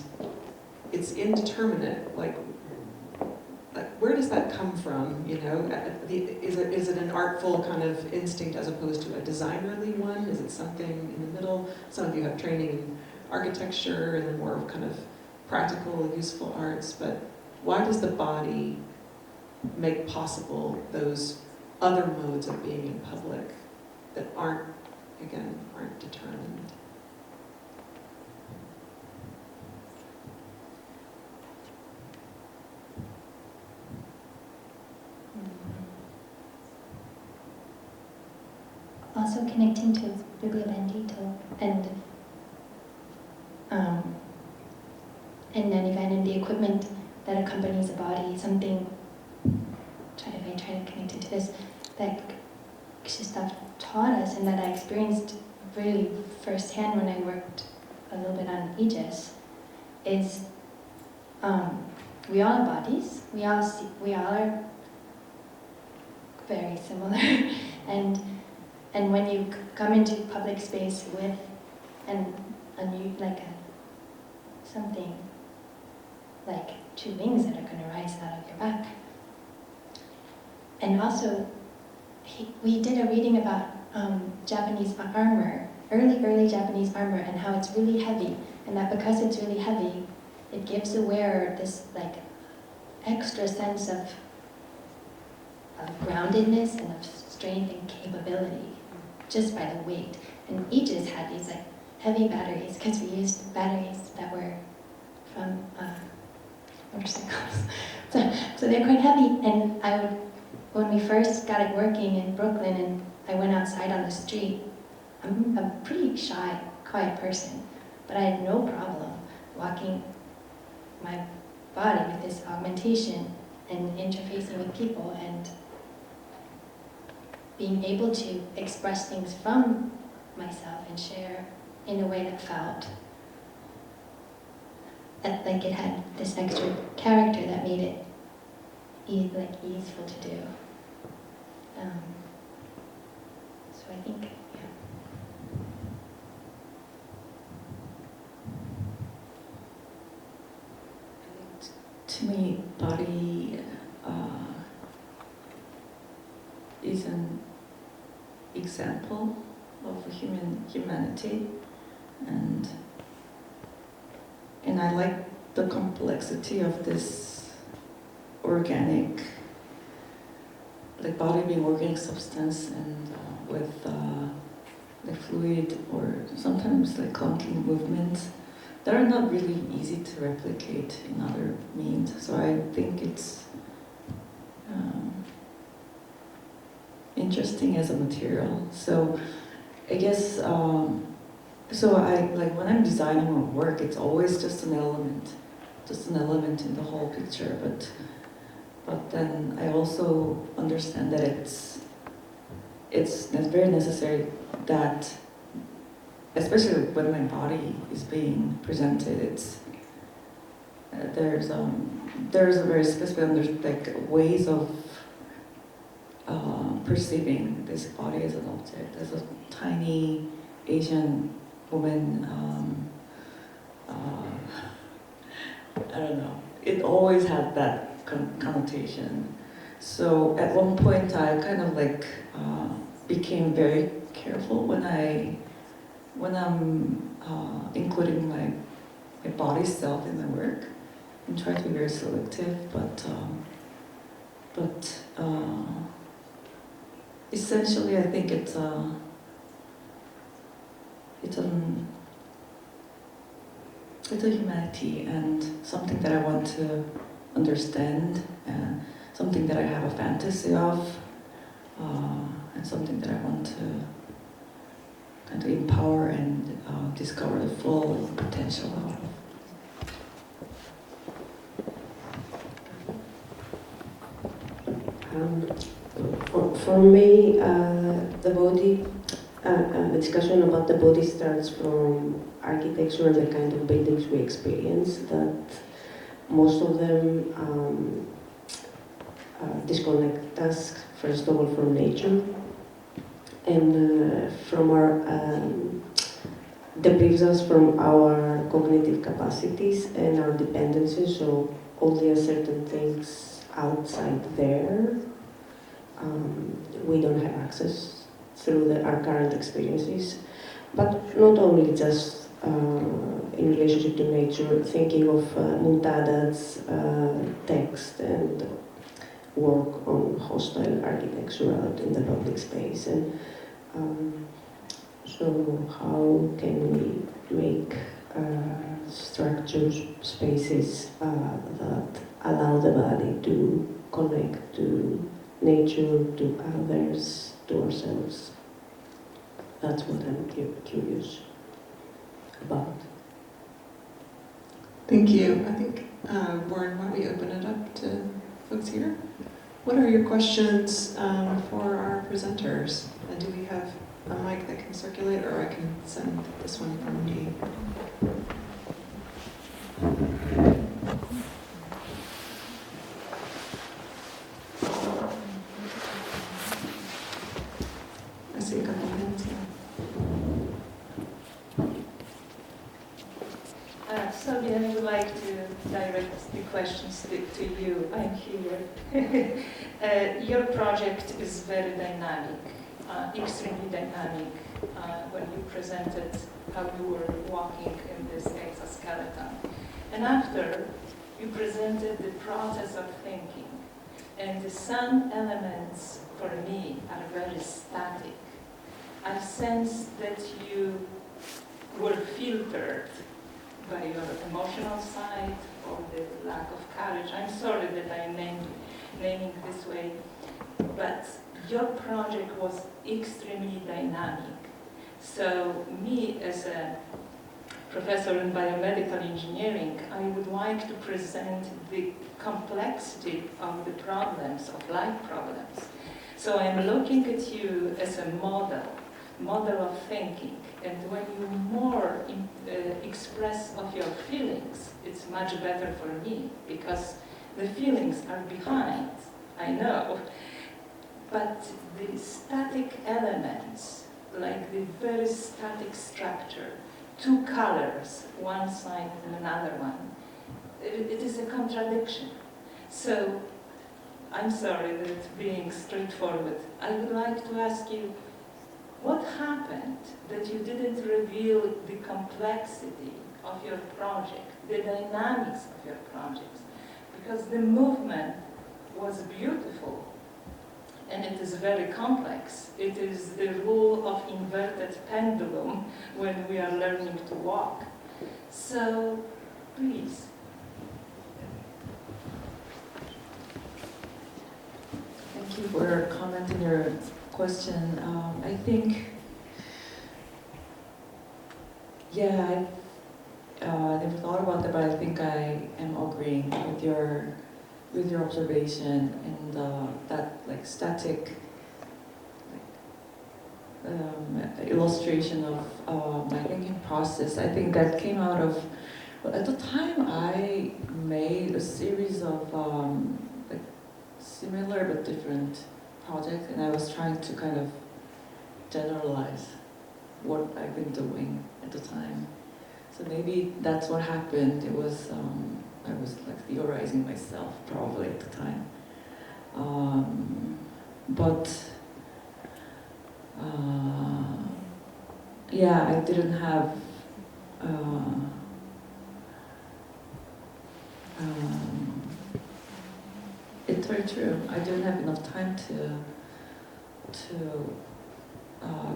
It's indeterminate. Like where does that come from? You know, is it an artful kind of instinct as opposed to a designerly one? Is it something in the middle? Some of you have training in architecture and the more kind of practical, useful arts. But why does the body make possible those other modes of being in public that aren't determined? Also connecting to bibliobandito and then even the equipment that accompanies a body, something, if I try to connect it to this, that Krzysztof taught us and that I experienced really firsthand when I worked a little bit on Aegis, is we all have bodies, we all are very similar, and when you come into public space with something like two wings that are going to rise out of your back. And also, we did a reading about Japanese armor, early Japanese armor, and how it's really heavy, and that because it's really heavy, it gives the wearer this like extra sense of groundedness and of strength and capability just by the weight. And Aegis had these like heavy batteries because we used batteries that were from motorcycles. So they're quite heavy. And when we first got it working in Brooklyn and I went outside on the street, I'm a pretty shy, quiet person, but I had no problem walking my body with this augmentation and interfacing with people and being able to express things from myself and share in a way that felt like it had this extra character that made it easeful to do. So I think, To me, body is an example of humanity, and I like the complexity of this organic, like body being organic substance and with like fluid or sometimes like clunky movements that are not really easy to replicate in other means. So I think it's interesting as a material. So I guess, so I like when I'm designing my work, it's always just an element in the whole picture. But then I also understand that it's very necessary that, especially when my body is being presented, there's a very specific like ways of perceiving this body as an object, as a tiny Asian woman. I don't know. It always had that connotation. So at one point, I kind of like became very careful when I'm including my body self in my work, and try to be very selective. But essentially, I think it's a humanity and something that I want to understand, and something that I have a fantasy of, and something that I want to kind of empower and discover the full potential of. For me, the body, the discussion about the body starts from architecture and the kind of buildings we experience, that most of them disconnect us, first of all, from nature, and from our, deprives us from our cognitive capacities and our dependencies, so all the certain things outside there, we don't have access through our current experiences. But not only just in relationship to nature, thinking of Muntadad's text and work on hostile architecture out in the public space. And so how can we make structures, spaces that allow the body to connect to nature, to others, to ourselves? That's what I'm curious about. Thank you. I think, Morán, why don't we open it up to folks here? What are your questions for our presenters? And do we have a mic that can circulate, or I can send this one from me? I see a couple of hands here. Sohin, I would like to direct the questions to you. I'm here. Your project is very dynamic, extremely dynamic. When you presented how you were walking in this exoskeleton. And after, you presented the process of thinking. And some elements, for me, are very static. I sense that you were filtered by your emotional side or the lack of courage. I'm sorry that I'm naming this way, but your project was extremely dynamic. So me, as a professor in biomedical engineering, I would like to present the complexity of the problems, of life problems. So I'm looking at you as a model of thinking. And when you more express of your feelings, it's much better for me, because the feelings are behind, I know. But the static elements, like the very static structure, two colors, one side and another one, it is a contradiction. So, I'm sorry that being straightforward, I would like to ask you, what happened that you didn't reveal the complexity of your project, the dynamics of your projects? Because the movement was beautiful, and it is very complex. It is the rule of inverted pendulum when we are learning to walk. So, please. Thank you for commenting your question. I think, yeah, I never thought about that, but I think I am agreeing with your observation and that like static illustration of my thinking process. I think that came out of, well, at the time I made a series of like similar but different projects, and I was trying to kind of generalize what I've been doing at the time. So maybe that's what happened. It was I was like theorizing myself probably at the time, but yeah, I didn't have it's very true. I didn't have enough time to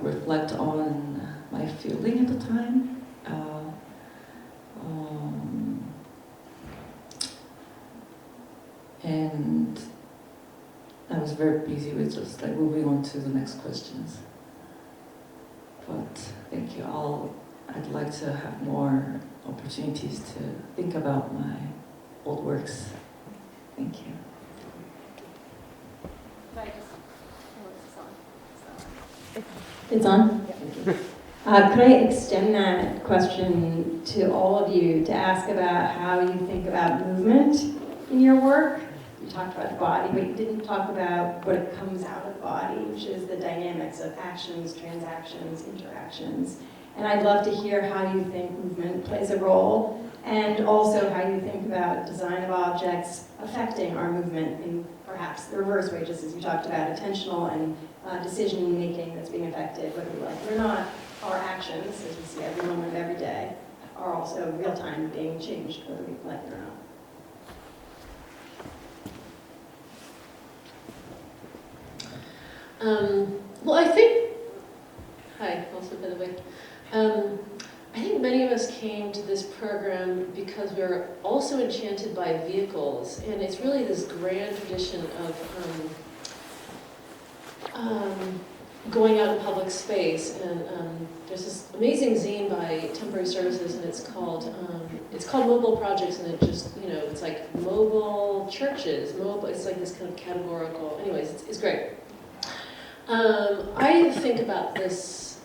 reflect on my feeling at the time. And I was very busy with just like moving on to the next questions. But thank you all. I'd like to have more opportunities to think about my old works. Thank you. It's on? Could I extend that question to all of you to ask about how you think about movement in your work? You talked about the body, but you didn't talk about what comes out of the body, which is the dynamics of actions, transactions, interactions. And I'd love to hear how you think movement plays a role, and also how you think about design of objects affecting our movement in perhaps the reverse way, just as you talked about attentional and decision-making that's being affected, whether we like it or not. Our actions, as we see every moment of every day, are also real-time being changed, whether we like it or not. Well, I think, hi, also by the way, I think many of us came to this program because we were also enchanted by vehicles, and it's really this grand tradition of going out in public space. And there's this amazing zine by Temporary Services, and it's called Mobile Projects, and it just, it's like mobile churches, it's like this kind of categorical, anyways, it's great. I think about this,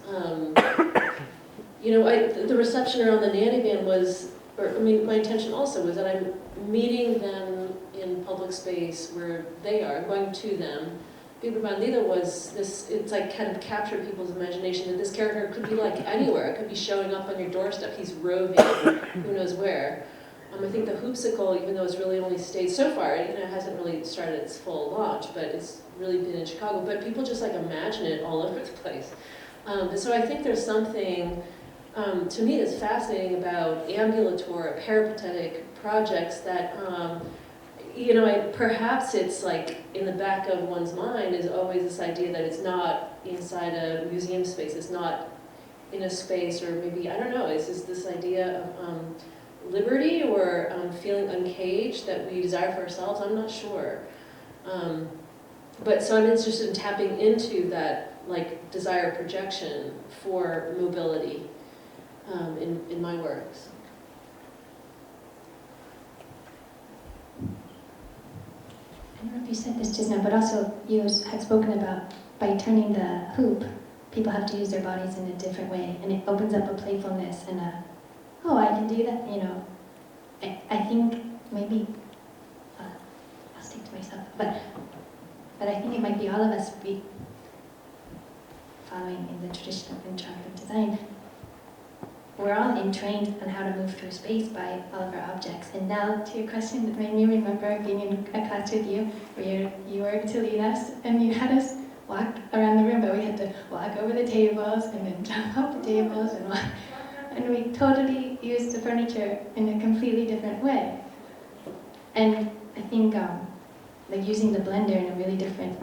the reception around the nanny van was, my intention also was that I'm meeting them in public space where they are, going to them. Vibra Bandida was this, it's like kind of captured people's imagination that this character could be like anywhere. It could be showing up on your doorstep. He's roving, who knows where. I think the Hoopsicle, even though it's really only stayed so far, it hasn't really started its full launch, but it's really been in Chicago. But people just like imagine it all over the place. And so I think there's something, to me, that's fascinating about ambulatory, peripatetic projects that, perhaps it's like in the back of one's mind is always this idea that it's not inside a museum space, it's not in a space, or maybe, I don't know, it's just this idea of liberty or feeling uncaged that we desire for ourselves. I'm not sure. But so I'm interested in tapping into that like desire projection for mobility in my works. I don't know if you said this just now, but also you had spoken about by turning the hoop, people have to use their bodies in a different way, and it opens up a playfulness and oh, I can do that, I think maybe, I'll stick to myself, but I think it might be all of us be following in the tradition of interrogative design. We're all entrained on how to move through space by all of our objects. And now, to your question, that made me remember being in a class with you, where you were to lead us, and you had us walk around the room, but we had to walk over the tables, and then jump up the tables, and walk. And we totally used the furniture in a completely different way. And I think like using the blender in a really different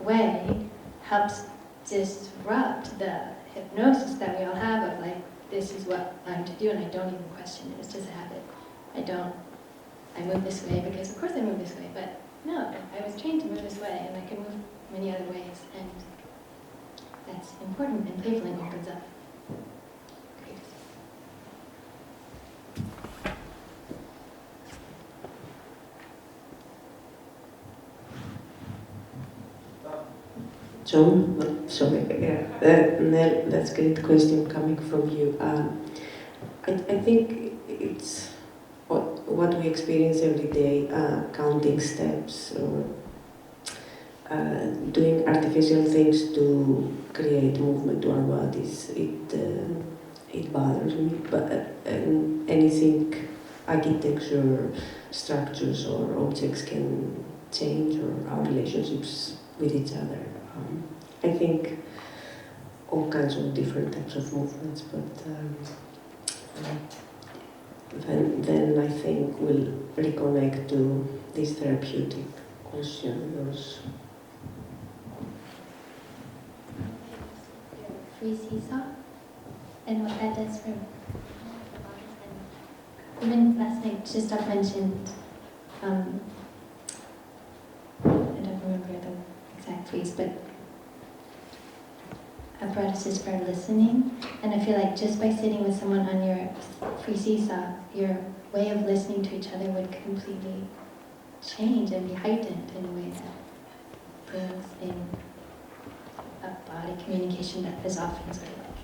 way helps disrupt the hypnosis that we all have of like, this is what I'm to do, and I don't even question it. It's just a habit. I move this way because of course I move this way, but no, I was trained to move this way, and I can move many other ways, and that's important and playful and opens up. John, sorry, Nell, that's a great question coming from you. I think it's what we experience every day, counting steps or doing artificial things to create movement to our bodies. It bothers me, but anything, architecture, structures or objects can change or our relationships with each other. I think all kinds of different types of movements, but then I think we'll reconnect to this therapeutic question. free seesaw and what that does for the bodies. And even last night, Krzysztof mentioned, I don't remember the exact phrase, but apparatuses for listening. And I feel like just by sitting with someone on your free seesaw, your way of listening to each other would completely change and be heightened in a way that brings in a body communication that is often sort of like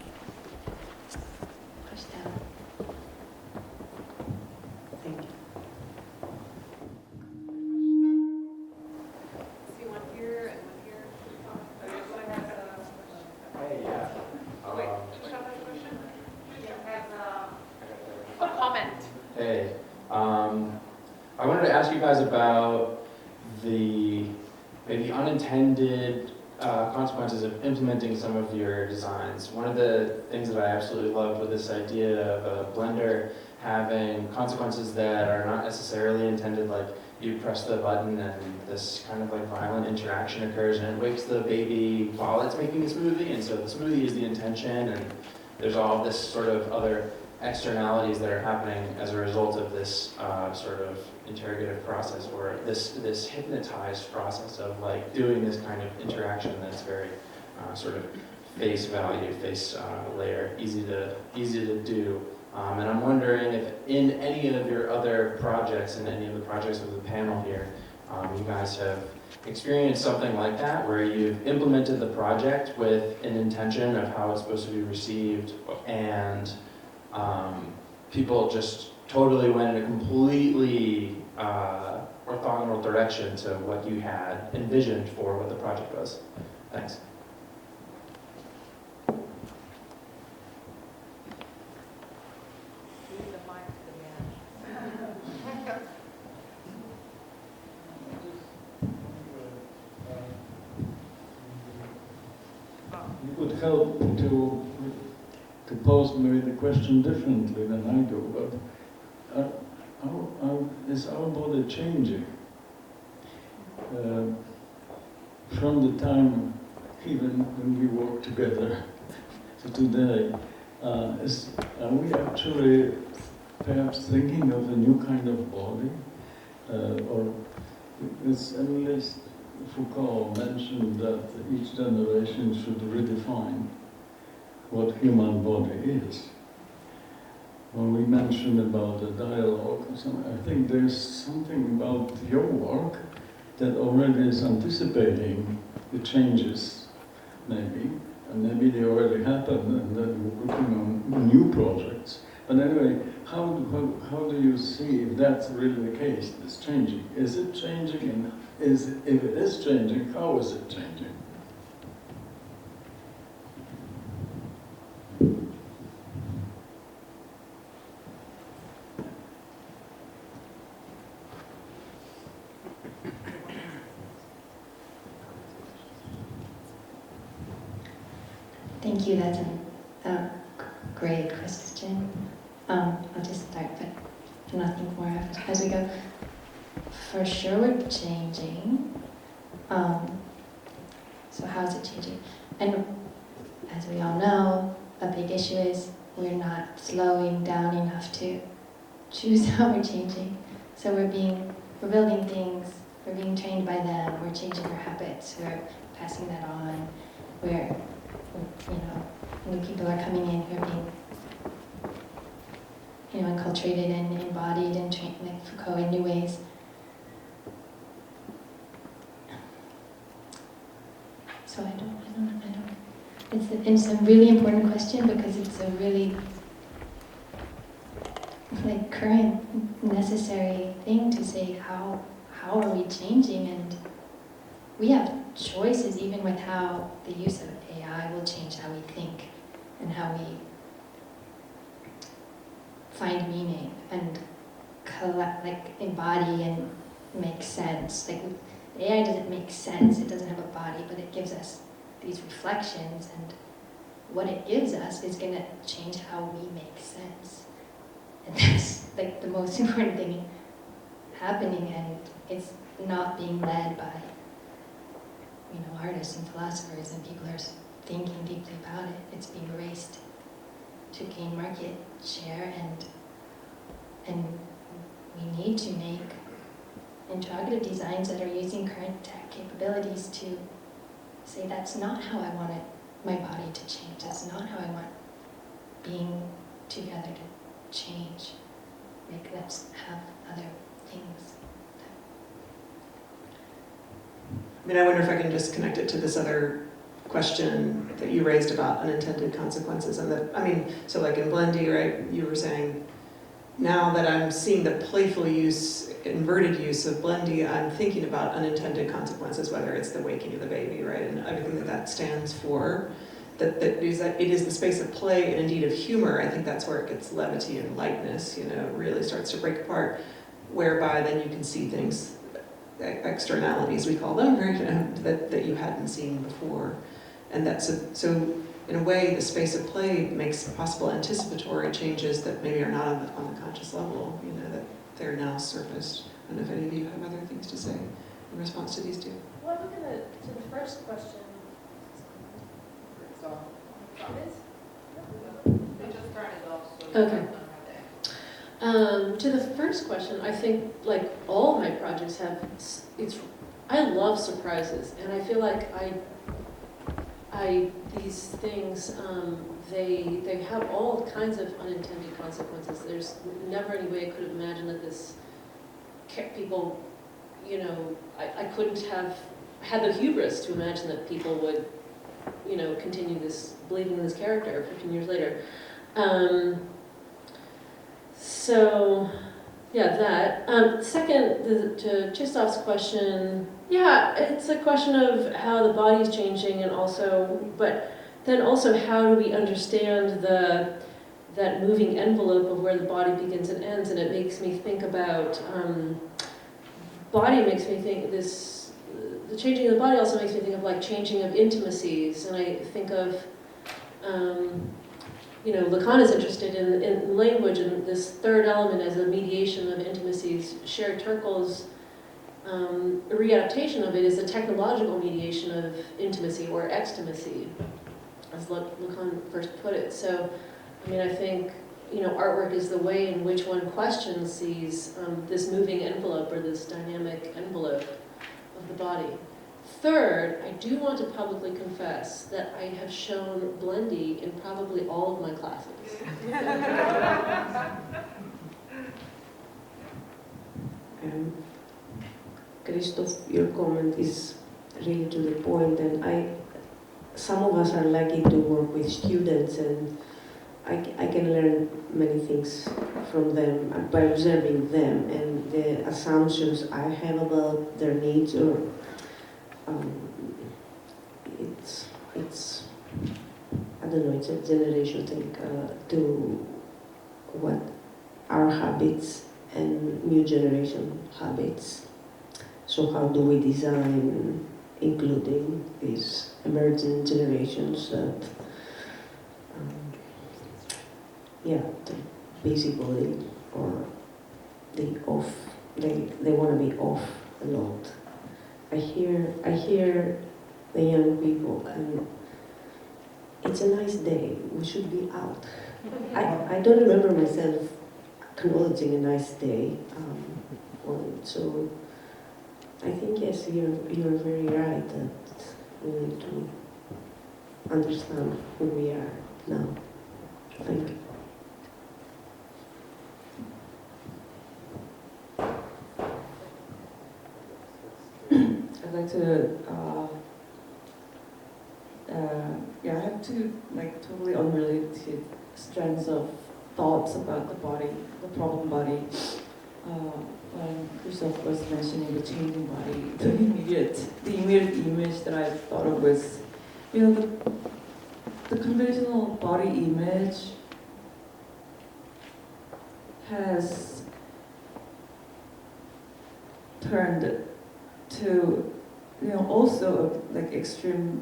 pushed out. Thank you. See one here and one here. Hey, yeah. Oh, wait, Krzysztof has a question? Yeah, has a comment. Hey, I wanted to ask you guys about the maybe unintended consequences of implementing some of your designs. One of the things that I absolutely loved with this idea of a blender having consequences that are not necessarily intended, like you press the button and this kind of like violent interaction occurs and it wakes the baby while it's making the smoothie, and so the smoothie is the intention, and there's all this sort of other externalities that are happening as a result of this sort of interrogative process, or this hypnotized process of like doing this kind of interaction that's very sort of face value, face layer, easy to do. And I'm wondering if in any of your other projects, in any of the projects of the panel here, you guys have experienced something like that, where you've implemented the project with an intention of how it's supposed to be received, and people just totally went in a completely orthogonal direction to what you had envisioned for what the project was. Thanks. You could help to pose maybe the question differently than I do, but how is our body changing? From the time even when we work together to today, are we actually perhaps thinking of a new kind of body? Or it's at least Foucault mentioned that each generation should redefine what human body is. When we mentioned about the dialogue, I think there's something about your work that already is anticipating the changes, maybe, and maybe they already happened, and then we're working on new projects. But anyway, how do you see if that's really the case? It's changing. Is it changing? And if it is changing, how is it changing? Thank you, that's a great question. I'll just start, but nothing more as we go. For sure we're changing. So how is it changing? And as we all know, a big issue is we're not slowing down enough to choose how we're changing. So we're building things, we're being trained by them, we're changing our habits, we're passing that on, we're new people are coming in who are being, enculturated and embodied and trained, like Foucault, in new ways. So I don't. It's a really important question because it's a really current, necessary thing to say. How are we changing? And we have choices even with how the use of AI will change how we think and how we find meaning and embody and make sense. Like AI doesn't make sense, it doesn't have a body, but it gives us these reflections, and what it gives us is going to change how we make sense. And that's the most important thing happening, and it's not being led by artists and philosophers and people who are thinking deeply about it, it's being raced to gain market share, and we need to make interrogative designs that are using current tech capabilities to say that's not how I want my body to change, that's not how I want being together to change. Let's have other things. I mean, I wonder if I can just connect it to this other question that you raised about unintended consequences. And so like in Blendy, right, you were saying, now that I'm seeing the playful use, inverted use of Blendy, I'm thinking about unintended consequences, whether it's the waking of the baby, right, and everything that stands for. That it is the space of play and indeed of humor. I think that's where it gets levity and lightness, really starts to break apart, whereby then you can see things, externalities we call them, right, that you hadn't seen before. And that's so in a way the space of play makes possible anticipatory changes that maybe are not on the conscious level, that they're now surfaced. I don't know if any of you have other things to say in response to these two. Well, I'm looking to the first question. They just started off, so Okay. To the first question, I think like all my projects have, I love surprises, and I feel like these things, they have all kinds of unintended consequences. There's never any way I could have imagined that this people, I couldn't have had the hubris to imagine that people would continue believing in this character 15 years later. So, yeah, that. Second, to Krzysztof's question, yeah, it's a question of how the body's changing, but then also how do we understand that moving envelope of where the body begins and ends, and it makes me think about, body makes me think the changing of the body also makes me think of like changing of intimacies, and I think of, Lacan is interested in language and this third element as a mediation of intimacies. Sherry Turkle's readaptation of it is a technological mediation of intimacy or extimacy, as Lacan first put it. So, I think, artwork is the way in which one questions sees this moving envelope or this dynamic envelope of the body. Third, I do want to publicly confess that I have shown Blendy in probably all of my classes. Krzysztof, your comment is really to the point, and some of us are lucky to work with students, and I can learn many things from them by observing them and the assumptions I have about their needs, or it's I don't know, it's a generation thing to what our habits and new generation habits. So how do we design, including these emerging generations that, the busybody or the off, they want to be off a lot. I hear the young people, and it's a nice day, we should be out. I don't remember myself acknowledging a nice day. So I think, yes, you're very right that we need to understand who we are now. Thank you. I'd like to, I have two totally unrelated strands of thoughts about the body, the problem body. When Krzysztof was mentioning the changing body, the immediate image that I thought of was, the conventional body image has turned to, also extremely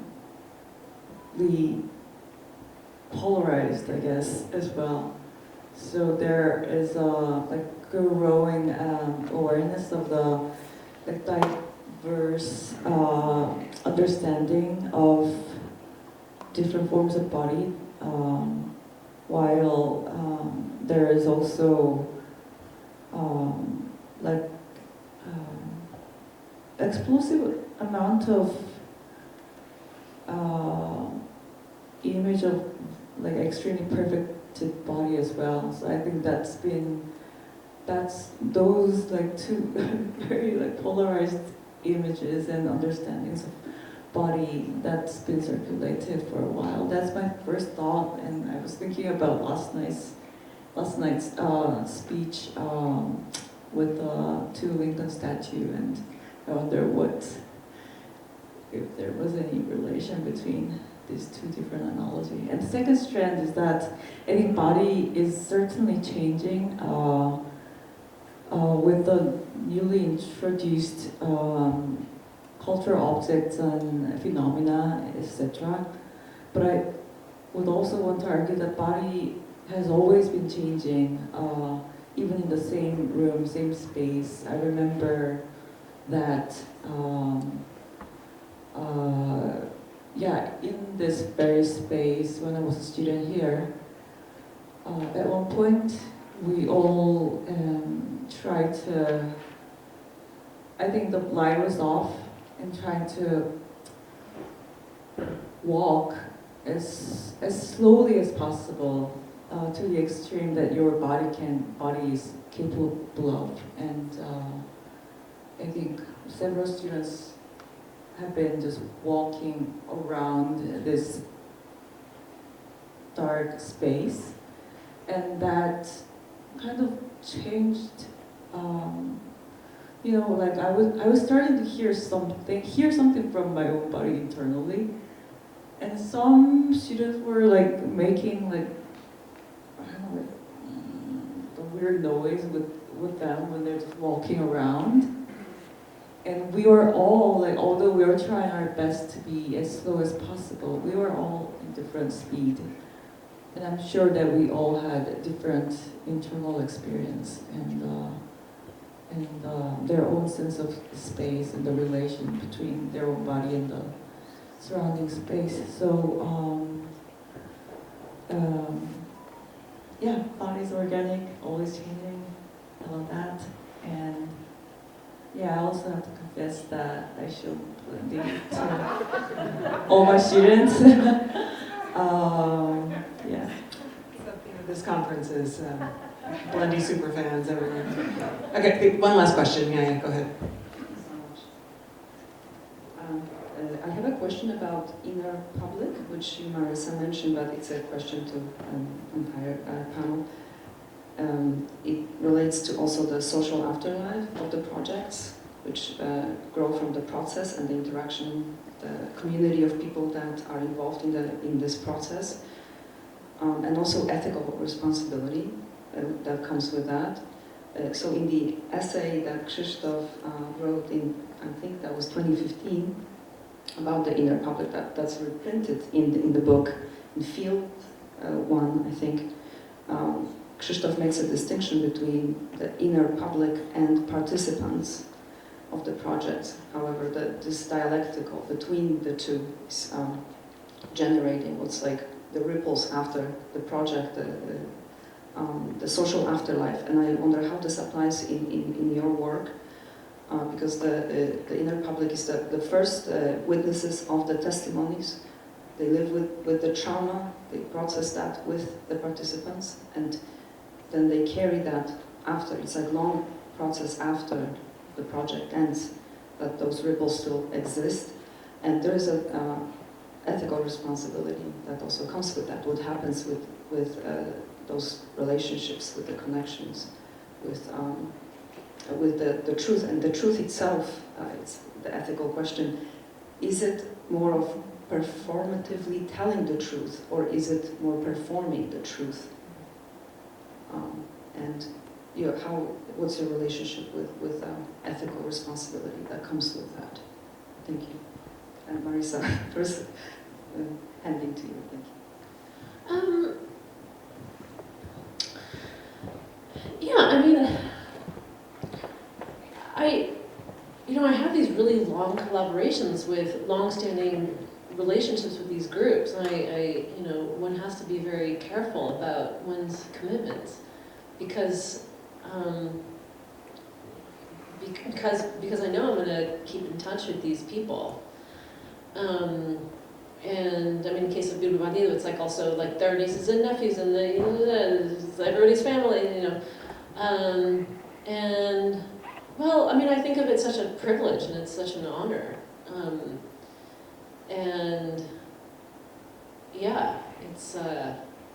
polarized, I guess, as well. So there is a growing awareness of the diverse understanding of different forms of body, while there is also explosive amount of image of like extremely perfected body as well. So I think that's those like two very like polarized images and understandings of body that's been circulated for a while. That's my first thought, and I was thinking about last night's speech with the two Lincoln statue, and I wonder if there was any relation between these two different analogies. And the second strand is that I think body is certainly changing with the newly introduced cultural objects and phenomena, etc. But I would also want to argue that body has always been changing, even in the same room, same space. I remember that in this very space, when I was a student here, at one point we all tried to, I think the light was off, and trying to walk as slowly as possible to the extreme that your body is capable of. And I think several students have been just walking around this dark space, and that kind of changed. Like I was starting to hear something from my own body internally, and some students were like making like the weird noise with them when they're just walking around. And we were all, like, although we were trying our best to be as slow as possible, we were all in different speed. And I'm sure that we all had a different internal experience and their own sense of space and the relation between their own body and the surrounding space. So, body's organic, always changing, I love that. And I also have to confess that I show Blendy to all my students. Something of this conference is Blendy super fans, everyone. Okay, one last question. Yeah, go ahead. I have a question about inner public, which Marisa mentioned, but it's a question to entire panel. It relates to also the social afterlife of the projects, which grow from the process and the interaction, the community of people that are involved in this process, and also ethical responsibility that comes with that. So in the essay that Krzysztof wrote in, I think that was 2015, about the inner public, that's reprinted in the book, in field 1, I think, Krzysztof makes a distinction between the inner public and participants of the project. However, this dialectical between the two is generating what's like the ripples after the project, the social afterlife. And I wonder how this applies in your work, because the inner public is the first witnesses of the testimonies. They live with the trauma, they process that with the participants, and then they carry that after. It's a long process after the project ends, that those ripples still exist. And there is a ethical responsibility that also comes with that. What happens with those relationships, with the connections, with the truth. And the truth itself, it's the ethical question. Is it more of performatively telling the truth, or is it more performing the truth? And what's your relationship with ethical responsibility that comes with that? Thank you. And Marisa, first handing to you. Thank you. I have these really long collaborations with long-standing relationships with these groups. One has to be very careful about one's commitments because I know I'm going to keep in touch with these people. And I mean, in the case of Biru Bandido, it's like also like their nieces and nephews and it's everybody's family, and well, I mean, I think of it such a privilege and it's such an honor. And yeah, it's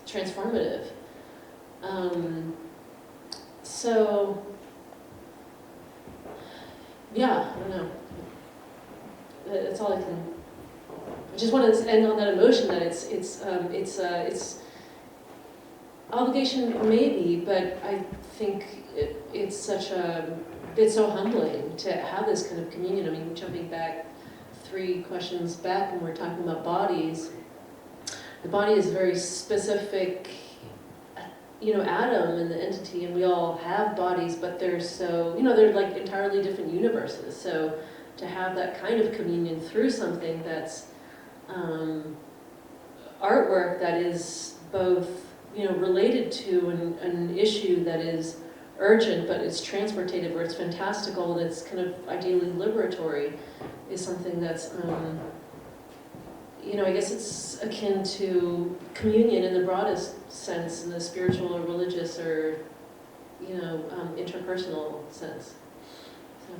transformative. So yeah, I don't know. That's all I can. I just want to end on that emotion that it's obligation maybe, but I think it's so humbling to have this kind of communion. I mean, jumping back 3 questions back when we're talking about bodies, the body is a very specific, atom in the entity, and we all have bodies, but they're so, they're like entirely different universes. So to have that kind of communion through something that's artwork that is both, related to an issue that is urgent, but it's transportative, or it's fantastical, that's kind of ideally liberatory, is something that's, I guess it's akin to communion in the broadest sense, in the spiritual or religious or, interpersonal sense. So.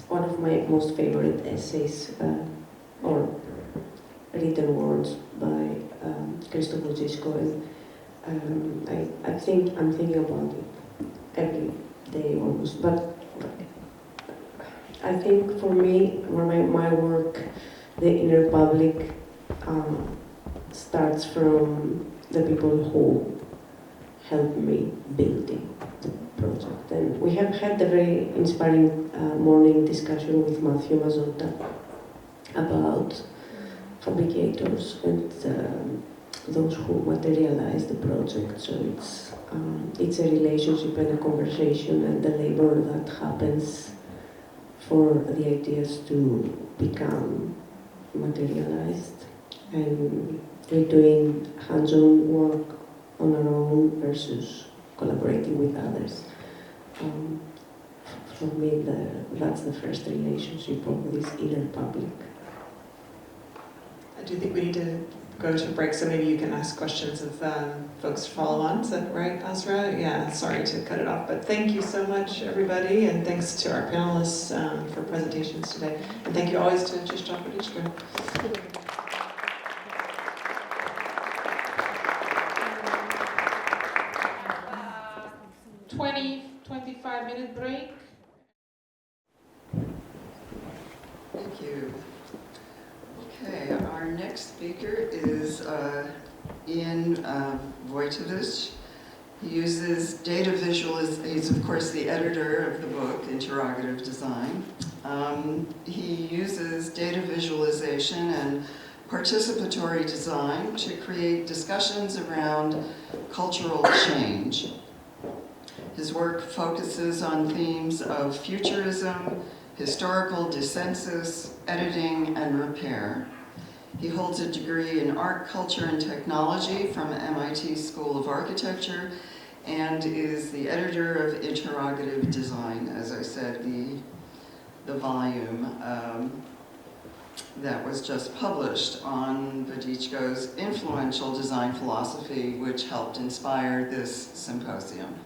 One of my most favorite essays, or written words by Krzysztof Wodiczko, and I'm thinking about it every day almost. But I think for me, my work, the inner public, starts from the people who helped me building the project. And we have had a very inspiring morning discussion with Matthew Mazzotta about fabricators and those who materialize the project. So it's a relationship and a conversation and the labor that happens for the ideas to become materialized. And we're doing hands-on work on our own versus collaborating with others. For me, that's the first relationship of this inner public. I do think we need to go to a break, so maybe you can ask questions of folks to follow on. Is that right, Azra? Yeah, sorry to cut it off, but thank you so much, everybody, and thanks to our panelists for presentations today. And thank you always to Krzysztof Wodiczko. 25-minute break. Thank you. Okay, our next speaker is Ian Wojtowicz. He uses data visualization. He's, of course, the editor of the book, Interrogative Design. He uses data visualization and participatory design to create discussions around cultural change. His work focuses on themes of futurism, historical dissensus, editing, and repair. He holds a degree in art, culture, and technology from MIT School of Architecture and is the editor of Interrogative Design, as I said, the volume that was just published on Wodiczko's influential design philosophy, which helped inspire this symposium.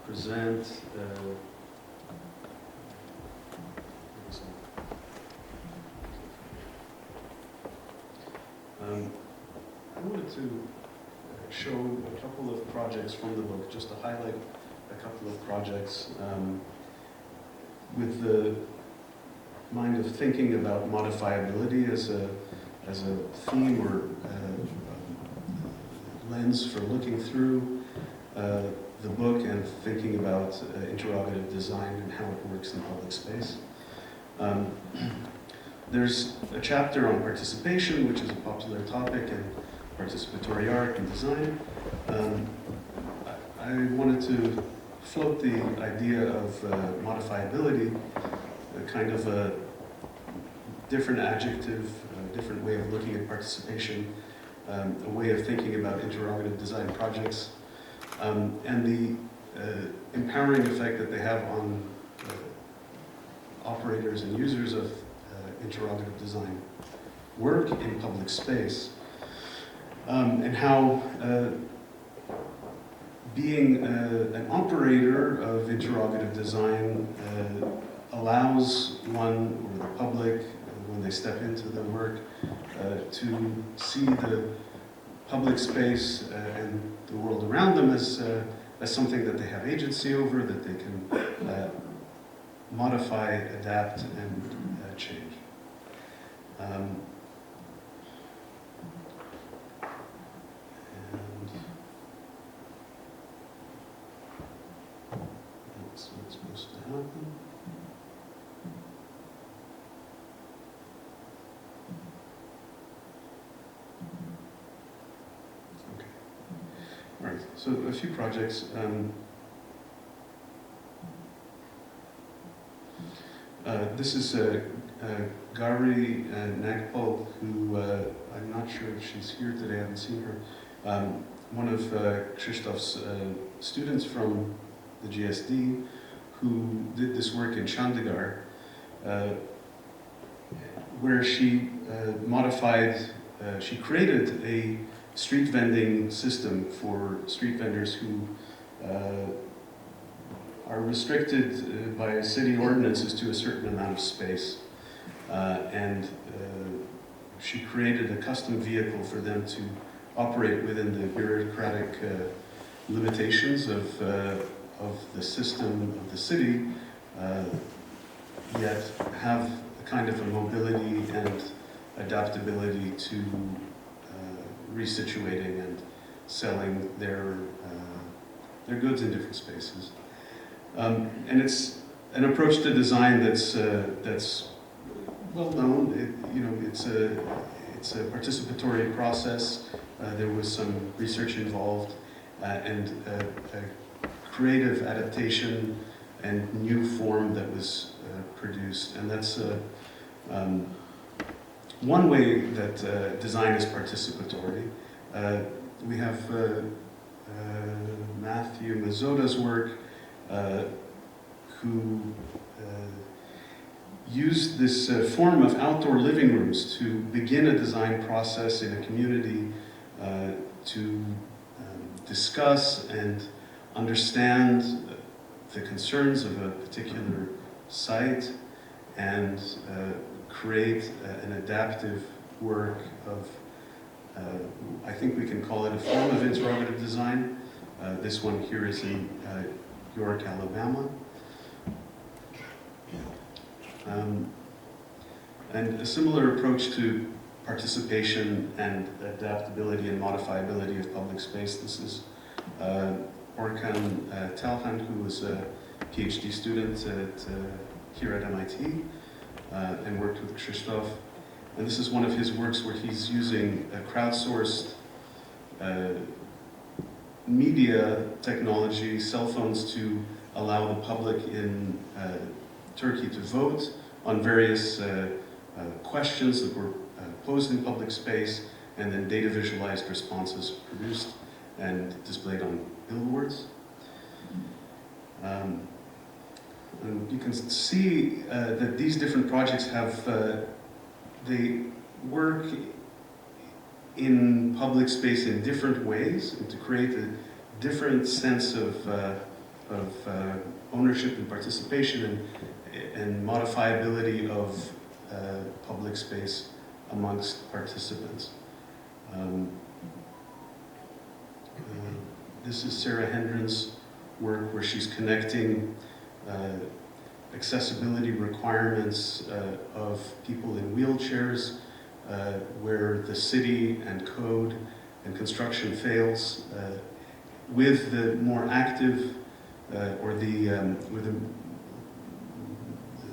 present I wanted to show a couple of projects from the book, just to highlight a couple of projects with the mind of thinking about modifiability as a theme or lens for looking through the book and thinking about interrogative design and how it works in public space. There's a chapter on participation, which is a popular topic in participatory art and design. I wanted to float the idea of modifiability, a kind of a different adjective, a different way of looking at participation, a way of thinking about interrogative design projects, and the empowering effect that they have on operators and users of interrogative design work in public space, and how being an operator of interrogative design allows one or the public, when they step into the work, to see the public space and the world around them as something that they have agency over, that they can modify, adapt, and change. That's what's supposed to happen. Okay. All right. So a few projects. This is Gary Nagpal, who I'm not sure if she's here today, I haven't seen her. One of Krzysztof's students from the GSD, who did this work in Chandigarh, where she she created a street vending system for street vendors who are restricted by city ordinances to a certain amount of space. She created a custom vehicle for them to operate within the bureaucratic limitations of the system of the city, yet have a kind of a mobility and adaptability to resituating and selling their goods in different spaces. And it's an approach to design that's well known. It's a participatory process. There was some research involved and a creative adaptation and new form that was produced. And that's one way that design is participatory. We have Matthew Mazzoda's work, who used this form of outdoor living rooms to begin a design process in a community to discuss and understand the concerns of a particular site and create an adaptive work of, I think we can call it a form of interrogative design. This one here is in York, Alabama. And a similar approach to participation and adaptability and modifiability of public space. This is Orkan Talhan, who was a PhD student here at MIT and worked with Krzysztof. And this is one of his works where he's using a crowdsourced media technology, cell phones, to allow the public in Turkey to vote on various questions that were posed in public space, and then data visualized responses produced and displayed on billboards. And you can see that these different projects have, they work in public space in different ways, and to create a different sense of ownership and participation and modifiability of public space amongst participants. This is Sara Hendren's work where she's connecting accessibility requirements of people in wheelchairs where the city and code and construction fails with the more active with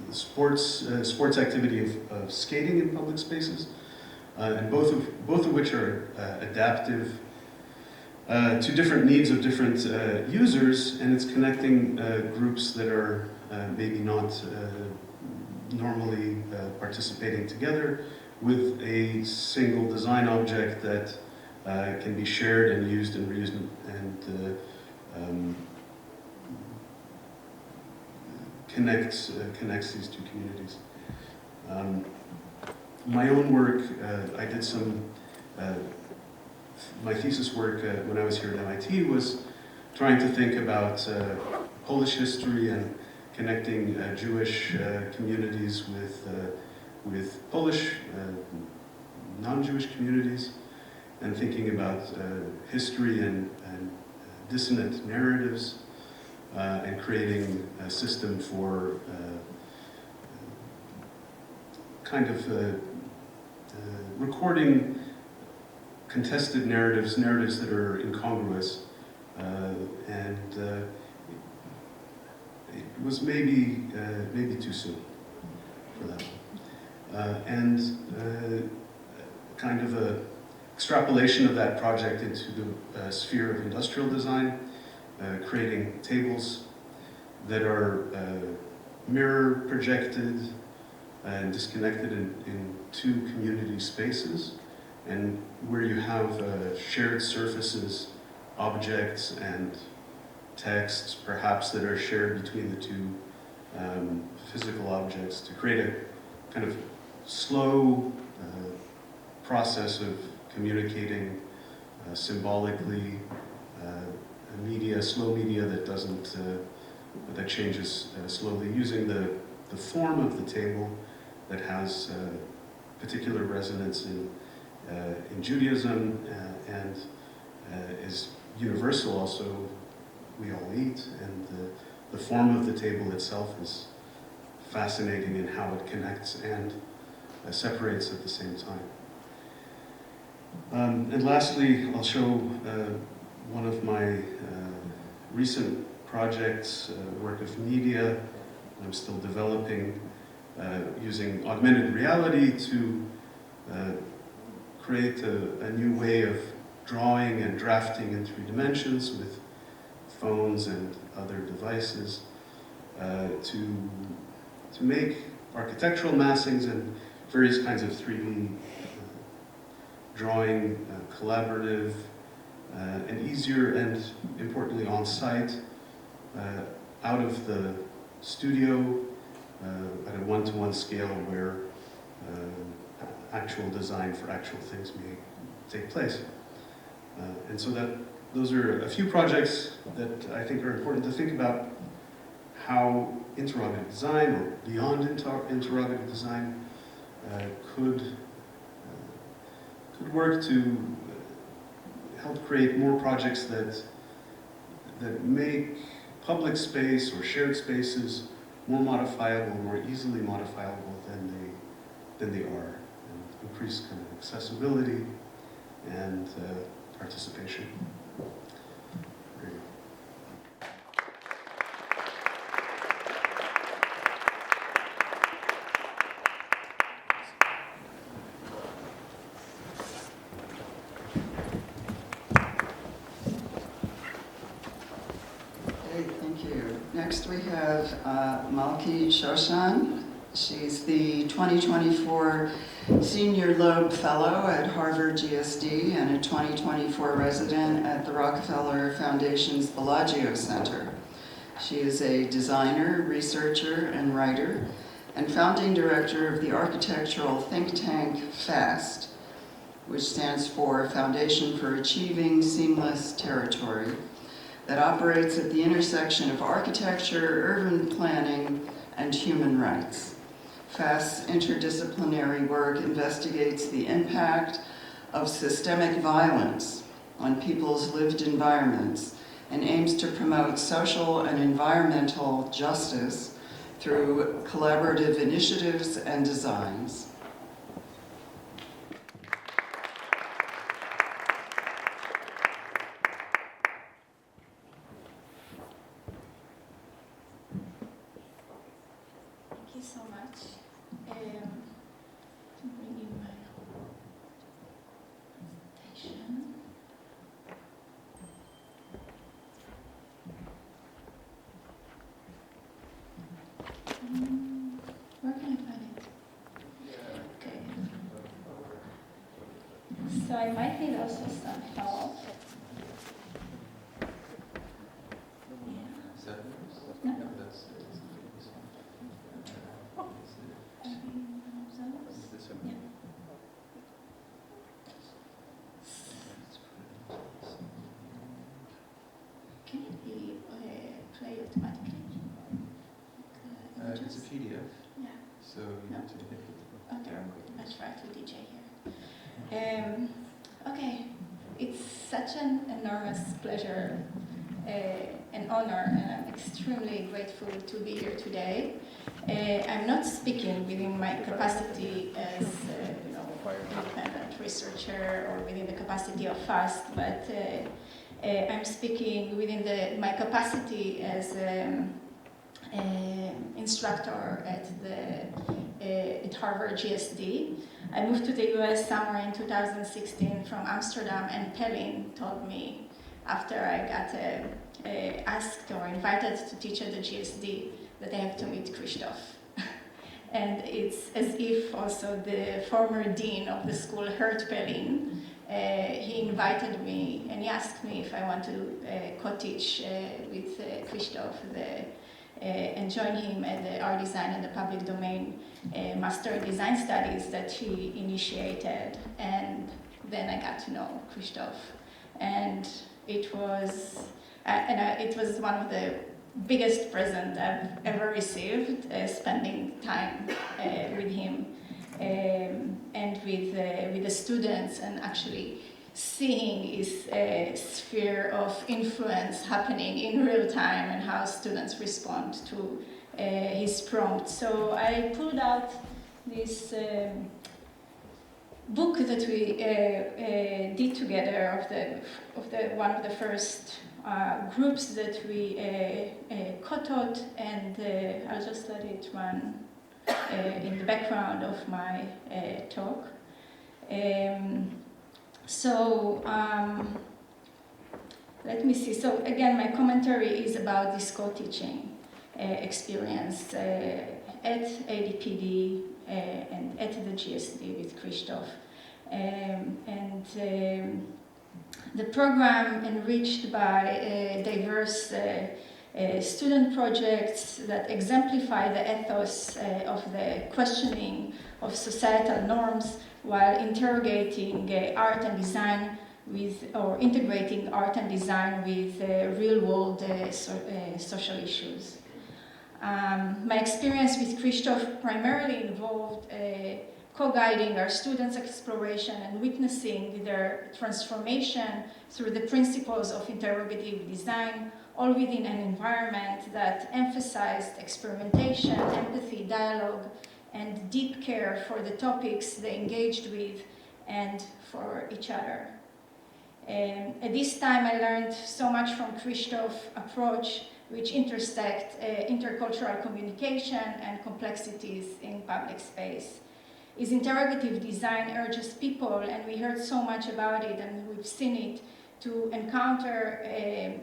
the sports activity of skating in public spaces, and both of which are adaptive to different needs of different users, and it's connecting groups that are maybe not normally participating together with a single design object that can be shared and used and reused and connects these two communities. My own work, I did some, my thesis work when I was here at MIT was trying to think about Polish history and connecting Jewish communities with Polish non-Jewish communities, and thinking about history and dissonant narratives, and creating a system for kind of recording contested narratives that are incongruous, and it was maybe too soon for that. And kind of a extrapolation of that project into the sphere of industrial design, creating tables that are mirror projected and disconnected in two community spaces, and where you have shared surfaces, objects, and texts perhaps that are shared between the two physical objects to create a kind of slow process of communicating symbolically, slow media that doesn't, that changes slowly, using the form of the table that has particular resonance in Judaism and is universal also. We all eat, and the form of the table itself is fascinating in how it connects and separates at the same time. And lastly, I'll show one of my recent projects, work of media I'm still developing, using augmented reality to create a new way of drawing and drafting in 3 dimensions with phones and other devices, to make architectural massings and various kinds of 3D drawing collaborative and easier, and importantly on-site, out of the studio at a one-to-one scale where actual design for actual things may take place. And so those are a few projects that I think are important to think about how interrogative design, or beyond interrogative design, could work to help create more projects that make public space or shared spaces more modifiable, more easily modifiable than they are, and increase kind of accessibility and participation. There you go. Thank you. Next we have Malki Shoshan. She's the 2024 Senior Loeb Fellow at Harvard GSD and a 2024 resident at the Rockefeller Foundation's Bellagio Center. She is a designer, researcher, and writer, and founding director of the architectural think tank FAST, which stands for Foundation for Achieving Seamless Territory, that operates at the intersection of architecture, urban planning, and human rights. FAST's interdisciplinary work investigates the impact of systemic violence on people's lived environments and aims to promote social and environmental justice through collaborative initiatives and designs. Thank you so much. I'm bringing my presentation. Where can I find it? Okay. So I might need also some help. Is that No. That's this one. Yeah. Can it be played automatically? It's a PDF. Yeah. So you No. need to hit Okay, let's try to DJ here. Okay, it's such an enormous pleasure, an honor, and I'm extremely grateful to be here today. I'm not speaking within my capacity as independent researcher or within the capacity of FAST, but I'm speaking within my capacity as instructor at Harvard GSD. I moved to the US somewhere in 2016 from Amsterdam, and Pelin told me after I got asked or invited to teach at the GSD that I have to meet Krzysztof. And it's as if also the former dean of the school heard Pelin. He invited me and he asked me if I want to co-teach with Krzysztof and join him at the Art Design and the Public Domain Master in Design Studies that he initiated. And then I got to know Krzysztof. And it was one of the biggest presents I've ever received, spending time with him and with the students, and actually seeing his sphere of influence happening in real time and how students respond to his prompt. So I pulled out this book that we did together of the one of the first groups that we co-taught, and I'll just let it run in the background of my talk. Let me see. So again, my commentary is about this co-teaching experience at ADPD and at the GSD with Krzysztof. The program enriched by diverse student projects that exemplify the ethos of the questioning of societal norms while interrogating art and design or integrating art and design with real-world social issues. My experience with Krzysztof primarily involved co-guiding our students' exploration and witnessing their transformation through the principles of interrogative design, all within an environment that emphasized experimentation, empathy, dialogue, and deep care for the topics they engaged with and for each other. At this time, I learned so much from Krzysztof's approach, which intersect intercultural communication and complexities in public space. His interrogative design urges people, and we heard so much about it and we've seen it, to encounter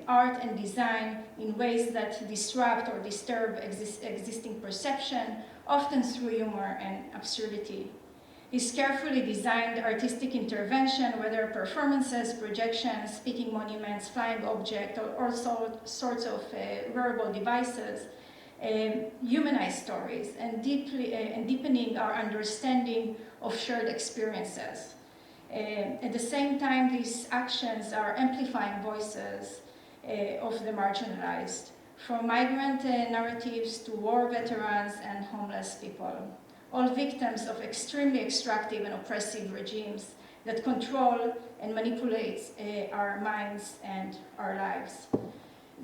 art and design in ways that disrupt or disturb existing perception, often through humor and absurdity. His carefully designed artistic intervention, whether performances, projections, speaking monuments, flying objects, or all sorts of wearable devices, humanize stories and deepening our understanding of shared experiences. At the same time, these actions are amplifying voices of the marginalized, from migrant narratives to war veterans and homeless people, all victims of extremely extractive and oppressive regimes that control and manipulate our minds and our lives.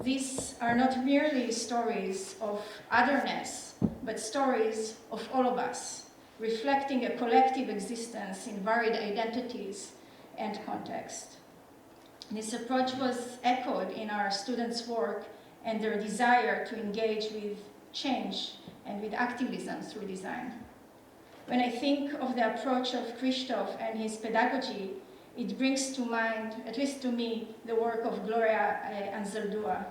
These are not merely stories of otherness, but stories of all of us, reflecting a collective existence in varied identities and context. This approach was echoed in our students' work and their desire to engage with change and with activism through design. When I think of the approach of Krzysztof and his pedagogy, it brings to mind, at least to me, the work of Gloria Anzaldúa,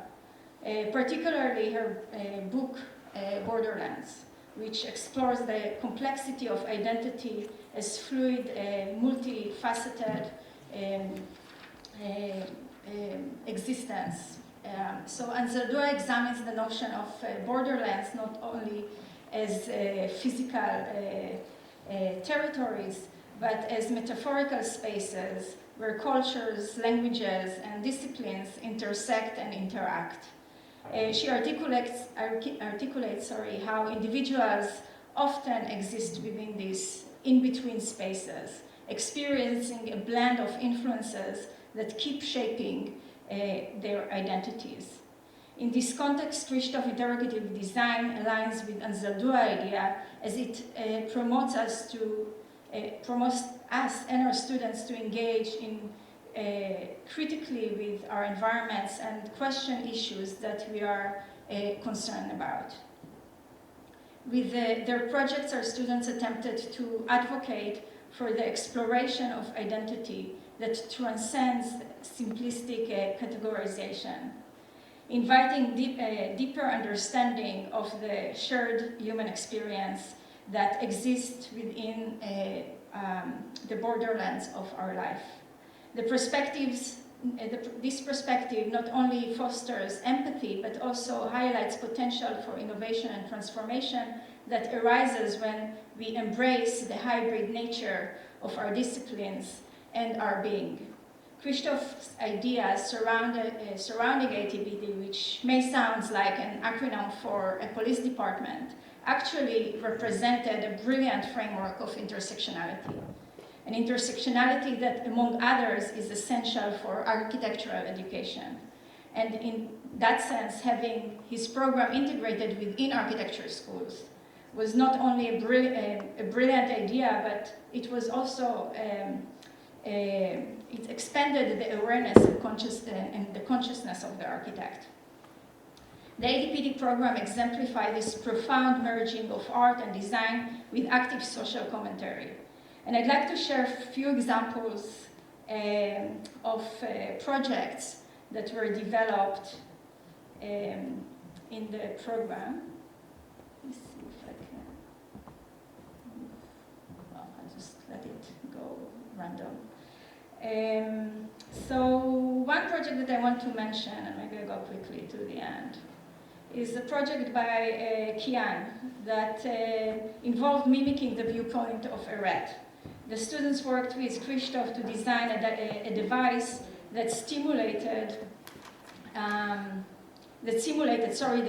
particularly her book, Borderlands, which explores the complexity of identity as fluid, multifaceted existence. So Anzaldúa examines the notion of borderlands not only as physical territories, but as metaphorical spaces where cultures, languages, and disciplines intersect and interact. She articulates how individuals often exist within these in-between spaces, experiencing a blend of influences that keep shaping their identities. In this context, Krzysztof Interrogative Design aligns with Anzaldúa idea as it promotes us and our students to engage in critically with our environments and question issues that we are concerned about. With their projects, our students attempted to advocate for the exploration of identity that transcends simplistic categorization, inviting deeper understanding of the shared human experience that exists within the borderlands of our life. This perspective not only fosters empathy, but also highlights potential for innovation and transformation that arises when we embrace the hybrid nature of our disciplines and our being. Krzysztof's ideas surrounding ATBD, which may sound like an acronym for a police department, actually represented a brilliant framework of intersectionality. An intersectionality that, among others, is essential for architectural education. And in that sense, having his program integrated within architecture schools was not only a brilliant idea, but it was also it expanded the awareness and the consciousness of the architect. The ADPD program exemplifies this profound merging of art and design with active social commentary. And I'd like to share a few examples of projects that were developed in the program. Let's see if I can. Well, I'll just let it go random. So one project that I want to mention, and maybe I'll go quickly to the end, is a project by Jahn that involved mimicking the viewpoint of a rat. The students worked with Krzysztof to design a device that simulated the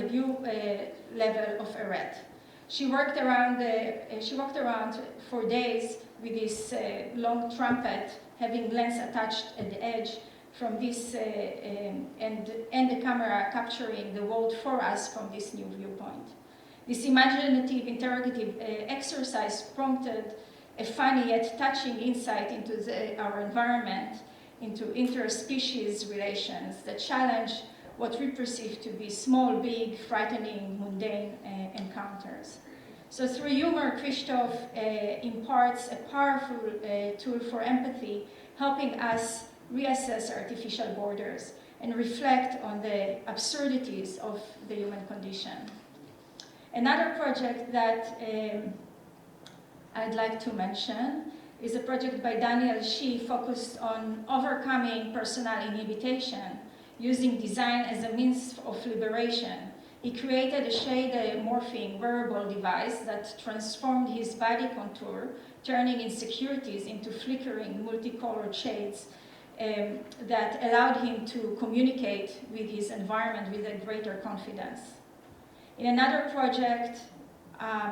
view level of a rat. She walked around for days with this long trumpet, having lens attached at the edge from this, and the camera capturing the world for us from this new viewpoint. This imaginative interrogative exercise prompted a funny yet touching insight into our environment, into interspecies relations that challenge what we perceive to be small, big, frightening, mundane encounters. So through humor, Krzysztof imparts a powerful tool for empathy, helping us reassess artificial borders and reflect on the absurdities of the human condition. Another project that I'd like to mention is a project by Daniel Shi focused on overcoming personal inhibition using design as a means of liberation. He created a shade-morphing wearable device that transformed his body contour, turning insecurities into flickering multicolored shades that allowed him to communicate with his environment with a greater confidence. In another project, I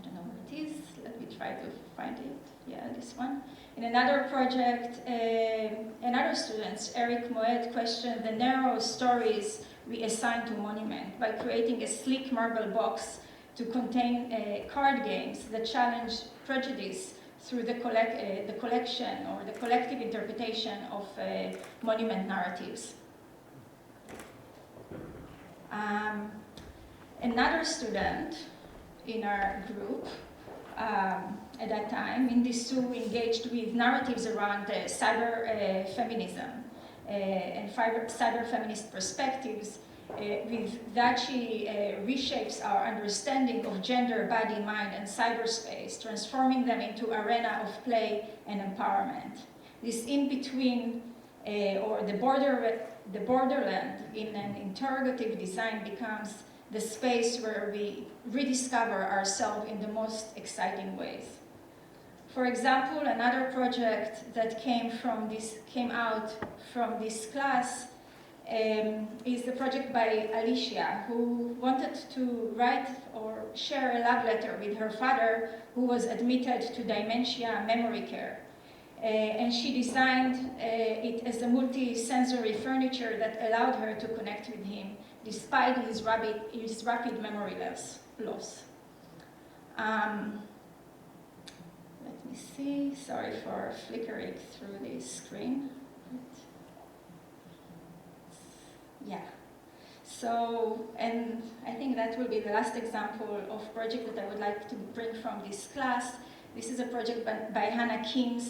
don't know where it is, let me try to find it, yeah, this one. In another project, another student, Eric Moed, questioned the narrow stories we assign to monument by creating a sleek marble box to contain card games that challenge prejudice through the collection or the collective interpretation of monument narratives. Another student in our group at that time, in this too, engaged with narratives around cyber feminism and cyber feminist perspectives. With that, she reshapes our understanding of gender, body, mind, and cyberspace, transforming them into arena of play and empowerment. This in-between, or the borderland in an interrogative design becomes the space where we rediscover ourselves in the most exciting ways. For example, another project that came out from this class is the project by Alicia, who wanted to write or share a love letter with her father, who was admitted to dementia memory care. And she designed it as a multi-sensory furniture that allowed her to connect with him despite his rapid memory loss. Let me see, sorry for flickering through this screen. Yeah, so, and I think that will be the last example of project that I would like to bring from this class. This is a project by Hannah Kim,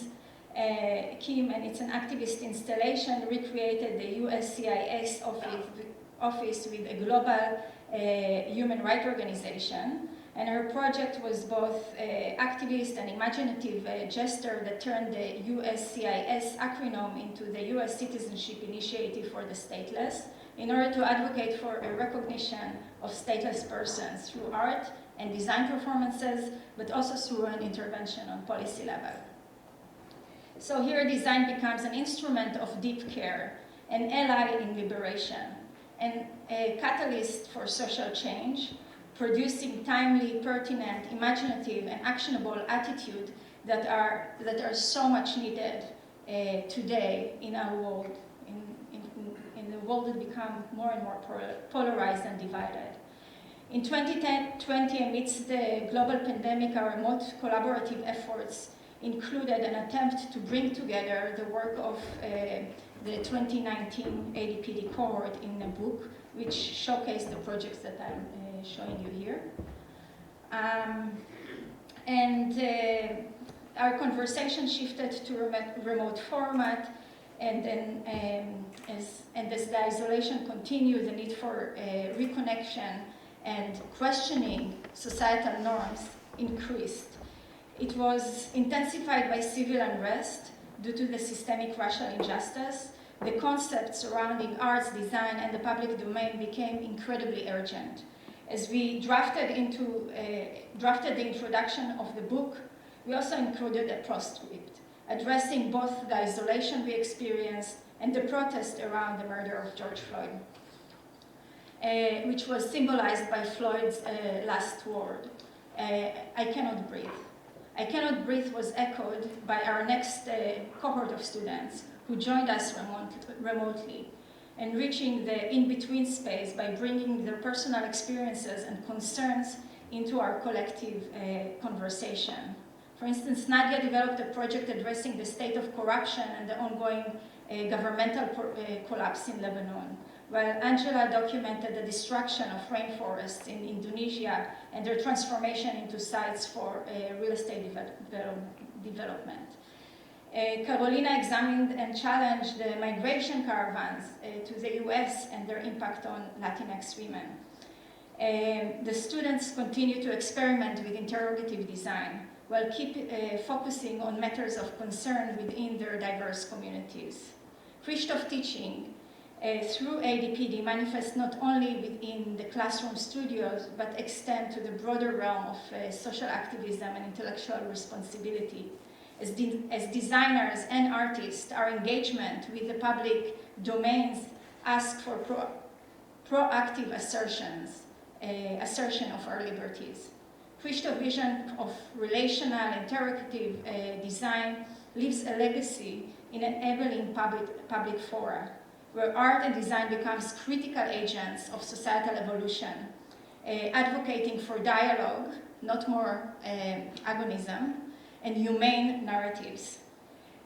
and it's an activist installation, recreated the USCIS office with a global human rights organization. And her project was both activist and imaginative gesture that turned the USCIS acronym into the US Citizenship Initiative for the Stateless, in order to advocate for a recognition of stateless persons through art and design performances, but also through an intervention on policy level. So here design becomes an instrument of deep care, an ally in liberation, and a catalyst for social change, producing timely, pertinent, imaginative, and actionable attitude that are so much needed today in our world, in the world that become more and more polarized and divided. In 2020, amidst the global pandemic, our remote collaborative efforts included an attempt to bring together the work of the 2019 ADPD cohort in a book, which showcased the projects that I'm showing you here. Our conversation shifted to remote format, and then as the isolation continued, the need for reconnection and questioning societal norms increased. It was intensified by civil unrest due to the systemic racial injustice. The concepts surrounding arts, design, and the public domain became incredibly urgent. As we drafted the introduction of the book, we also included a postscript, addressing both the isolation we experienced and the protest around the murder of George Floyd, which was symbolized by Floyd's last word, "I cannot breathe." "I cannot breathe" was echoed by our next cohort of students who joined us remotely, enriching the in-between space by bringing their personal experiences and concerns into our collective conversation. For instance, Nadia developed a project addressing the state of corruption and the ongoing governmental collapse in Lebanon, while Angela documented the destruction of rainforests in Indonesia and their transformation into sites for real estate development. Carolina examined and challenged the migration caravans to the US and their impact on Latinx women. The students continue to experiment with interrogative design while keep focusing on matters of concern within their diverse communities. Krzysztof teaching through ADPD manifests not only within the classroom studios, but extend to the broader realm of social activism and intellectual responsibility. As designers and artists, our engagement with the public domains ask for proactive assertion of our liberties. Krzysztof's vision of relational interrogative design leaves a legacy in enabling public fora, where art and design becomes critical agents of societal evolution, advocating for dialogue, not more agonism, and humane narratives.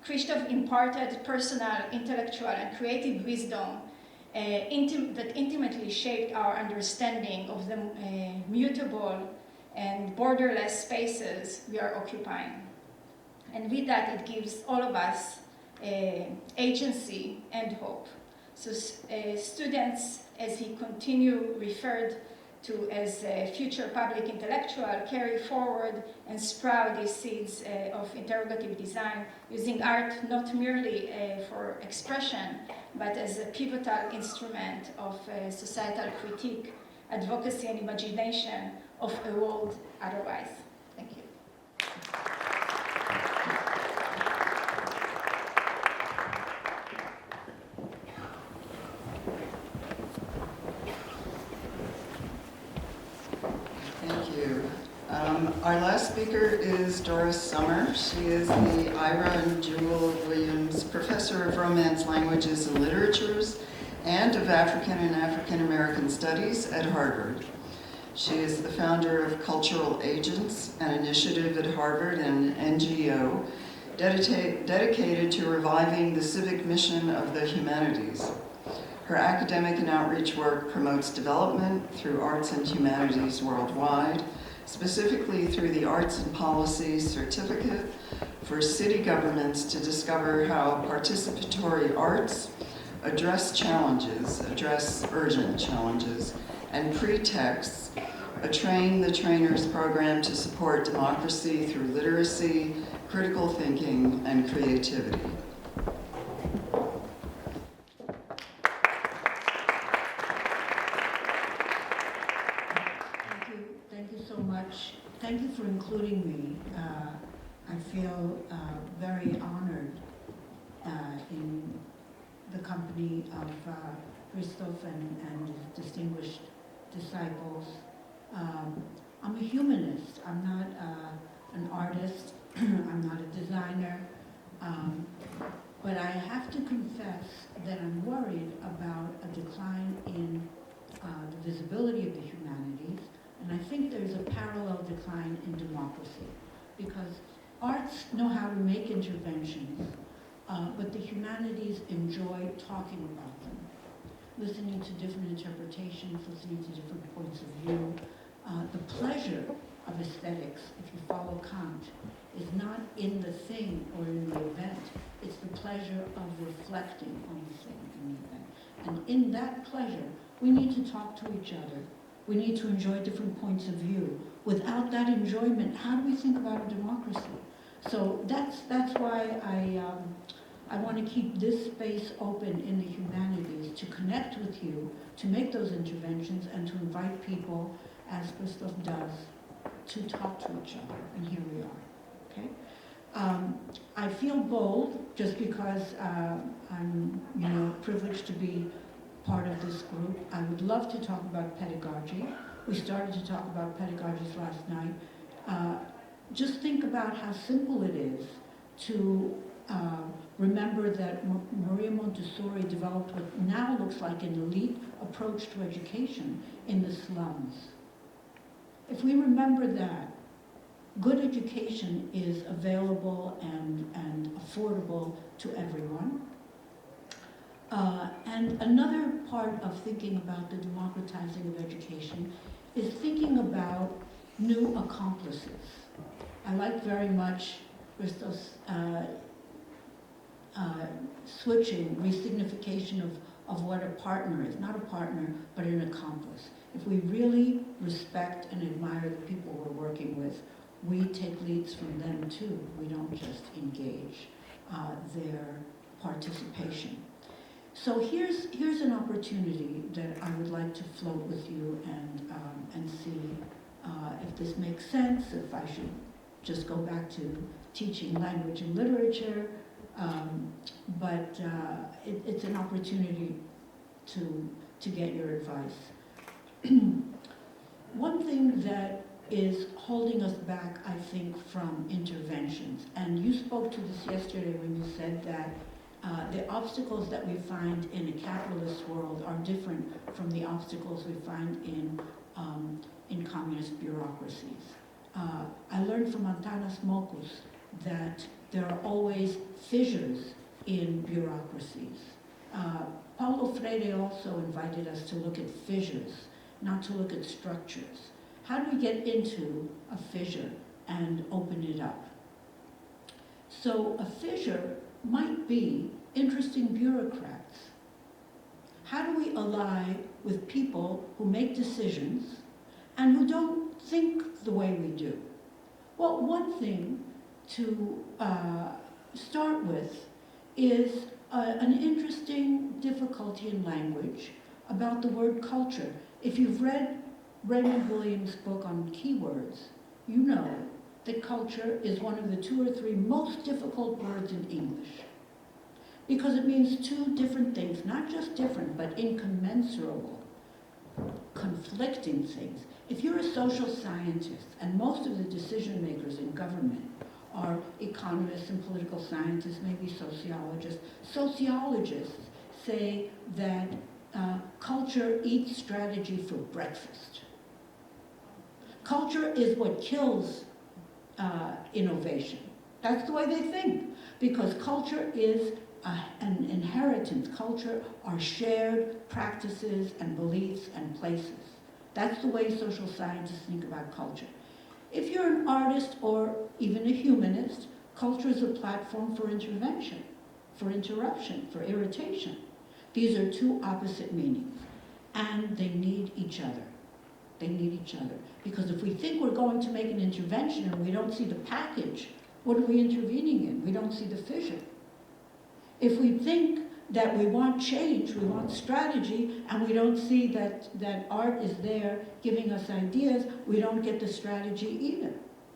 Krzysztof imparted personal, intellectual, and creative wisdom that intimately shaped our understanding of the mutable and borderless spaces we are occupying. And with that, it gives all of us agency and hope. So students, as he continued, referred to as a future public intellectual, carry forward and sprout these seeds of interrogative design, using art not merely for expression, but as a pivotal instrument of societal critique, advocacy, and imagination of a world otherwise. Thank you. Thank you. Our last speaker is Dora Summer. She is the Ira and Jewel Williams Professor of Romance Languages and Literatures and of African and African American Studies at Harvard. She is the founder of Cultural Agents, an initiative at Harvard and an NGO dedicated to reviving the civic mission of the humanities. Her academic and outreach work promotes development through arts and humanities worldwide, specifically through the Arts and Policy Certificate for city governments to discover how participatory arts address urgent challenges, and pretexts, a Train the Trainers program to support democracy through literacy, critical thinking, and creativity. Thank you so much. Thank you for including me. I feel very honored in the company of Krzysztof and his distinguished disciples. I'm a humanist. I'm not an artist. I'm not a designer. But I have to confess that I'm worried about a decline in the visibility of the humanities. And I think there's a parallel decline in democracy, because arts know how to make interventions, but the humanities enjoy talking about them, listening to different interpretations, listening to different points of view. The pleasure of aesthetics, if you follow Kant, is not in the thing or in the event. It's the pleasure of reflecting on the thing and the event. And in that pleasure, we need to talk to each other. We need to enjoy different points of view. Without that enjoyment, how do we think about a democracy? So that's why I want to keep this space open in the humanities to connect with you, to make those interventions, and to invite people, as Krzysztof does, to talk to each other. And here we are. Okay? I feel bold just because I'm, privileged to be part of this group. I would love to talk about pedagogy. We started to talk about pedagogies last night. Just think about how simple it is to remember that Maria Montessori developed what now looks like an elite approach to education in the slums. If we remember that, good education is available and affordable to everyone. And another part of thinking about the democratizing of education is thinking about new accomplices. I like very much Krzysztof's switching, resignification of what a partner is. Not a partner, but an accomplice. If we really respect and admire the people we're working with, we take leads from them too. We don't just engage their participation. So here's an opportunity that I would like to float with you and see if this makes sense, if I should just go back to teaching language and literature, but it's an opportunity to get your advice. One thing that is holding us back, I think, from interventions, and you spoke to this yesterday when you said that the obstacles that we find in a capitalist world are different from the obstacles we find in communist bureaucracies. I learned from Antanas Mokus that there are always fissures in bureaucracies. Paulo Freire also invited us to look at fissures, not to look at structures. How do we get into a fissure and open it up? So a fissure might be interesting bureaucrats. How do we ally with people who make decisions and who don't think the way we do? Well, one thing to start with is an interesting difficulty in language about the word culture. If you've read Raymond Williams' book on keywords, you know that culture is one of the 2 or 3 most difficult words in English, because it means 2 different things, not just different, but incommensurable, conflicting things. If you're a social scientist, and most of the decision makers in government are economists and political scientists, maybe sociologists, sociologists say that culture eats strategy for breakfast. Culture is what kills innovation. That's the way they think, because culture is an inheritance. Culture are shared practices and beliefs and places. That's the way social scientists think about culture. If you're an artist or even a humanist, culture is a platform for intervention, for interruption, for irritation. These are 2 opposite meanings, and they need each other. They need each other. Because if we think we're going to make an intervention and we don't see the package, what are we intervening in? We don't see the fissure. If we think that we want change, we want strategy, and we don't see that art is there giving us ideas, we don't get the strategy either,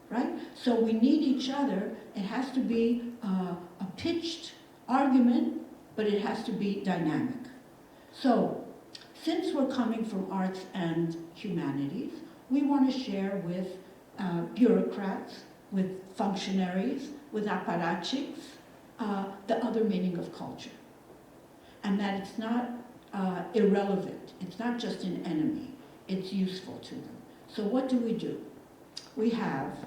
right? So we need each other. It has to be a pitched argument, but it has to be dynamic. So, since we're coming from arts and humanities, we want to share with bureaucrats, with functionaries, with apparatchiks, the other meaning of culture. And that it's not irrelevant. It's not just an enemy. It's useful to them. So what do? We have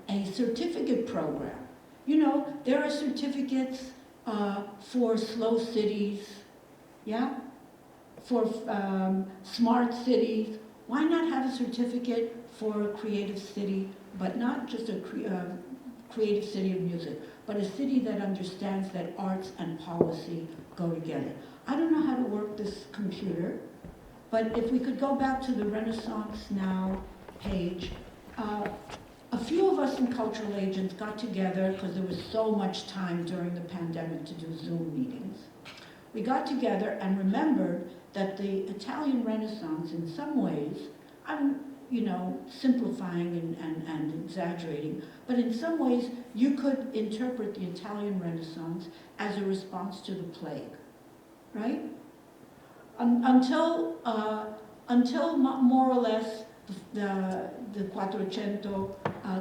a certificate program. You know, there are certificates for slow cities, yeah? For smart cities. Why not have a certificate for a creative city, but not just a creative city of music, but a city that understands that arts and policy go together? I don't know how to work this computer, but if we could go back to the Renaissance Now page, a few of us in Cultural Agents got together because there was so much time during the pandemic to do Zoom meetings. We got together and remembered that the Italian Renaissance, in some ways, I'm simplifying and exaggerating, but in some ways you could interpret the Italian Renaissance as a response to the plague, right? Until more or less the Quattrocento,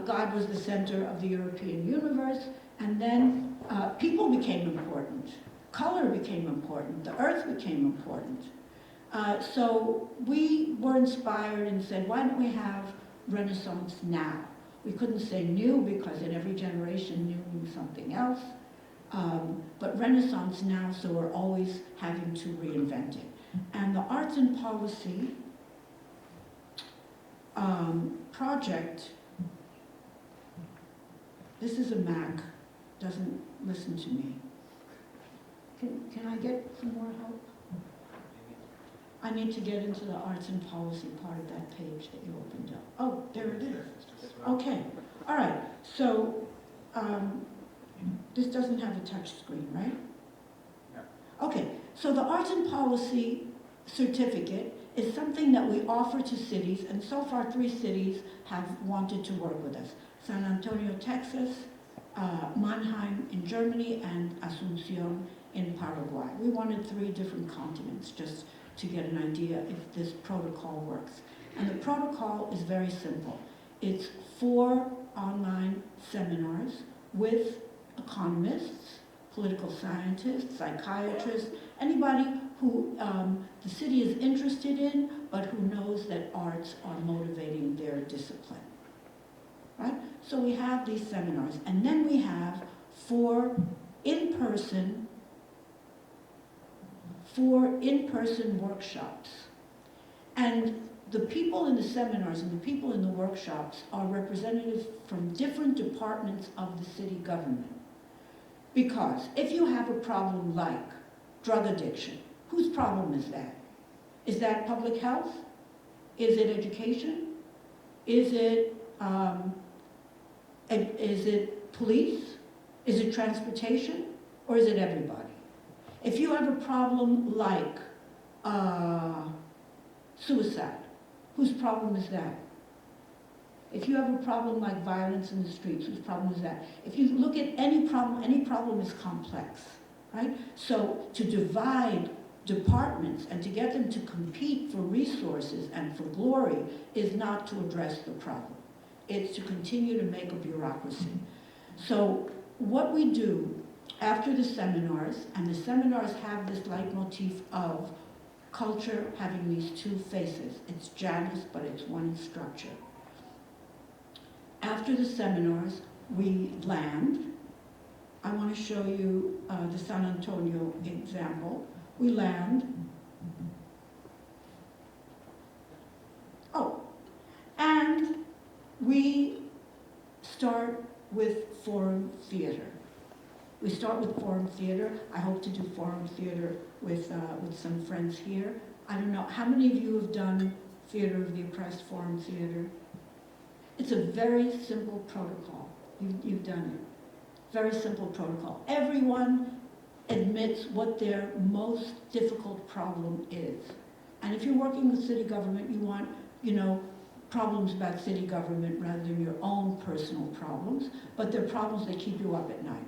God was the center of the European universe, and then people became important, color became important, the earth became important. So we were inspired and said, why don't we have Renaissance now? We couldn't say new because in every generation new means something else, but Renaissance now, so we're always having to reinvent it. And the Arts and Policy project, this is a Mac, doesn't listen to me. Can I get some more help? I need to get into the Arts and Policy part of that page that you opened up. Oh, there it is. Okay, all right. So this doesn't have a touch screen, right? No. Okay, so the Arts and Policy certificate is something that we offer to cities, and so far 3 cities have wanted to work with us. San Antonio, Texas, Mannheim in Germany, and Asunción in Paraguay. We wanted 3 different continents just to get an idea if this protocol works. And the protocol is very simple. It's 4 online seminars with economists, political scientists, psychiatrists, anybody who the city is interested in, but who knows that arts are motivating their discipline. Right? So we have these seminars, and then we have 4 in-person workshops. And the people in the seminars and the people in the workshops are representatives from different departments of the city government. Because if you have a problem like drug addiction, whose problem is that? Is that public health? Is it education? Is it police? Is it transportation? Or is it everybody? If you have a problem like suicide, whose problem is that? If you have a problem like violence in the streets, whose problem is that? If you look at any problem is complex, right? So to divide departments and to get them to compete for resources and for glory is not to address the problem. It's to continue to make a bureaucracy. So what we do after the seminars, and the seminars have this leitmotif of culture having these 2 faces. It's Janus, but it's one structure. After the seminars, we land. I want to show you the San Antonio example. We land. Oh, and we start with forum theater. We start with forum theater. I hope to do forum theater with some friends here. I don't know, how many of you have done Theater of the Oppressed forum theater? It's a very simple protocol. You've done it. Very simple protocol. Everyone admits what their most difficult problem is. And if you're working with city government, you want, problems about city government rather than your own personal problems, but they're problems that keep you up at night.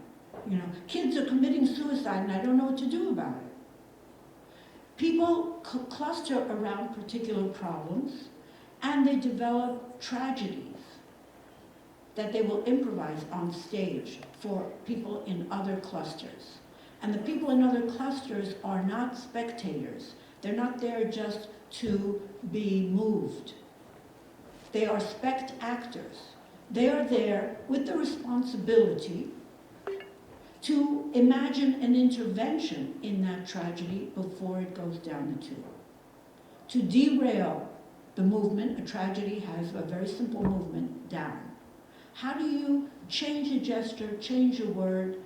Kids are committing suicide and I don't know what to do about it. People cluster around particular problems and they develop tragedies that they will improvise on stage for people in other clusters. And the people in other clusters are not spectators. They're not there just to be moved. They are spect-actors. They are there with the responsibility to imagine an intervention in that tragedy before it goes down the tube. To derail the movement, a tragedy has a very simple movement, down. How do you change a gesture, change a word,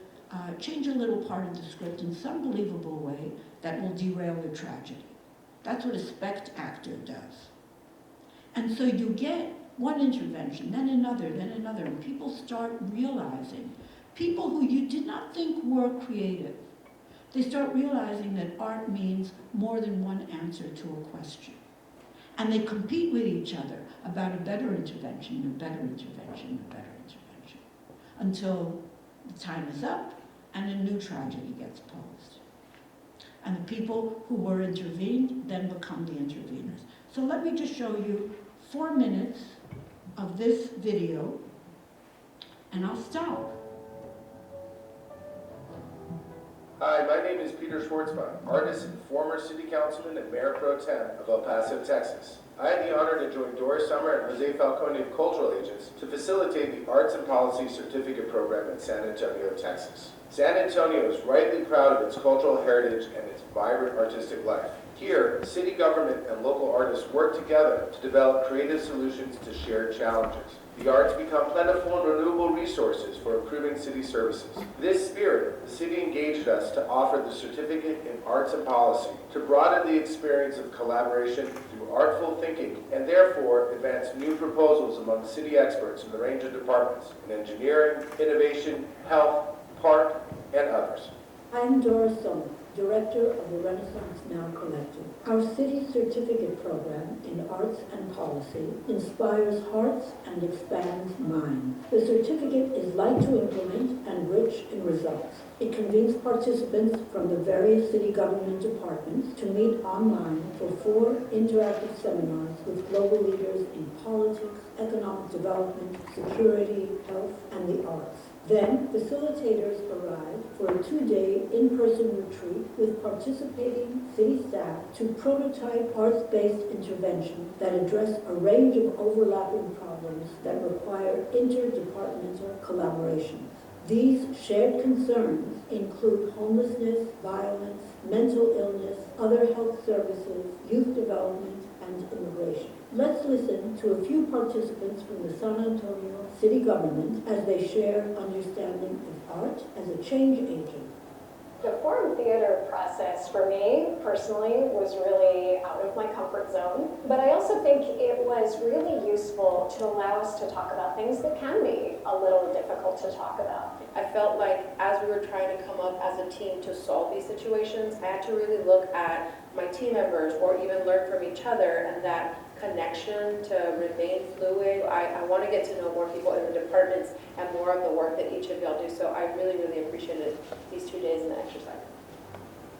change a little part of the script in some believable way that will derail the tragedy? That's what a spect-actor does. And so you get one intervention, then another, and people start realizing, people who you did not think were creative, they start realizing that art means more than one answer to a question. And they compete with each other about a better intervention, a better intervention, a better intervention, until the time is up and a new tragedy gets posed. And the people who were intervened then become the interveners. So let me just show you 4 minutes of this video, and I'll stop. Hi, my name is Peter Schwartzman, artist and former city councilman and mayor pro tem of El Paso, Texas. I had the honor to join Dora Summer and Jose Falcone of Cultural Agents to facilitate the Arts and Policy Certificate Program in San Antonio, Texas. San Antonio is rightly proud of its cultural heritage and its vibrant artistic life. Here, city government and local artists work together to develop creative solutions to shared challenges. The arts become plentiful and renewable resources for improving city services. In this spirit, the city engaged us to offer the Certificate in Arts and Policy to broaden the experience of collaboration through artful thinking and therefore advance new proposals among city experts in the range of departments in engineering, innovation, health, park, and others. I'm Dora Summer, Director of the Renaissance Now Collective. Our city's certificate program in arts and policy inspires hearts and expands minds. The certificate is light to implement and rich in results. It convenes participants from the various city government departments to meet online for 4 interactive seminars with global leaders in politics, economic development, security, health, and the arts. Then, facilitators arrive for a 2-day in-person retreat with participating city staff to prototype arts-based interventions that address a range of overlapping problems that require interdepartmental collaboration. These shared concerns include homelessness, violence, mental illness, other health services, youth development, and immigration. Let's listen to a few participants from the San Antonio city government as they share understanding of art as a change agent. The forum theater process for me personally was really out of my comfort zone, but I also think it was really useful to allow us to talk about things that can be a little difficult to talk about. I felt like as we were trying to come up as a team to solve these situations, I had to really look at my team members or even learn from each other, and that connection to remain fluid. I want to get to know more people in the departments and more of the work that each of y'all do, so I really, really appreciated these 2 days in the exercise.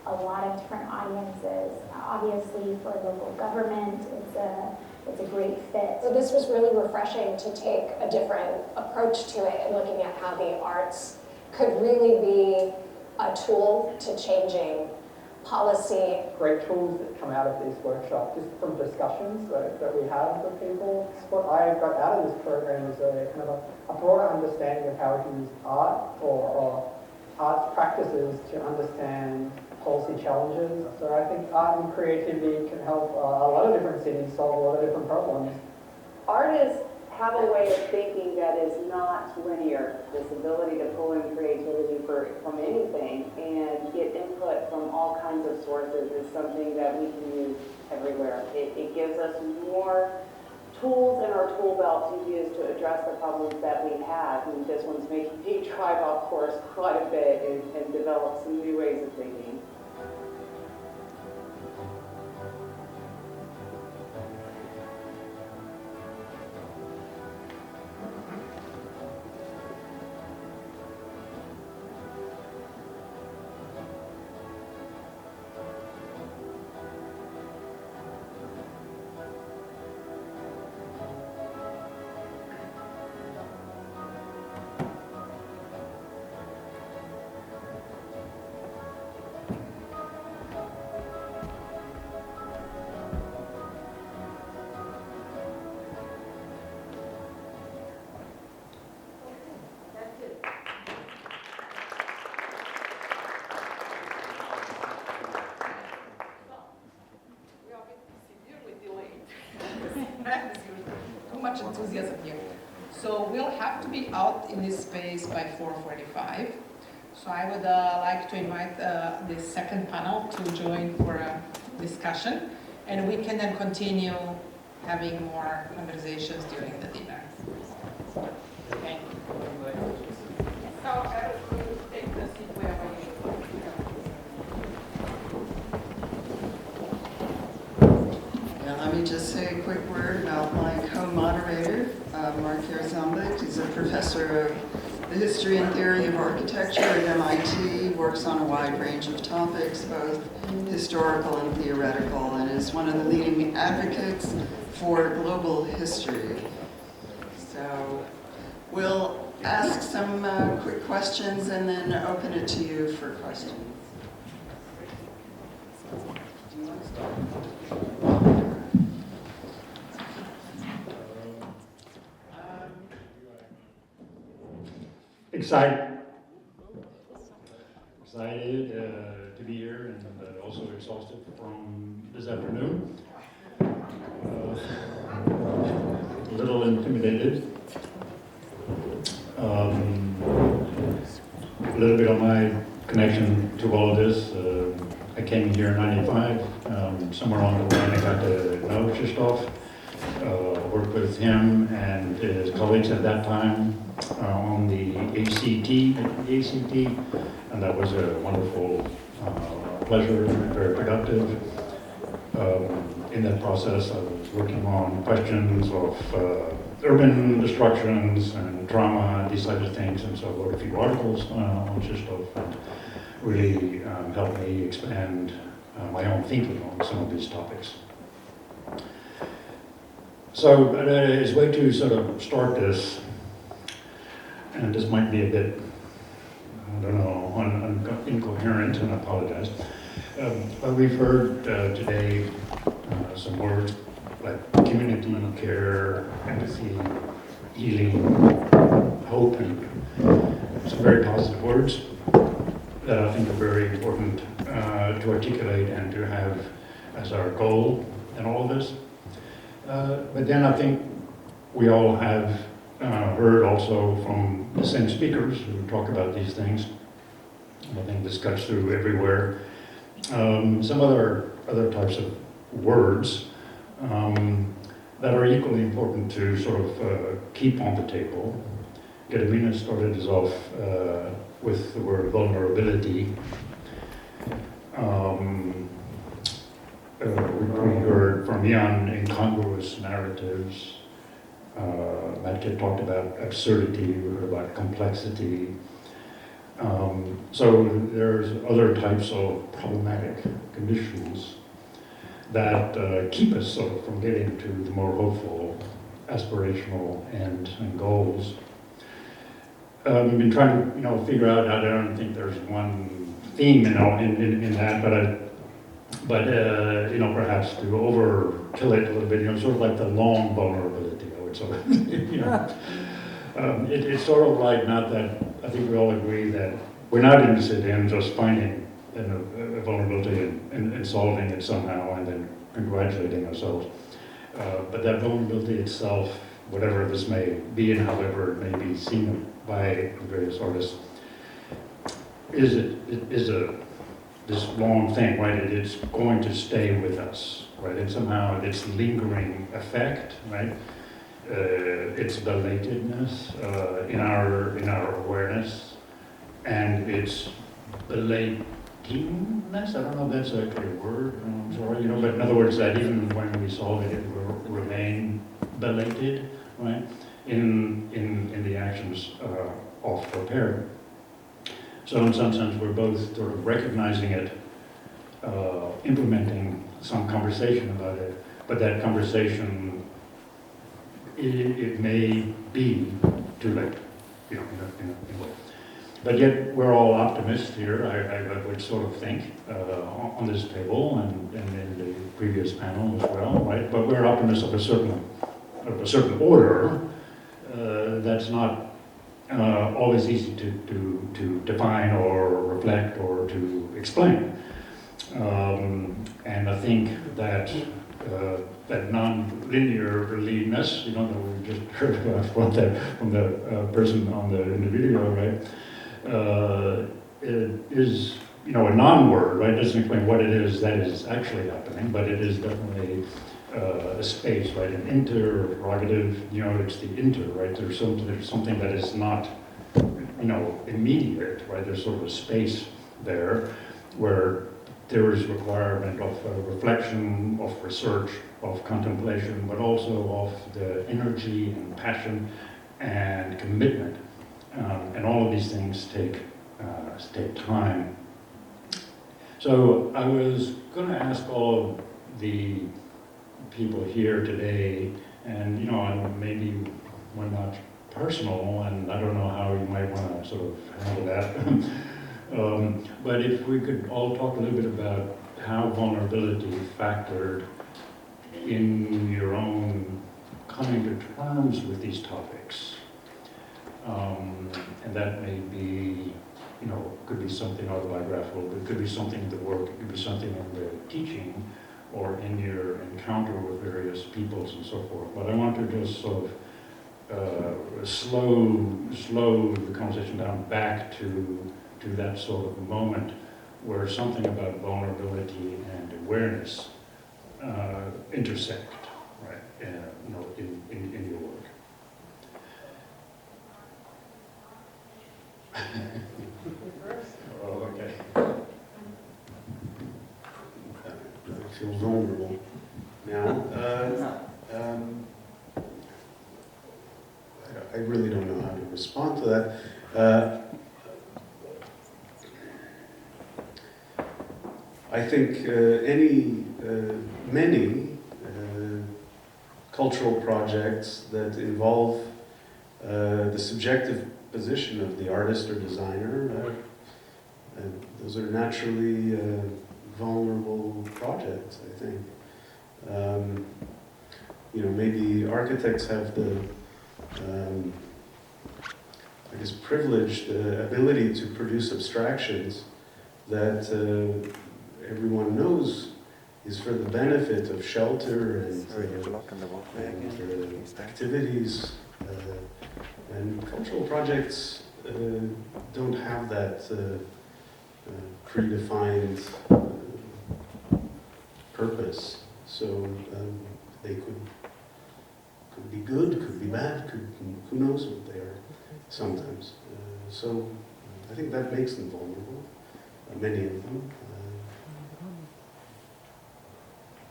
A lot of different audiences. Obviously, for local government, it's a great fit. So this was really refreshing to take a different approach to it and looking at how the arts could really be a tool to changing policy. Great tools that come out of this workshop, just from discussions that we have with people. What I got out of this program is a kind of a broader understanding of how to use art or arts practices to understand policy challenges. So I think art and creativity can help a lot of different cities solve a lot of different problems. Artists have a way of thinking that is not linear. This ability to pull in creativity from anything and get input from all kinds of sources is something that we can use everywhere. It gives us more tools in our tool belt to use to address the problems that we have. And this one's making me drive off course quite a bit and develop some new ways of thinking. Too much enthusiasm here. So we'll have to be out in this space by 4:45. So I would like to invite the second panel to join for a discussion, and we can then continue having more conversations during the dinner. Okay. So take the seat wherever you Let me just say a quick word about my co-moderator, Jarzombek. He's a professor of the history and theory of architecture at MIT, works on a wide range of topics, both historical and theoretical, and is one of the leading advocates for global history. So we'll ask some quick questions and then open it to you for questions. Do you want to start? Excited to be here, and also exhausted from this afternoon. A little intimidated. A little bit on my connection to all of this. I came here in '95. Somewhere along the line, I got to know Krzysztof. Worked with him and his colleagues at that time on the ACT, and that was a wonderful pleasure and very productive. In that process, I was working on questions of urban destructions and trauma, these types of things, and so I wrote a few articles on Krzysztof, and really helped me expand my own thinking on some of these topics. So his way to sort of start this, and this might be a bit, I don't know, incoherent, and I apologize. But we've heard today some words like community, care, empathy, healing, hope, and some very positive words that I think are very important to articulate and to have as our goal in all of this. But then I think we all have heard also from the same speakers who talk about these things. I think this cuts through everywhere. Some other types of words that are equally important to sort of keep on the table. Katerina started us off with the word vulnerability. We heard from Jahn incongruous narratives. Matke talked about absurdity, we heard about complexity. So there's other types of problematic conditions that keep us sort of from getting to the more hopeful, aspirational end and goals. We've been trying to, figure out. I don't think there's one theme, in that, but perhaps to overkill it a little bit, sort of like the long vulnerability. I would sort of, it's sort of like, not that. I think we all agree that we're not interested in just finding a vulnerability and solving it somehow and then congratulating ourselves. But that vulnerability itself, whatever this may be and however it may be seen by various artists, is this long thing, right? It's going to stay with us, right? And somehow its lingering effect, right? Its belatedness in our awareness, and its belatingness. I don't know if that's actually a word. I'm sorry, but in other words, that even when we solve it, it will remain belated, right? In the actions of preparing. So in some sense, we're both sort of recognizing it, implementing some conversation about it, but that conversation, it may be too late, in a way. But yet, we're all optimists here, I would sort of think, on this table and in the previous panel as well, right? But we're optimists of a certain order that's not always easy to define or reflect or to explain. And I think that that non-linearness, that we just heard about from the person in the video, right? It is, a non-word, right? It doesn't explain what it is that is actually happening, but it is definitely a space, right? An interrogative, it's the inter, right? There's something that is not, immediate, right? There's sort of a space there where there is requirement of reflection, of research, of contemplation, but also of the energy and passion and commitment. And all of these things take time. So I was going to ask all of the people here today, and maybe one not personal, and I don't know how you might want to sort of handle that. But if we could all talk a little bit about how vulnerability factored in your own coming to terms with these topics. And that may be, could be something autobiographical, but it could be something in the work, it could be something in the teaching, or in your encounter with various peoples and so forth. But I want to just sort of slow the conversation down back to that sort of moment where something about vulnerability and awareness intersect, right? In your work. Oh, okay. feel vulnerable now. I really don't know how to respond to that. I think many cultural projects that involve the subjective position of the artist or designer, those are naturally vulnerable projects, I think. Maybe architects have the privileged ability to produce abstractions that everyone knows is for the benefit of shelter and activities. And cultural projects don't have that predefined purpose. So they could be good, could be bad, who knows what they are sometimes. So I think that makes them vulnerable, many of them.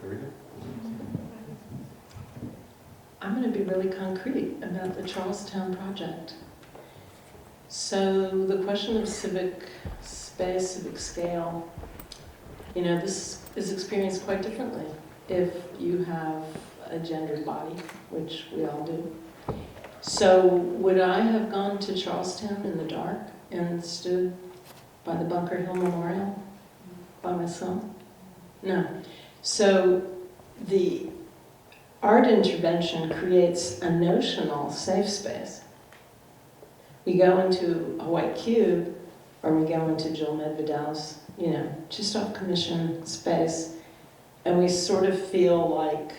There we go. I'm going to be really concrete about the Charlestown project. So the question of civic space, civic scale, this is experienced quite differently if you have a gendered body, which we all do. So would I have gone to Charlestown in the dark and stood by the Bunker Hill Memorial by myself? No. So the art intervention creates a notional safe space. We go into a white cube, or we go into Jill Medvedev's, just off commission space, and we sort of feel like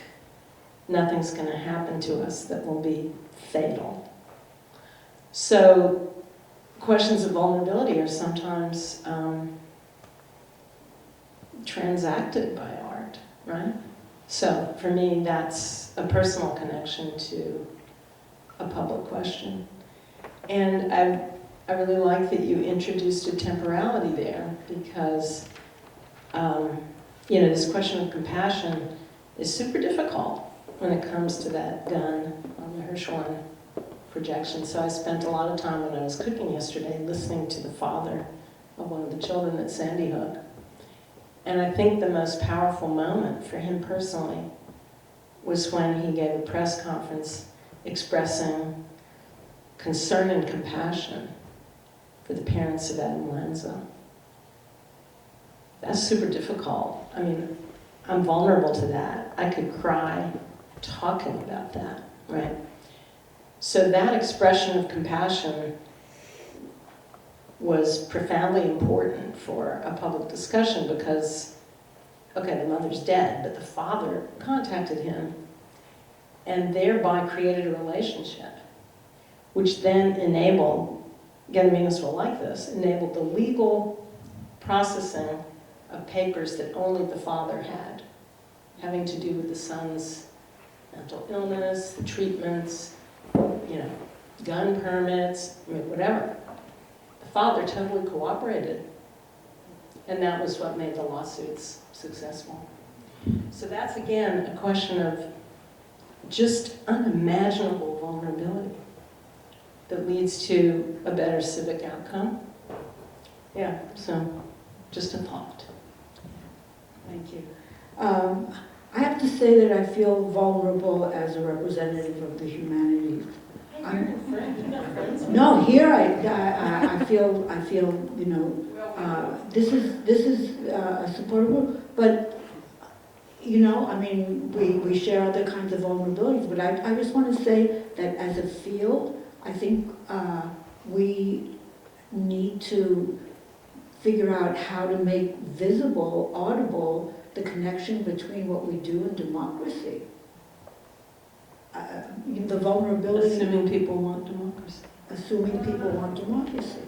nothing's going to happen to us that will be fatal. So questions of vulnerability are sometimes transacted by art, right? So for me, that's a personal connection to a public question. And I really like that you introduced a temporality there, because this question of compassion is super difficult when it comes to that gun on the Hirshhorn projection. So I spent a lot of time when I was cooking yesterday listening to the father of one of the children at Sandy Hook. And I think the most powerful moment for him personally was when he gave a press conference expressing concern and compassion for the parents of Adam Lanza. That's super difficult. I mean, I'm vulnerable to that. I could cry talking about that, right? So that expression of compassion was profoundly important for a public discussion because, okay, the mother's dead, but the father contacted him and thereby created a relationship, which then enabled, Gediminas will like this, enabled the legal processing of papers that only the father had, having to do with the son's mental illness, the treatments, gun permits, whatever. The father totally cooperated, and that was what made the lawsuits successful. So that's, again, a question of just unimaginable vulnerability that leads to a better civic outcome. Yeah, so just a thought. Thank you. I have to say that I feel vulnerable as a representative of the humanities. No, here I feel this is a supportive group, but we share other kinds of vulnerabilities. But I just want to say that as a field, I think we need to figure out how to make visible, audible, the connection between what we do and democracy. The vulnerability... Assuming people want democracy. Assuming people want democracy.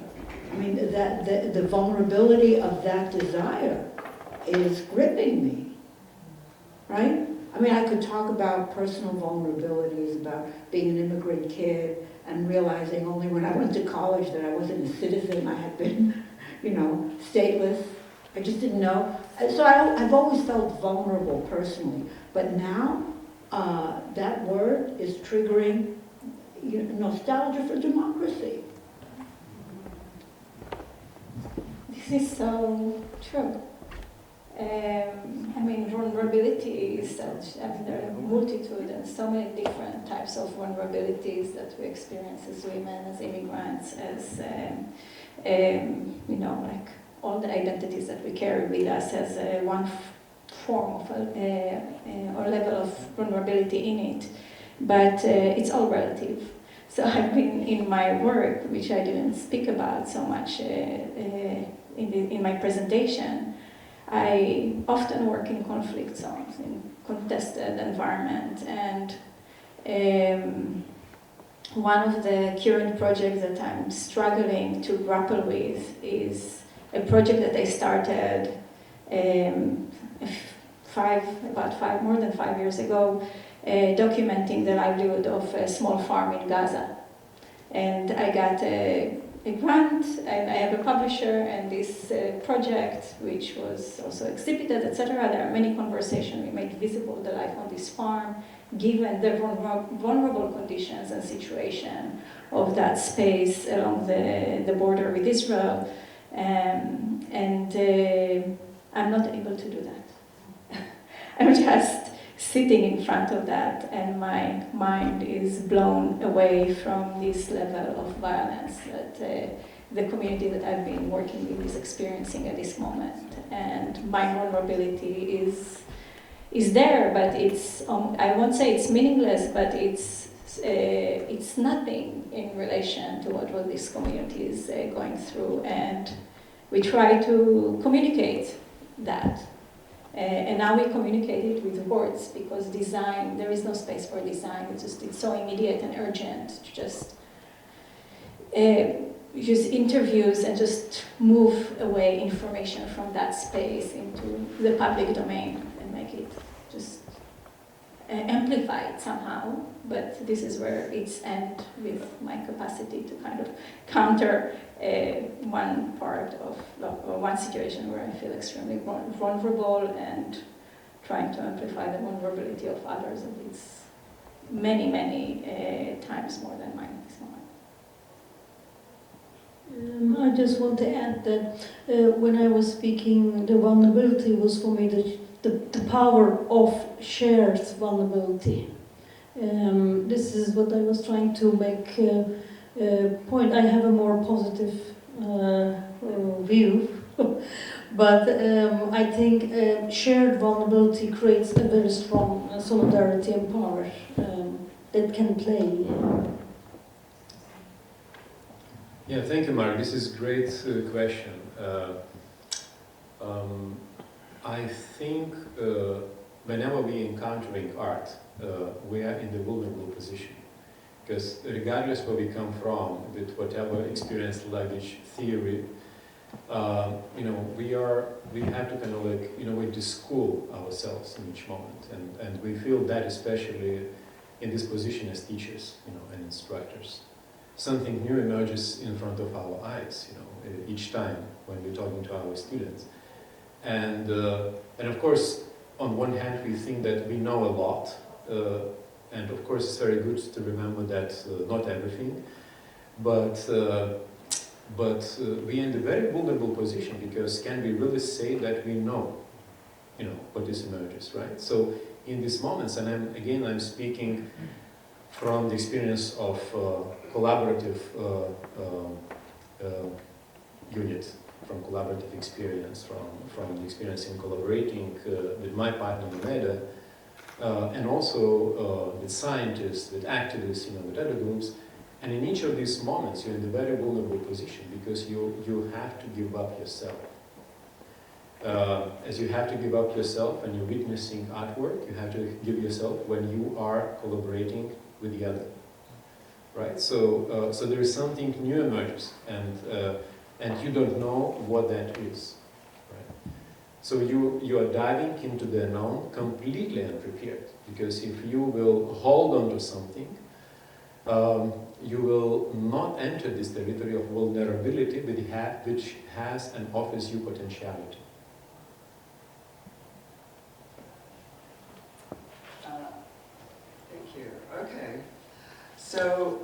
I mean, the vulnerability of that desire is gripping me, right? I mean, I could talk about personal vulnerabilities, about being an immigrant kid and realizing only when I went to college that I wasn't a citizen, I had been, stateless, I just didn't know. So I've always felt vulnerable personally, but now that word is triggering nostalgia for democracy. This is so true. I mean, vulnerability is such, there are a multitude and so many different types of vulnerabilities that we experience as women, as immigrants, as, like all the identities that we carry with us as one form of or level of vulnerability in it. But it's all relative. So I've been in my work, which I didn't speak about so much in my presentation, I often work in conflict zones, in contested environment, and one of the current projects that I'm struggling to grapple with is a project that I started more than 5 years ago, documenting the livelihood of a small farm in Gaza. And I got a grant, and I have a publisher, and this project, which was also exhibited, etc. There are many conversations. We made visible the life on this farm, given the vulnerable conditions and situation of that space along the border with Israel. And I'm not able to do that. I'm just sitting in front of that, and my mind is blown away from this level of violence that the community that I've been working with is experiencing at this moment. And my vulnerability is there, but it's I won't say it's meaningless, but it's nothing in relation to what this community is going through, and we try to communicate that. And now we communicate it with words, because design, there is no space for design. It's so immediate and urgent to just use interviews and just move away information from that space into the public domain and make it just amplified somehow. But this is where it's end with my capacity to kind of counter one part of one situation where I feel extremely vulnerable, and trying to amplify the vulnerability of others, and it's many, many times more than mine at this moment. I just want to add that when I was speaking, the vulnerability was for me the power of shared vulnerability. This is what I was trying to make point. I have a more positive view, but I think shared vulnerability creates a very strong solidarity and power that can play. Yeah, thank you, Mark. This is a great question. I think whenever we encountering art, we are in the vulnerable position. Because regardless where we come from, with whatever experience, language, theory, we have to kind of like, we de-school ourselves in each moment. And we feel that especially in this position as teachers, and instructors. Something new emerges in front of our eyes, each time when we're talking to our students. And of course, on one hand, we think that we know a lot, and of course, it's very good to remember that not everything, but we are in a very vulnerable position, because can we really say that we know, what this emerges, right? So in these moments, and I'm speaking from the experience of collaborative unit, from collaborative experience, from the experience in collaborating with my partner Meda, and also with scientists, with activists, with other groups. And in each of these moments, you're in a very vulnerable position, because you have to give up yourself. As you have to give up yourself when you're witnessing artwork, you have to give yourself when you are collaborating with the other, right? So there is something new emerges, and you don't know what that is, right? So you are diving into the unknown completely unprepared, because if you will hold on to something, you will not enter this territory of vulnerability which has and offers you potentiality. So,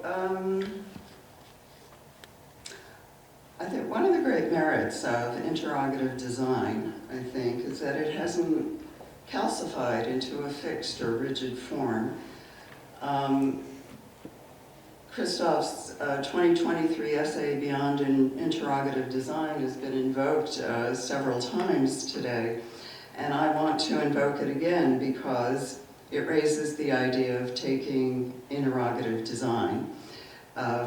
I think one of the great merits of interrogative design, I think, is that it hasn't calcified into a fixed or rigid form. Krzysztof's 2023 essay, Beyond Interrogative Design, has been invoked several times today, and I want to invoke it again because it raises the idea of taking interrogative design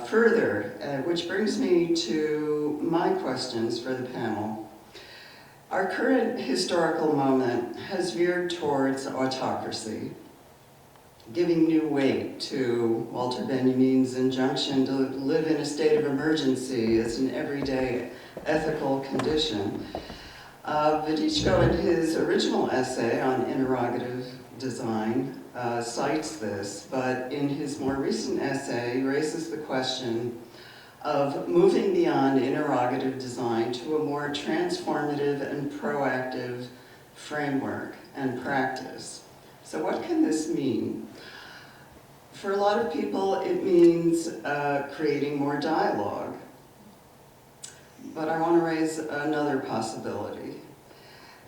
further, which brings me to my questions for the panel. Our current historical moment has veered towards autocracy, giving new weight to Walter Benjamin's injunction to live in a state of emergency as an everyday ethical condition. Wodiczko, in his original essay on interrogative design, cites this, but in his more recent essay raises the question of moving beyond interrogative design to a more transformative and proactive framework and practice. So what can this mean? For a lot of people, it means creating more dialogue. But I want to raise another possibility.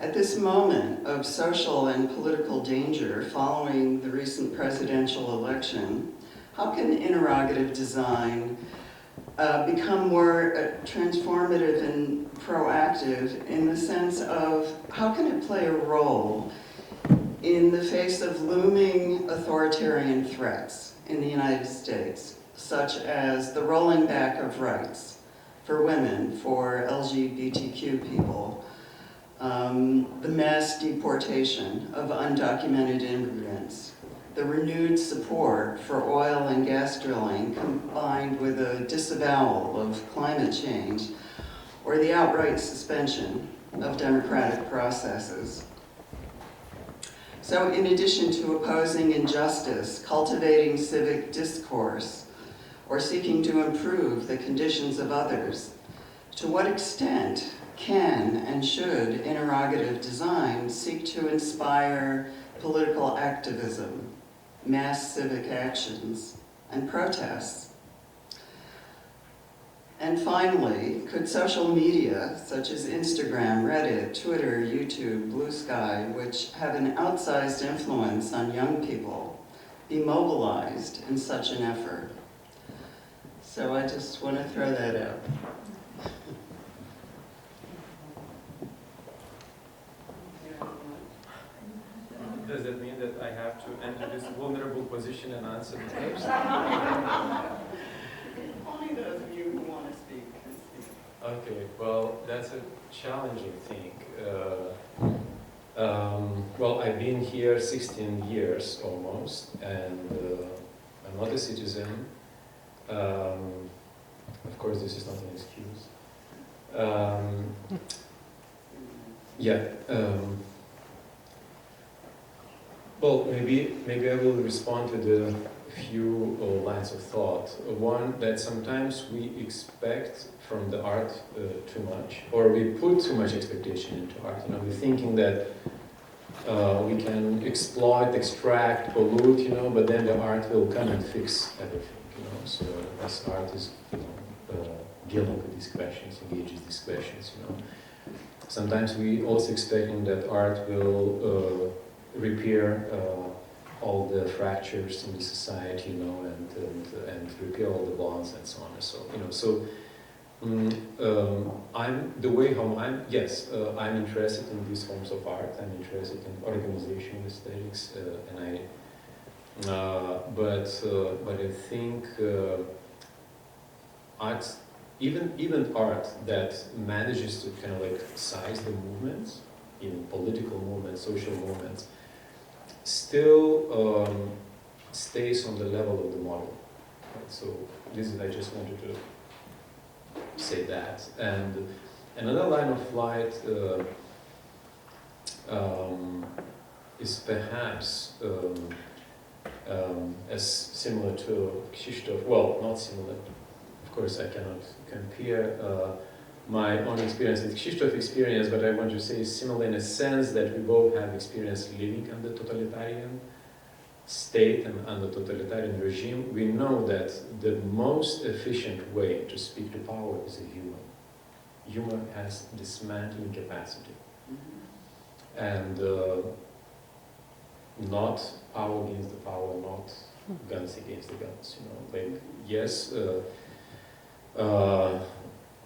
At this moment of social and political danger following the recent presidential election, how can interrogative design become more transformative and proactive in the sense of how can it play a role in the face of looming authoritarian threats in the United States, such as the rolling back of rights for women, for LGBTQ people, the mass deportation of undocumented immigrants, the renewed support for oil and gas drilling combined with a disavowal of climate change, or the outright suspension of democratic processes. So in addition to opposing injustice, cultivating civic discourse, or seeking to improve the conditions of others, to what extent can and should interrogative design seek to inspire political activism, mass civic actions, and protests? And finally, could social media, such as Instagram, Reddit, Twitter, YouTube, Blue Sky, which have an outsized influence on young people, be mobilized in such an effort? So I just want to throw that out. Does that mean that I have to enter this vulnerable position and answer the question? Only those of you who want to speak can speak. Okay, well, that's a challenging thing. Well, I've been here 16 years almost, and I'm not a citizen. Of course, this is not an excuse. Well, maybe I will respond to the few lines of thought. One, that sometimes we expect from the art too much, or we put too much expectation into art. You know, we're thinking that we can exploit, extract, pollute, but then the art will come and fix everything. So as art is, dealing with these questions, engages these questions. Sometimes we also expecting that art will repair all the fractures in the society, and repair all the bonds and so on and so. I'm interested in these forms of art. I'm interested in organizational aesthetics, but I think art, even art that manages to kind of like size the movements, even political movements, social movements, still stays on the level of the model. Right? So I just wanted to say that. And another line of flight is perhaps as similar to Krzysztof. Well, not similar. Of course, I cannot compare my own experience with Krzysztof's experience, but I want to say similar in a sense that we both have experienced living under totalitarian state and under totalitarian regime, we know that the most efficient way to speak to power is a human. Human has dismantling capacity. And not power against the power, not guns against the guns. Like yes,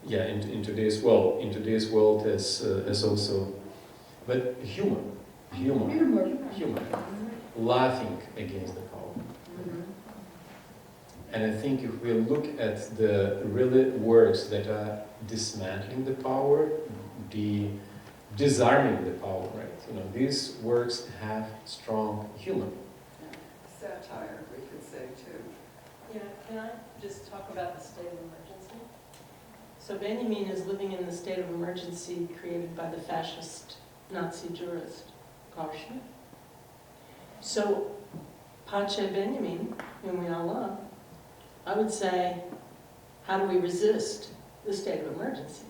in today's world has also, but humor, laughing against the power. And I think if we look at the really works that are dismantling the power, disarming the power, right? These works have strong humor. Satire, we could say too. Yeah, can I just talk about the state of emergency? So Benjamin is living in the state of emergency created by the fascist Nazi jurist Garnet. So Pace Benjamin, whom we all love, I would say, how do we resist the state of emergency?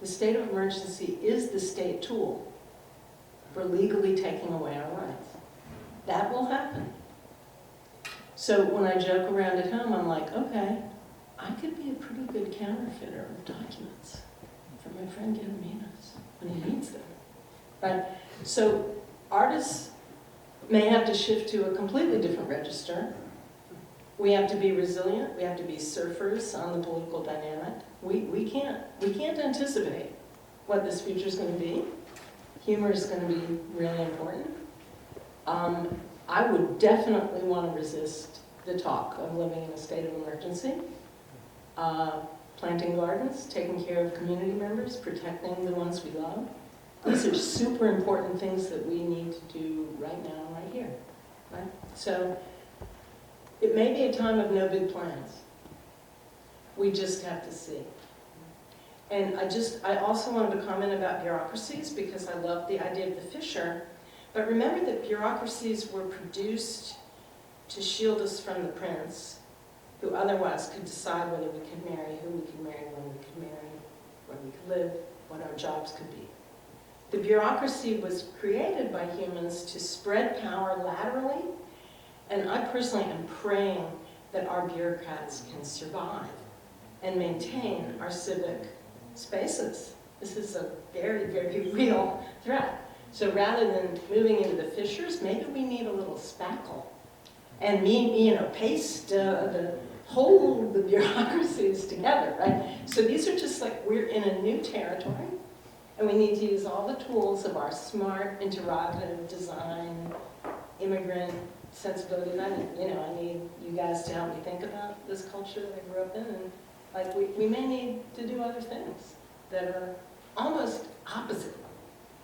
The state of emergency is the state tool for legally taking away our rights. That will happen. So when I joke around at home, I'm like, okay, I could be a pretty good counterfeiter of documents for my friend Jean-Baptiste when he needs them, right? So artists may have to shift to a completely different register. We have to be resilient. We have to be surfers on the political dynamic. We can't anticipate what this future is going to be. Humor is going to be really important. I would definitely want to resist the talk of living in a state of emergency. Planting gardens, taking care of community members, protecting the ones we love. These are super important things that we need to do right now, right here. Right? So it may be a time of no big plans. We just have to see. And I also wanted to comment about bureaucracies because I love the idea of the fissure. But remember that bureaucracies were produced to shield us from the prince, who otherwise could decide whether we could marry, who we could marry, when we could marry, where we could live, what our jobs could be. The bureaucracy was created by humans to spread power laterally, and I personally am praying that our bureaucrats can survive and maintain our civic spaces. This is a very, very real threat. So rather than moving into the fissures, maybe we need a little spackle and paste hold the bureaucracies together, right? So these are just like, we're in a new territory, and we need to use all the tools of our smart, interrogative design, immigrant sensibility. And I need you guys to help me think about this culture that I grew up in, and we may need to do other things that are almost opposite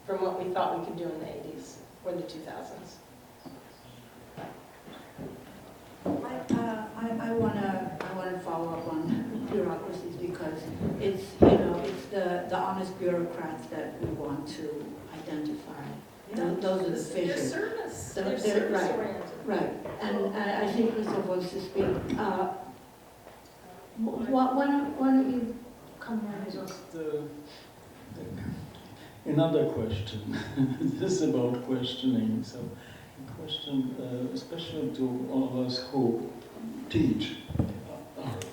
from what we thought we could do in the 80s or the 2000s. I wanna follow up on bureaucracies because it's the honest bureaucrats that we want to identify. Yeah. Those are the fissures. They're service oriented. Right. And I think Krzysztof wants to speak. Why don't you come on? Just another question. This is about questioning. So, a question, especially to all of us who teach art.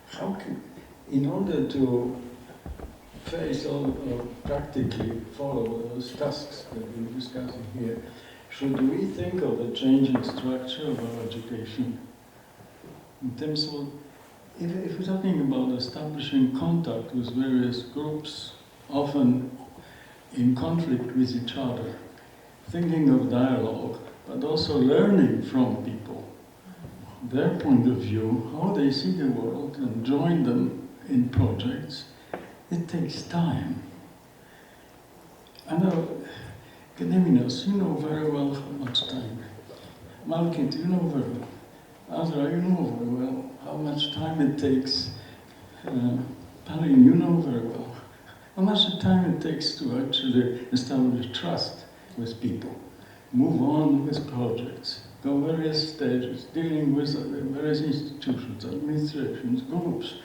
How can, in order to face or practically follow those tasks that we're discussing here, should we think of a changing structure of our education in terms of, if we're talking about establishing contact with various groups, often in conflict with each other, thinking of dialogue, but also learning from people, their point of view, how they see the world, and join them in projects, it takes time. I know, Gediminas, you know very well how much time. Malkit, you know very well. Azra, you know very well how much time it takes. Palin, you know very well how much time it takes to actually establish trust with people, move on with projects, go various stages, dealing with various institutions, administrations, groups,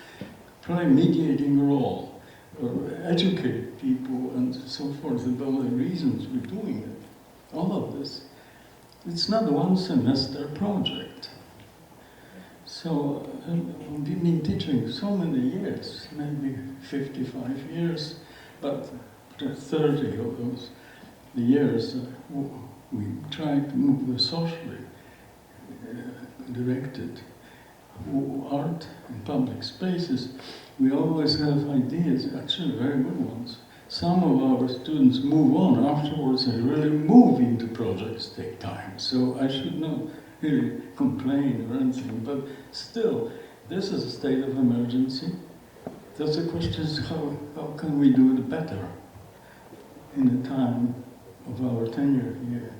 play a mediating role, or educate people and so forth about the reasons we're doing it. all of this. It's not one semester project. So we've been teaching so many years, maybe 55 years, but 30 of those years we try to move the socially directed art in public spaces. We always have ideas, actually very good ones. Some of our students move on afterwards and really move into projects take time. So I should not really complain or anything, but still, this is a state of emergency. That's the question is how can we do it better in the time of our tenure here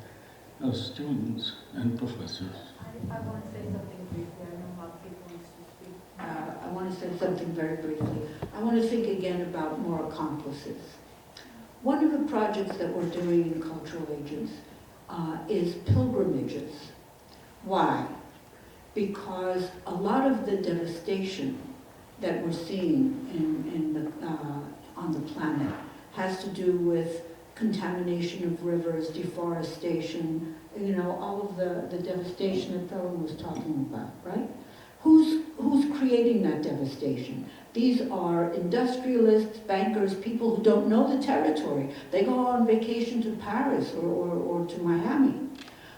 as students and professors. I want to say something briefly. I know how people used to speak. I want to say something very briefly. I want to think again about more accomplices. One of the projects that we're doing in Cultural Agents is pilgrimages. Why? Because a lot of the devastation that we're seeing on the planet has to do with contamination of rivers, deforestation, all of the devastation that Fellow was talking about, right? Who's creating that devastation? These are industrialists, bankers, people who don't know the territory. They go on vacation to Paris or to Miami.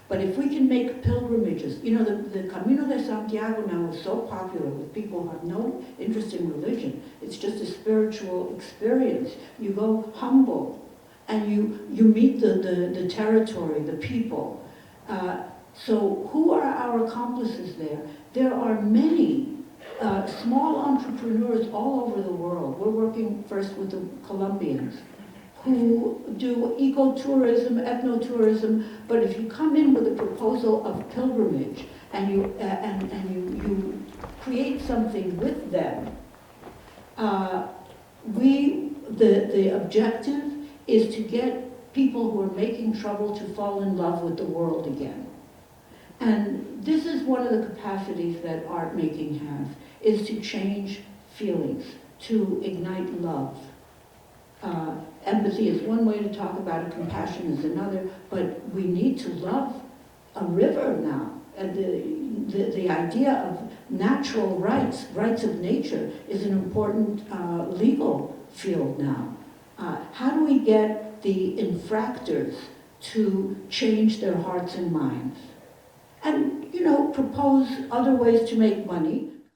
But if we can make pilgrimages, the Camino de Santiago now is so popular with people who have no interest in religion. It's just a spiritual experience. You go humble and you meet the territory, the people. So who are our accomplices there? There are many small entrepreneurs all over the world. We're working first with the Colombians who do ecotourism, ethnotourism, but if you come in with a proposal of pilgrimage and you create something with them, the objective is to get people who are making trouble to fall in love with the world again. And this is one of the capacities that art making has, is to change feelings, to ignite love. Empathy is one way to talk about it, compassion is another, but we need to love a river now. And the idea of natural rights of nature, is an important legal field now. How do we get the infractors to change their hearts and minds? And, propose other ways to make money.